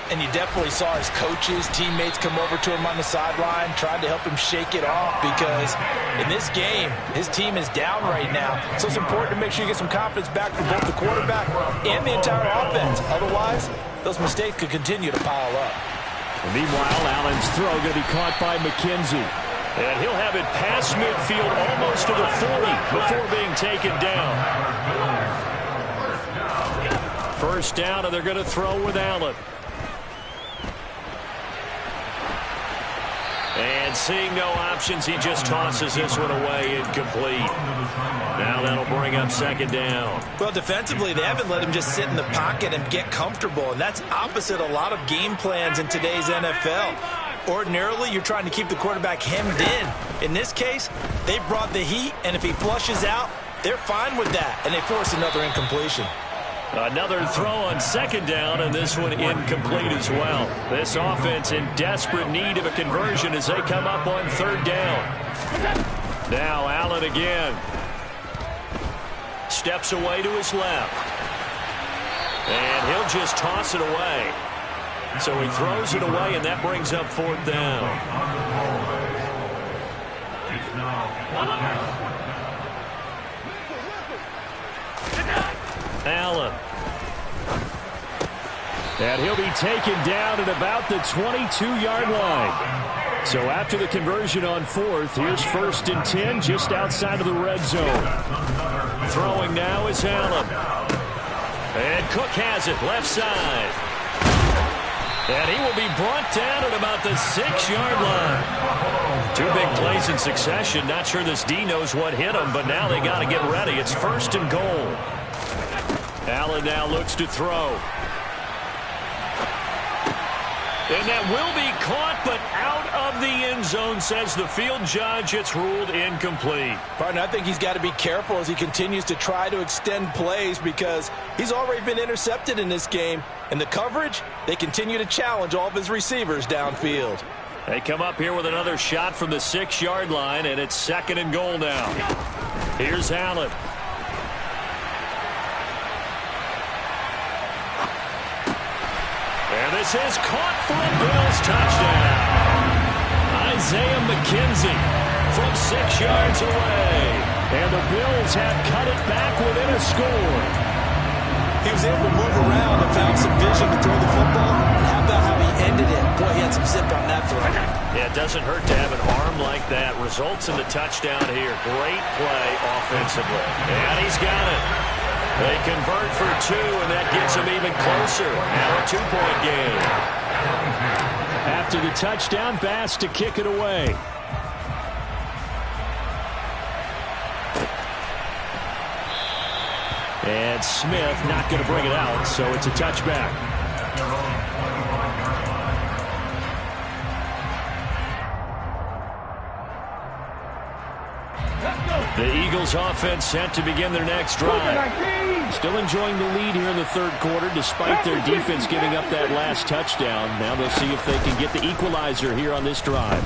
And you definitely saw his coaches, teammates come over to him on the sideline, trying to help him shake it off because in this game, his team is down right now. So it's important to make sure you get some confidence back from both the quarterback and the entire offense. Otherwise, those mistakes could continue to pile up. And meanwhile, Allen's throw going to be caught by McKenzie. And he'll have it past midfield almost to the 40 before being taken down. First down, and they're going to throw with Allen. And seeing no options, he just tosses this one away, incomplete. Now that'll bring up second down. Well, defensively, they haven't let him just sit in the pocket and get comfortable, and that's opposite a lot of game plans in today's NFL. Ordinarily, you're trying to keep the quarterback hemmed in. In this case, they brought the heat, and if he flushes out, they're fine with that, and they force another incompletion. Another throw on second down, and this one incomplete as well. This offense in desperate need of a conversion as they come up on third down. Now Allen again. Steps away to his left. And he'll just toss it away. So he throws it away, and that brings up fourth down. Allen. And he'll be taken down at about the 22-yard line. So after the conversion on fourth, here's 1st and 10 just outside of the red zone. Throwing now is Allen. And Cook has it left side. And he will be brought down at about the 6-yard line. 2 big plays in succession. Not sure this D knows what hit him, but now they got to get ready. It's 1st and goal. Allen now looks to throw. And that will be caught, but out of of the end zone, says the field judge. It's ruled incomplete. Partner, I think he's got to be careful as he continues to try to extend plays because he's already been intercepted in this game. And the coverage, they continue to challenge all of his receivers downfield. They come up here with another shot from the 6-yard line, and it's 2nd and goal now. Here's Allen. And this is caught for a Bills touchdown. Isaiah McKenzie from 6 yards away. And the Bills have cut it back within a score. He was able to move around and found some vision to throw the football. And how about how he ended it? Boy, he had some zip on that throw. Yeah, it doesn't hurt to have an arm like that. Results in the touchdown here. Great play offensively. And he's got it. They convert for 2, and that gets them even closer. Now a 2-point game. After the touchdown, Bass to kick it away. And Smith not going to bring it out, so it's a touchback. The Eagles offense set to begin their next drive. Still enjoying the lead here in the 3rd quarter despite their defense giving up that last touchdown. Now they'll see if they can get the equalizer here on this drive.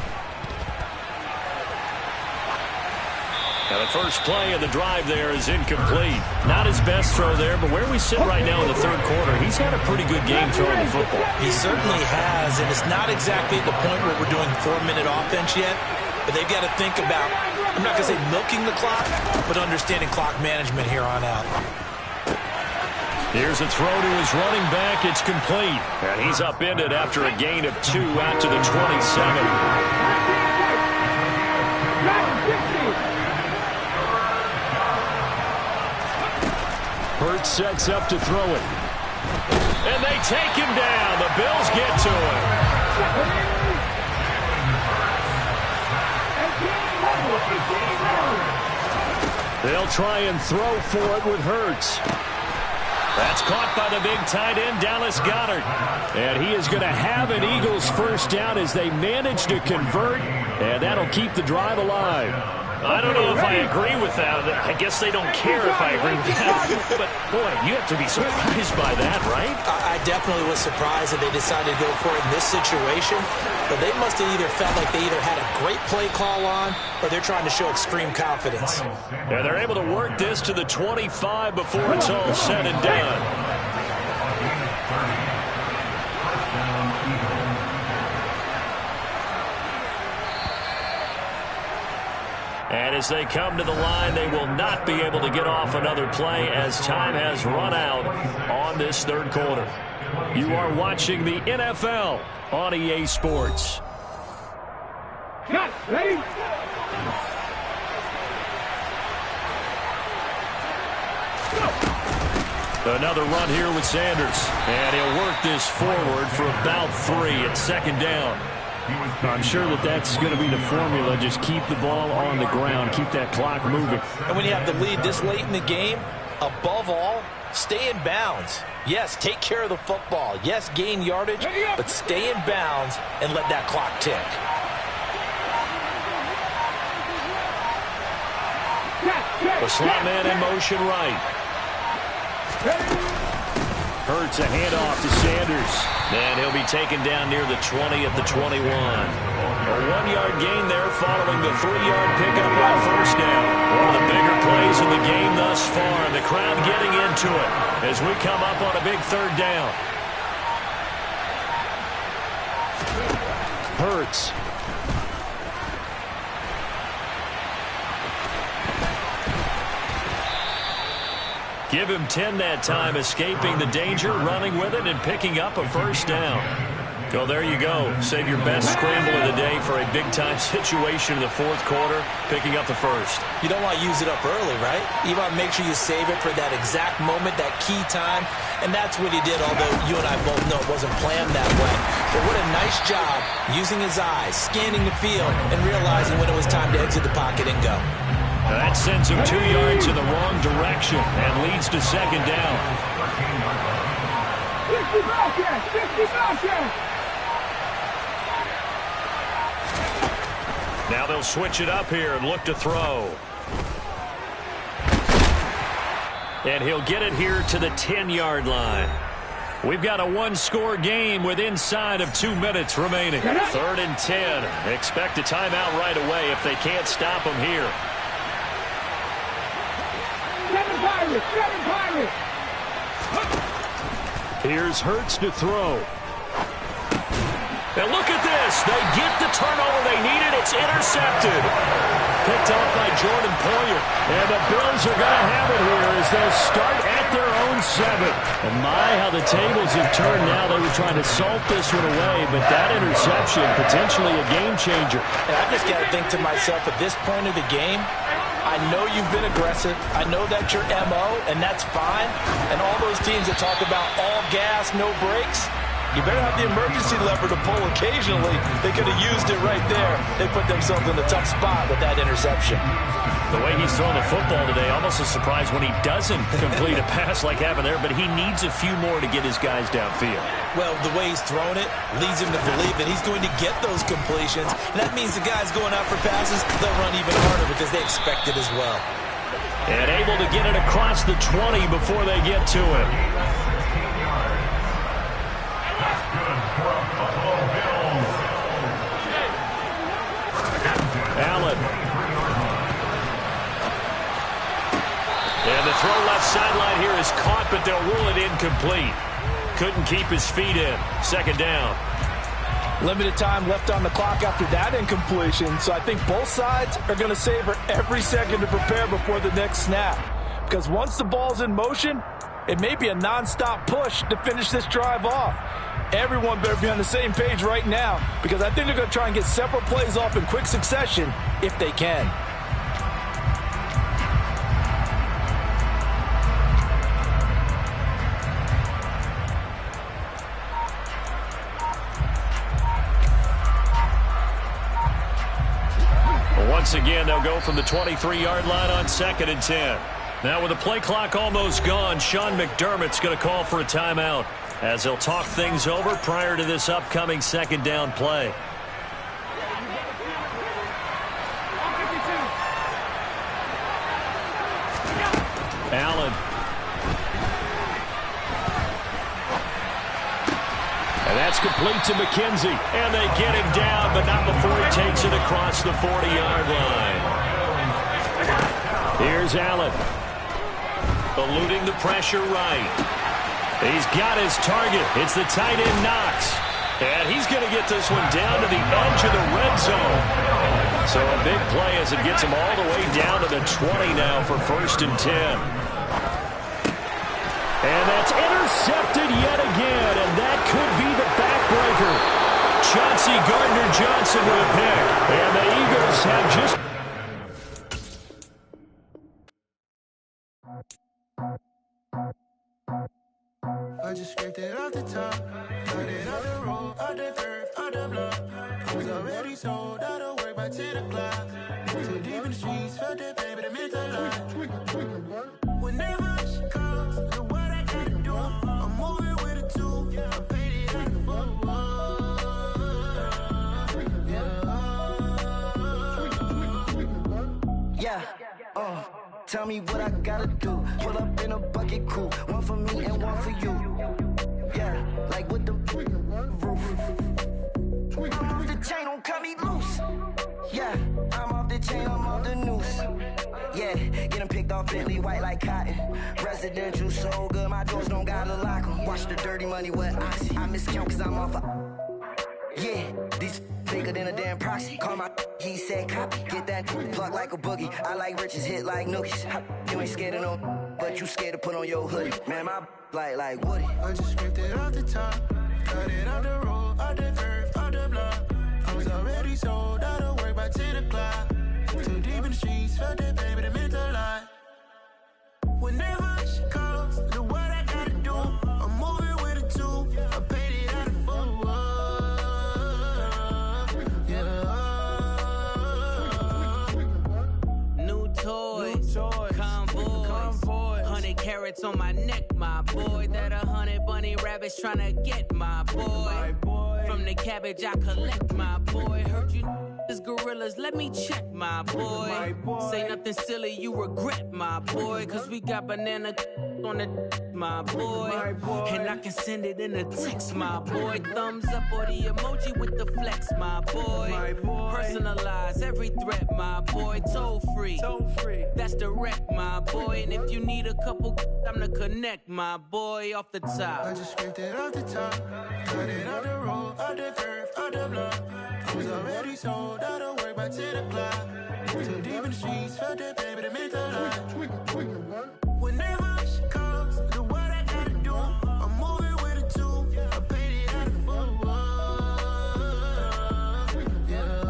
Now the first play of the drive there is incomplete. Not his best throw there, but where we sit right now in the 3rd quarter, he's had a pretty good game throwing the football. He certainly has, and it's not exactly at the point where we're doing 4-minute offense yet, but they've got to think about, I'm not going to say milking the clock, but understanding clock management here on out. Here's a throw to his running back. It's complete. And he's upended after a gain of 2 out to the 27. Hurts sets up to throw it. And they take him down. The Bills get to him. They'll try and throw for it with Hurts. That's caught by the big tight end, Dallas Goedert. And he is going to have an Eagles first down as they manage to convert, and that'll keep the drive alive. I don't know if I agree with that. I guess they don't care if I agree with that. But, boy, you have to be surprised by that, right? I definitely was surprised that they decided to go for it in this situation. But they must have either felt like they either had a great play call on or they're trying to show extreme confidence. And they're able to work this to the 25 before it's all said and done. And as they come to the line, they will not be able to get off another play as time has run out on this 3rd quarter. You are watching the NFL on EA Sports. Ready? Another run here with Sanders. And he'll work this forward for about 3 at 2nd down. I'm sure that that's going to be the formula. Just keep the ball on the ground. Keep that clock moving. And when you have the lead this late in the game, above all, stay in bounds. Yes, take care of the football. Yes, gain yardage, but stay in bounds and let that clock tick. The slot man in motion right. Hurts a handoff to Sanders. And he'll be taken down near the 20 at the 21. A 1-yard gain there following the 3-yard pickup on first down. One of the bigger plays in the game thus far. And the crowd getting into it as we come up on a big 3rd down. Hurts. Give him 10 that time, escaping the danger, running with it, and picking up a first down. So there you go. Save your best scramble of the day for a big-time situation in the 4th quarter, picking up the first. You don't want to use it up early, right? You want to make sure you save it for that exact moment, that key time, and that's what he did, although you and I both know it wasn't planned that way. But what a nice job using his eyes, scanning the field, and realizing when it was time to exit the pocket and go. Now that sends him 2 yards in the wrong direction and leads to 2nd down. 50 back here! 50 back here! Now they'll switch it up here and look to throw. And he'll get it here to the 10-yard line. We've got a one-score game with inside of 2 minutes remaining. 3rd and 10. Expect a timeout right away if they can't stop them here. Seven Pirates. Here's Hurts to throw. And look at this. They get the turnover they needed. It's intercepted. Picked off by Jordan Poyer. And the Bills are going to have it here as they'll start at their own 7. And my, how the tables have turned now. They were trying to salt this one away, but that interception, potentially a game changer. And I just got to think to myself, at this point of the game, I know you've been aggressive. I know that's your MO, and that's fine. And all those teams that talk about all gas, no brakes, you better have the emergency lever to pull occasionally. They could have used it right there. They put themselves in a tough spot with that interception. The way he's throwing the football today, almost a surprise when he doesn't complete a pass like happened there, but he needs a few more to get his guys downfield. Well, the way he's thrown it leads him to believe that he's going to get those completions. And that means the guys going out for passes, they'll run even harder because they expect it as well. And able to get it across the 20 before they get to it. Allen. And the throw left sideline here is caught, but they'll rule it incomplete. Couldn't keep his feet in. 2nd down. Limited time left on the clock after that incompletion, so I think both sides are going to savor every second to prepare before the next snap. Because once the ball's in motion, it may be a nonstop push to finish this drive off. Everyone better be on the same page right now, because I think they're going to try and get several plays off in quick succession if they can. Once again, they'll go from the 23-yard line on 2nd and 10. Now with the play clock almost gone, Sean McDermott's going to call for a timeout as he'll talk things over prior to this upcoming 2nd down play. Allen. And that's complete to McKenzie. And they get him down, but not before he takes it across the 40-yard line. Here's Allen. Eluding the pressure right. He's got his target. It's the tight end Knox. And he's going to get this one down to the edge of the red zone. So a big play as it gets him all the way down to the 20 now for 1st and 10. And that's intercepted yet again, and that could be the backbreaker. Chauncey Gardner-Johnson with a pick. And the Eagles have just... I just scraped it off the top, cut it off the road, off the curve, off the block. I was already sold out of work by 10 o'clock. Too deep in the streets, felt that baby, the mental lie. Whenever she calls, the what I gotta do, I'm moving with a two. I paid it out the phone. Yeah, tell me what I gotta do. Pull up in a bucket crew, one for me and one for you. Yeah, like with the roof. I'm off the chain, don't cut me loose. Yeah, I'm off the chain, I'm off the noose. Yeah, getting picked off Bentley white like cotton. Residential so good, my doors don't gotta lock them. Watch the dirty money with oxy. I miscount cause I'm off a... Yeah, these bigger than a damn proxy. Call my he said copy. Get that plug like a boogie. I like riches, hit like nookies. You ain't scared of no, but you scared to put on your hoodie. Man, my like Woody. I just scraped it off the top, cut it off the road, off the curve, off the block. I was already sold out of work by 10 o'clock. Too deep in the streets, felt that baby, the mental lie. Whenever she calls, the what I gotta do, I'm moving with a two. I paid it out of phone. New toys, convoys, 100 carats on my neck, my boy. That 100 bunny rabbits tryna get my boy. From the cabbage I collect, my boy. Heard you is gorillas, let me check, my boy. Say nothing silly, you regret, my boy. Cause we got banana on the my boy. And I can send it in a text, my boy. Thumbs up or the emoji with the flex, my boy. Personalize every threat, my boy. Toll free, that's direct, my boy. And if you need a couple, I'm to connect, my boy, off the top. I just scraped it off the top, cut it on the road, on the curve, on the block. I was already sold, I don't work back to the clock. Too deep in the streets, felt that baby to make a lot. Whenever she calls, do what I gotta do. I'm moving with a two, I paid it out of full. Yeah.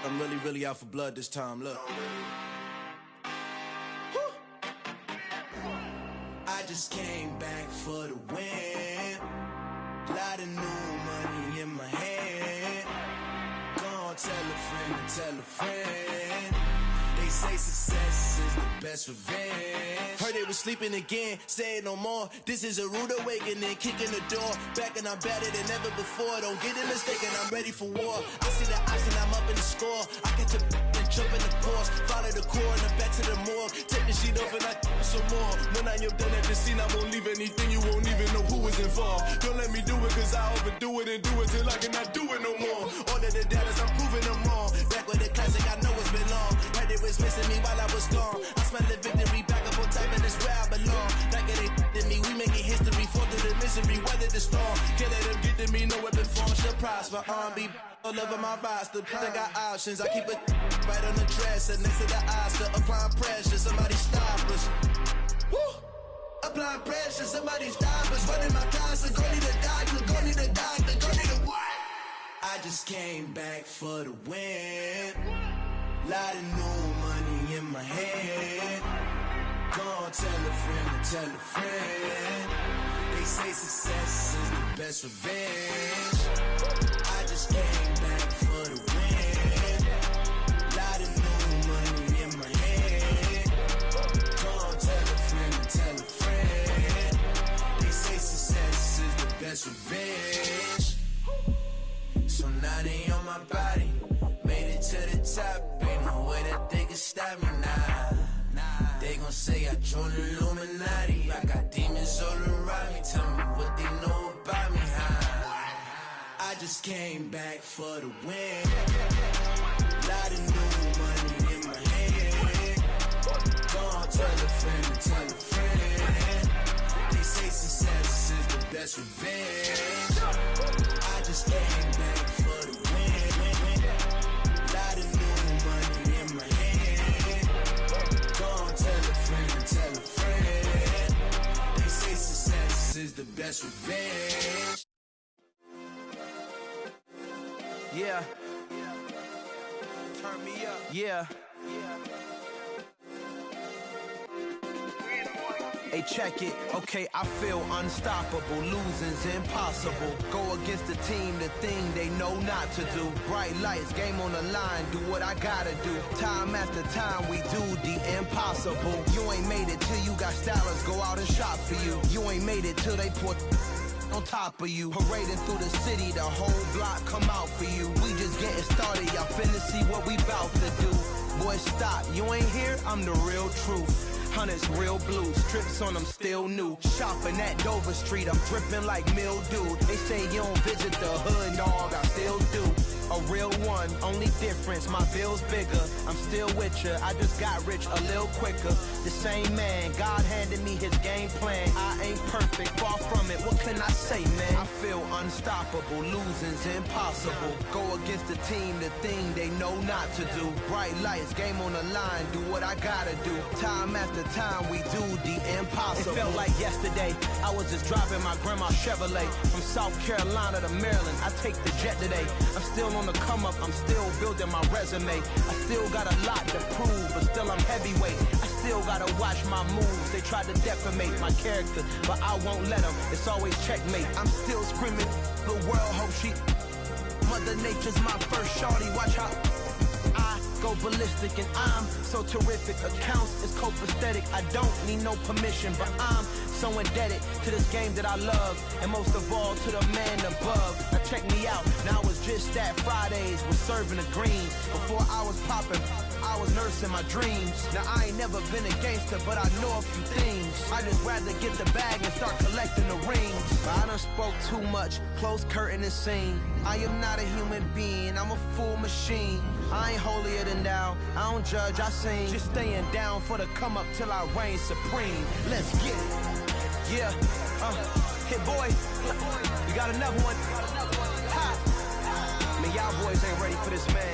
I'm really out for blood this time, look. I just came back for the win. Lot of new money in my hand. Gonna tell a friend to tell a friend. They say success is the best revenge. Heard they was sleeping again, say it no more. This is a rude awakening, kicking the door. Back and I'm better than ever before. Don't get it mistaken, I'm ready for war. I see the option, I'm up in the score. I catch a and jump in the course. Follow the core and the back to the morgue. Take the sheet off and I some more. When I am done at the scene, I won't leave anything. You won't even know who was involved. Don't let me do it cause I overdo it and do it till I cannot do it no more. All of the doubters, I'm proving them wrong. Back with the classic, I know it's been long. Heard it was missing me while I was gone. I smell the victory back up on top and it's where I belong. Like it ain't to me, we making history. Fall through the misery, weather the storm. Can't let them get to me, no weapon form shall prosper. Be all over my roster, I got options. I keep it right on the dresser, next to the Oscar. Applying pressure, somebody stop us. Woo! Applying pressure, somebody stop us. Running my closet, go need a doctor, go need a doctor, go need a what? I just came back for the win. Lot of new money in my hand. Gonna tell a friend to tell a friend. They say success is the best revenge. I just came back for the win. Lot of new money in my hand. Gonna tell a friend to tell a friend. They say success is the best revenge. So now they on my body. Made it to the top, ain't no way that they can stop me now. They gon' say I joined the Illuminati. I got demons all around me. Tell me what they know about me, huh? I just came back for the win. Lot of new money in my hand. Gonna tell a friend to tell a friend. They say success is the best revenge. I just came back for the win. Lot of new money in my hand. Gonna tell a friend to tell a friend. They say success is the best revenge. Yeah. Turn me up. Yeah. Hey, check it. Okay, I feel unstoppable. Losing's impossible. Go against the team, the thing they know not to do. Bright lights, game on the line, do what I gotta do. Time after time, we do the impossible. You ain't made it till you got stylers go out and shop for you. You ain't made it till they put on top of you. Parading through the city, the whole block come out for you. We just getting started, y'all finna see what we bout to do. Boy, stop, you ain't here, I'm the real truth. Hunters, real blues, strips on them still new. Shopping at Dover Street, I'm dripping like mildew. They say you don't visit the hood, dog, I still do. A real one, only difference, my bill's bigger. I'm still with ya, I just got rich a little quicker. The same man, God handed me his game plan. I ain't perfect, far from it, what can I say, man? I feel unstoppable, losing's impossible. Go against the team, the thing they know not to do. Bright lights, game on the line, do what I gotta do. Time after time, we do the impossible. It felt like yesterday, I was just driving my grandma's Chevrolet. From South Carolina to Maryland, I take the jet today. I'm still on the come up, I'm still building my resume. I still got a lot to prove, but still I'm heavyweight. I still gotta watch my moves. They tried to defamate my character, but I won't let them. It's always checkmate. I'm still screaming, the world hope she. Mother Nature's my first shorty, watch how I go ballistic and I'm so terrific. Accounts is copacetic. I don't need no permission, but I'm so indebted to this game that I love, and most of all to the man above. Now check me out. Now it's just that Fridays was serving the greens. Before I was popping, I was nursing my dreams. Now I ain't never been a gangster, but I know a few things. I just rather get the bag and start collecting the rings. But I done spoke too much, close curtain and scene. I am not a human being, I'm a full machine. I ain't holier than thou, I don't judge, I sing. Just staying down for the come up till I reign supreme. Let's get it. Yeah, hit boy, we got another one. Ha! Man, y'all boys ain't ready for this, man.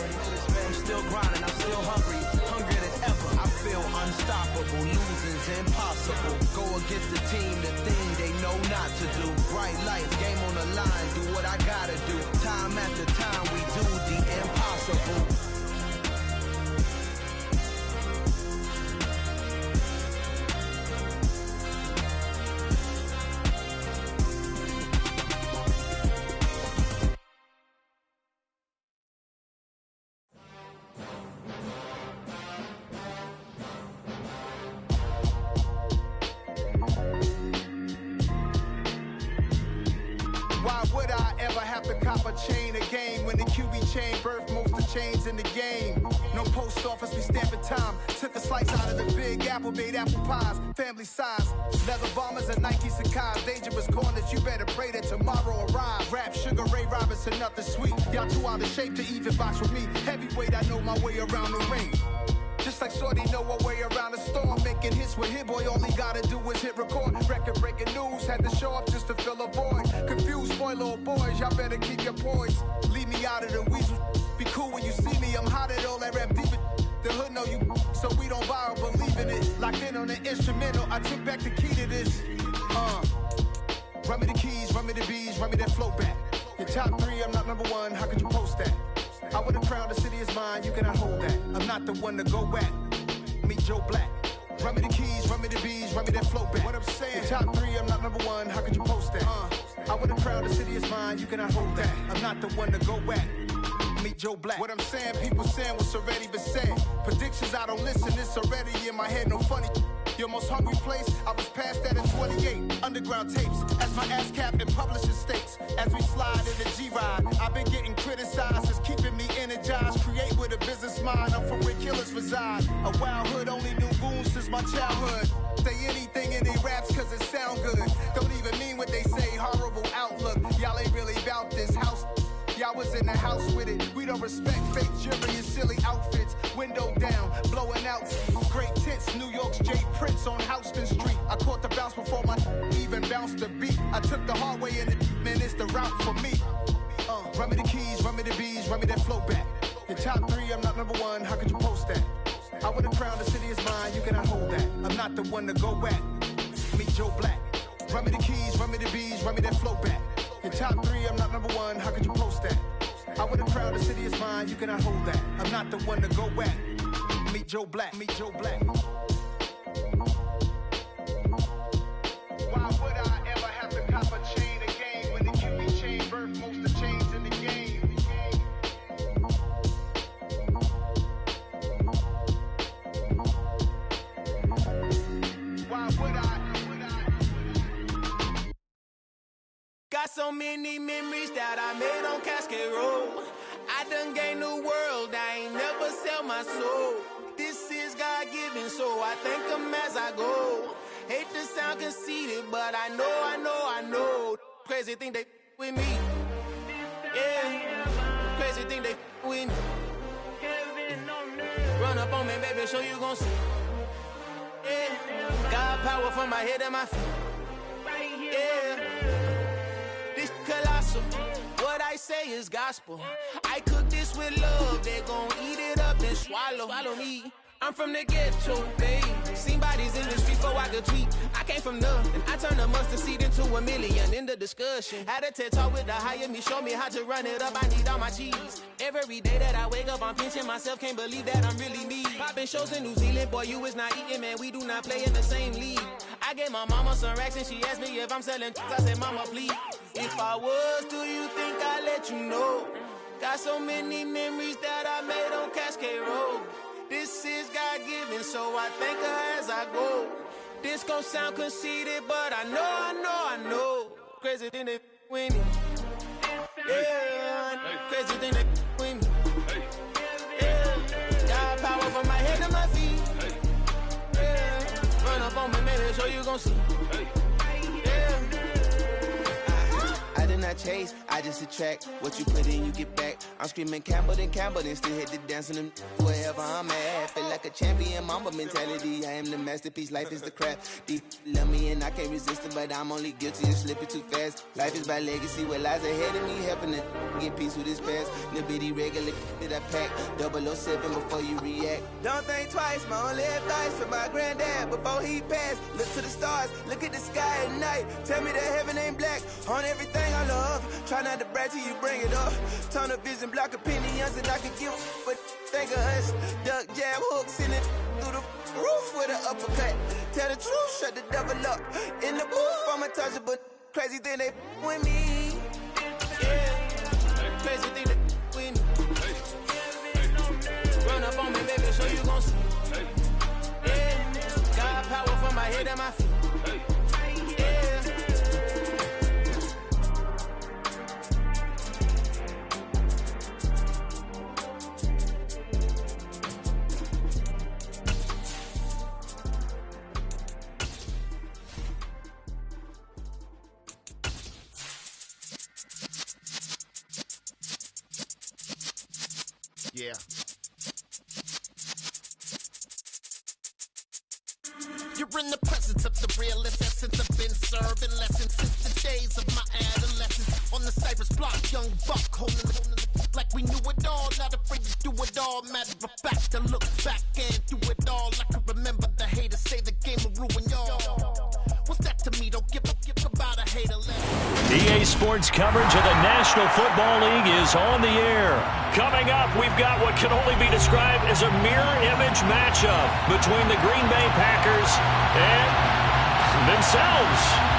I'm still grinding, I'm still hungry, hungrier than ever. I feel unstoppable, losing's impossible. Go against the team, the thing they know not to do. Bright lights, game on the line, do what I gotta do. Time after time, we do the impossible. Chain a game when the QB chain birthed most of the chains in the game. No post office, we stamping time. Took a slice out of the big apple, made apple pies, family size. Leather bombers and Nike Sacai's. Dangerous corners, you better pray that tomorrow arrives. Rap, Sugar Ray Robinson, nothing sweet. Y'all too out of shape to even box with me. Heavyweight, I know my way around the ring. Just like Shorty know her way around the storm. Making hits with Hit Boy, all he gotta do is hit record. Record breaking news, had to show up just to fill a void. Confused boy, little boys, y'all better keep your poise. Leave me out of the weasel. Be cool when you see me, I'm hot at all that rap deep. The hood know you, so we don't borrow, believe in it. Locked in on the instrumental, I took back the key to this. Run me the keys, run me the bees, run me that flow back. Your top three, I'm not number one, how could you post that? I would've crowned the city is mine, you cannot hold that. I'm not the one to go at. Meet Joe Black. Run me the keys, run me the bees, run me that flow back. What I'm saying, your top three, I'm not number one, how could you post that? I would've crowned the city is mine, you cannot hold that. I'm not the one to go at. Meet Joe Black. What I'm saying, people saying what's already been said. Predictions, I don't listen, it's already in my head, no funny. Your most hungry place, I was past that in 28. Underground tapes, as my ass cap in publishing states. As we slide in the G-Ride, I've been getting criticized, it's keeping me energized. Create with a business mind, I'm from where killers reside. A wild hood, only knew goons since my childhood. Say anything in they raps cause it sound good. Don't even mean what they say, horrible outlook. Y'all ain't really about this house. Y'all was in the house with it. We don't respect fake jewelry and silly outfits. Window down, blowing out. Great tits, New York's J. Prince on Houston Street. I caught the bounce before my even bounced the beat. I took the hard way in it, man, it's the route for me. Run me the keys, run me the bees, run me that flow back. Your top three, I'm not number one, how could you post that? I would've crowned the city is mine, you cannot hold that. I'm not the one to go at. Meet Joe Black. Run me the keys, run me the bees, run me that flow back. Your top three, I'm not number one, how could you post that? I would've crowned the city is mine, you cannot hold that. I'm not the one to go at. Meet Joe Black, meet Joe Black. Why would I ever have to cop a chain again when the QB chain birthed most of the chains in the game? Why would I? Got so many memories that I made on Cascade Road. I done gained the world, I ain't never sell my soul. This is God-given, so I thank him as I go. Hate to sound conceited, but I know. Crazy thing they with me. Yeah, crazy thing they with me. Run up on me, baby, show you gon' see. Yeah, got power from my head and my feet. Yeah. Colossal, what I say is gospel. I cook this with love, they gon' eat it up and swallow me. I'm from the ghetto, babe. Seen bodies in the street before I could tweet. I came from nothing, I turned a mustard seed into a million. In the discussion, had a TED talk with the higher me, show me how to run it up. I need all my cheese. Every day that I wake up, I'm pinching myself. Can't believe that I'm really me. Popping shows in New Zealand, boy, you is not eating, man. We do not play in the same league. I gave my mama some racks and she asked me if I'm selling. I said, mama, please. If I was, do you think I'd let you know? Got so many memories that I made on Cascade Road. This is God-given, so I thank her as I go. This gon' sound conceited, but I know. Crazy thing they with me. Yeah, crazy thing they with me. Yeah, got power from my head to my feet. Yeah, run up on me, maybe, so you gon' see. I did not chase, I just attract. What you put in, you get back. I'm screaming Campbell, then still hit the dance and them wherever I'm at. Feel like a champion, mamba mentality. I am the masterpiece, life is the crap. Deep love me and I can't resist it, but I'm only guilty of slipping too fast. Life is by legacy, what lies ahead of me, helping to get peace with this past. Little bitty regular that I pack, 007 before you react. Don't think twice, my only advice for my granddad before he passed. Look to the stars, look at the sky at night. Tell me that heaven ain't black on everything I love. Try not to brag till you bring it up. Tunnel vision, block opinions, and I can give but think of us. Duck jab hooks in it through the roof with an uppercut. Tell the truth, shut the devil up. In the booth, I'm untouchable. Crazy thing they with me. Yeah, crazy thing they with me. Run up on me, baby, so you gon' see. Yeah, got power from my head and my feet. Yeah. You're in the presence of the realest essence. I've been serving lessons since the days of my adolescence. On the Cypress block, young buck holding the like we knew it all. Not afraid to do it all. Matter of fact, to look back and do it all. I can remember the haters say the game will ruin y'all. What's that to me? Don't give about a hater. EA Sports coverage of the National Football League is on the air. Coming up, we've got what can only be described as a mirror image matchup between the Green Bay Packers and themselves.